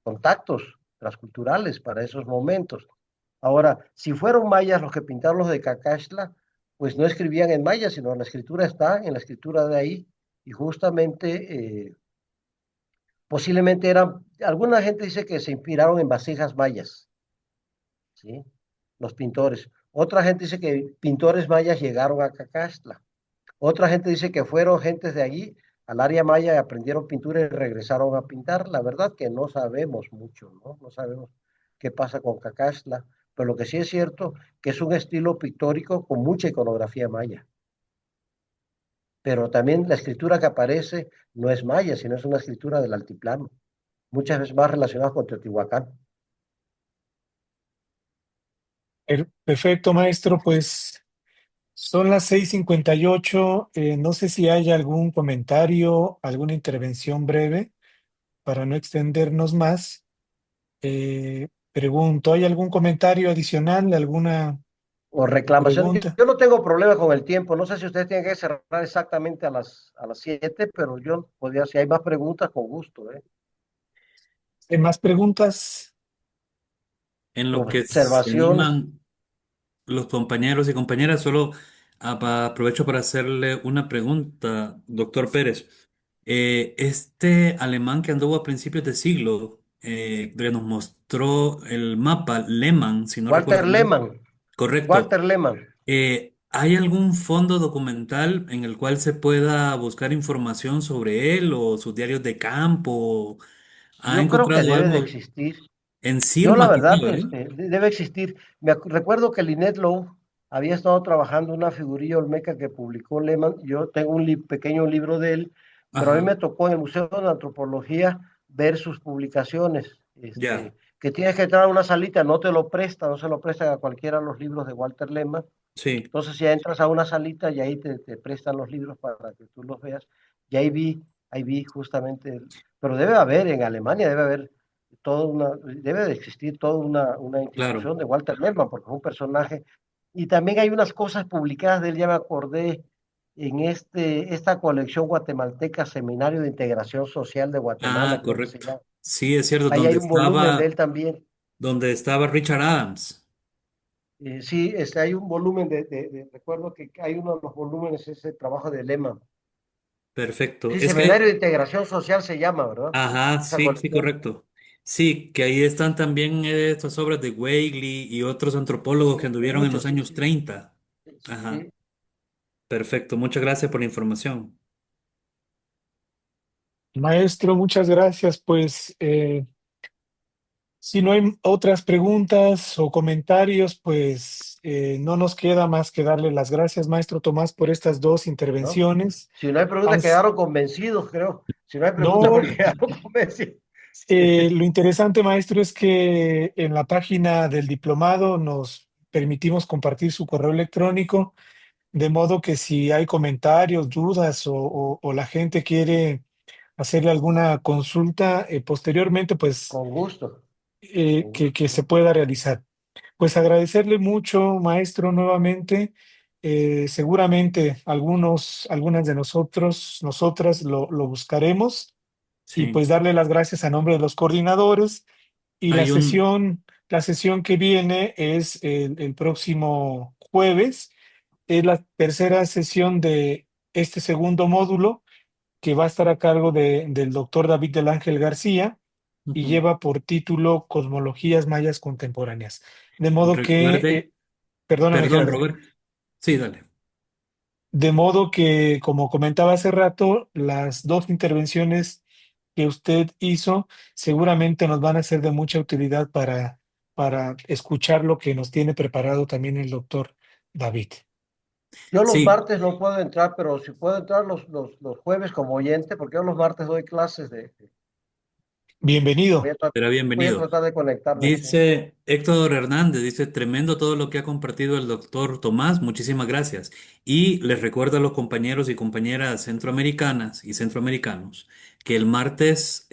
contactos transculturales para esos momentos. Ahora, si fueron mayas los que pintaron los de Cacaxtla, pues no escribían en maya, sino la escritura está en la escritura de ahí, y justamente posiblemente alguna gente dice que se inspiraron en vasijas mayas, ¿sí? Los pintores. Otra gente dice que pintores mayas llegaron a Cacaxtla. Otra gente dice que fueron gentes de allí al área maya y aprendieron pintura y regresaron a pintar. La verdad que no sabemos mucho, ¿no? No sabemos qué pasa con Cacaxtla, pero lo que sí es cierto que es un estilo pictórico con mucha iconografía maya. Pero también la escritura que aparece no es maya, sino es una escritura del altiplano, muchas veces más relacionada con Teotihuacán. Perfecto, maestro. Pues son las 6:58. No sé si hay algún comentario, alguna intervención breve para no extendernos más. Pregunto, ¿hay algún comentario adicional, alguna O reclamación. pregunta? Yo no tengo problema con el tiempo. No sé si ustedes tienen que cerrar exactamente a las 7, pero yo podría, si hay más preguntas, con gusto, ¿eh? ¿Hay más preguntas? En lo que se Observaciones. animan los compañeros y compañeras, solo aprovecho para hacerle una pregunta, doctor Pérez. Este alemán que anduvo a principios de siglo, que nos mostró el mapa, Lehmann, si no Walter recuerdo mal, Lehmann. correcto. Walter Lehmann. ¿Hay algún fondo documental en el cual se pueda buscar información sobre él o sus diarios de campo? ¿Ha Yo creo que encontrado debe de algo existir. en Yo, la Sirma, quizá, verdad, verdad? debe existir. Recuerdo que Lynette Lowe había estado trabajando una figurilla olmeca que publicó Lehmann. Yo tengo un pequeño libro de él, pero a mí Ajá, me tocó en el Museo de Antropología ver sus publicaciones. ya, Que tienes que entrar a una salita, no te lo prestan, no se lo prestan a cualquiera los libros de Walter Lehmann. sí. Entonces ya entras a una salita y ahí te prestan los libros para que tú los veas. Y ahí vi justamente, pero debe haber en Alemania, debe de existir toda una Claro. institución de Walter Lehmann, porque es un personaje. Y también hay unas cosas publicadas de él, ya me acordé, en esta colección guatemalteca, Seminario de Integración Social de Ah, Guatemala, creo que se correcto. llama. Sí, es cierto, Ahí hay un volumen de él también. donde estaba Richard Adams. Sí, hay un volumen recuerdo que hay uno de los volúmenes, ese trabajo de Lehmann. Perfecto. Sí, Es que, Seminario de Integración Social se llama, ¿verdad? ajá, Esa sí, sí, colección. correcto. Sí, que ahí están también estas obras de Weigley y otros antropólogos que anduvieron en los Muchos, sí, años sí. 30. Ajá, Sí. perfecto. Muchas gracias por la información. Maestro, muchas gracias. Pues si no hay otras preguntas o comentarios, pues no nos queda más que darle las gracias, maestro Tomás, por estas dos ¿No? intervenciones. Si no hay preguntas, Han quedaron convencidos, creo. Si no hay preguntas, No, porque quedaron convencidos. lo interesante, maestro, es que en la página del diplomado nos permitimos compartir su correo electrónico, de modo que si hay comentarios, dudas o la gente quiere hacerle alguna consulta posteriormente, pues Con gusto, que se ¿no? pueda realizar. Pues agradecerle mucho, maestro, nuevamente. Seguramente algunas de nosotras lo buscaremos y Sí. pues darle las gracias a nombre de los coordinadores. Y Hay un, la sesión que viene es el próximo jueves. Es la tercera sesión de este segundo módulo que va a estar a cargo del doctor David del Ángel García y ujú. lleva por título Cosmologías Mayas Contemporáneas. De modo que, Recuerde, perdóname, perdón, Gerardo, Robert. Sí, dale. de modo que, como comentaba hace rato, las dos intervenciones que usted hizo seguramente nos van a ser de mucha utilidad para escuchar lo que nos tiene preparado también el doctor David. Yo los Sí, martes no puedo entrar, pero si puedo entrar los jueves como oyente, porque yo los martes doy clases Bienvenido. Voy a tratar, Será voy a bienvenido. tratar de conectarme. Sí. Dice Héctor Hernández, dice, tremendo todo lo que ha compartido el doctor Tomás, muchísimas gracias. Y les recuerdo a los compañeros y compañeras centroamericanas y centroamericanos que el martes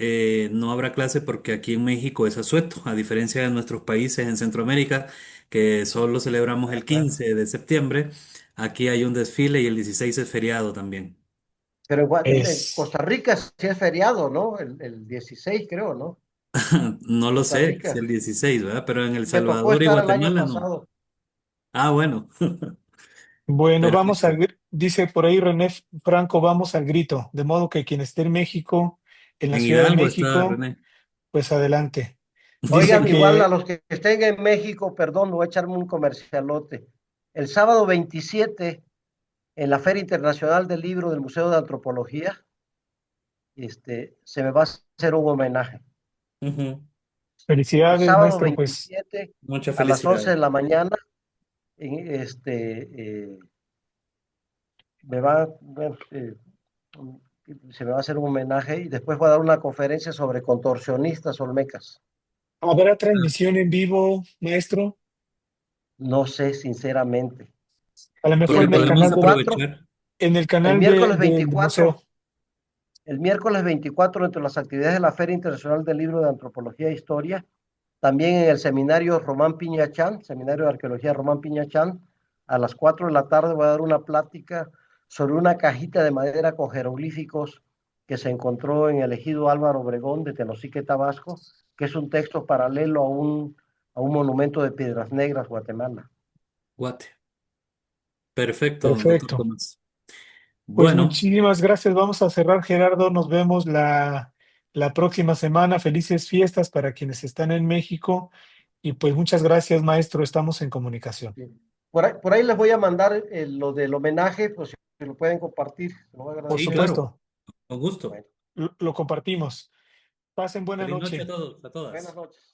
no habrá clase porque aquí en México es asueto, a diferencia de nuestros países en Centroamérica, que solo celebramos el Claro. 15 de septiembre, aquí hay un desfile y el 16 es feriado también. Pero en Es Costa Rica sí es feriado, ¿no? El 16 creo, ¿no? No lo Costa sé si Rica. el 16, ¿verdad? Pero en El Me tocó Salvador y estar el año Guatemala no. pasado. Ah, bueno, bueno, vamos perfecto. dice por ahí René Franco, vamos al grito. De modo que quien esté en México, en la En Ciudad de Hidalgo está México, René. pues adelante. Dice Oigan, igual a que los que estén en México, perdón, voy a echarme un comercialote. El sábado 27, en la Feria Internacional del Libro del Museo de Antropología, se me va a hacer un homenaje. Ujú. El felicidades, sábado maestro, pues 27 Muchas a las 11 felicidades. de la mañana, me va, bueno, se me va a hacer un homenaje y después voy a dar una conferencia sobre contorsionistas olmecas. habrá transmisión en vivo, maestro, No sé, sinceramente. a lo Y mejor Porque el en el podemos canal 24, aprovechar. en el el canal miércoles del museo. 24, el miércoles 24, entre las actividades de la Feria Internacional del Libro de Antropología e Historia, también en el seminario Román Piñachán, seminario de arqueología Román Piñachán, a las 4 de la tarde voy a dar una plática sobre una cajita de madera con jeroglíficos que se encontró en el ejido Álvaro Obregón de Tenosique, Tabasco, que es un texto paralelo a un monumento de Piedras Negras, Guatemala. Guate. Perfecto, doctor Perfecto. Tomás. Pues Bueno, muchísimas gracias. Vamos a cerrar, Gerardo. Nos vemos la próxima semana. Felices fiestas para quienes están en México. Y pues muchas gracias, maestro. Estamos en comunicación. Por ahí les voy a mandar lo del homenaje, pues si lo pueden compartir, lo voy a Por sí, agradecer. claro, supuesto, con gusto. Bueno, lo compartimos. Pasen buena Feliz noche a noche. todos, a buenas todas. noches.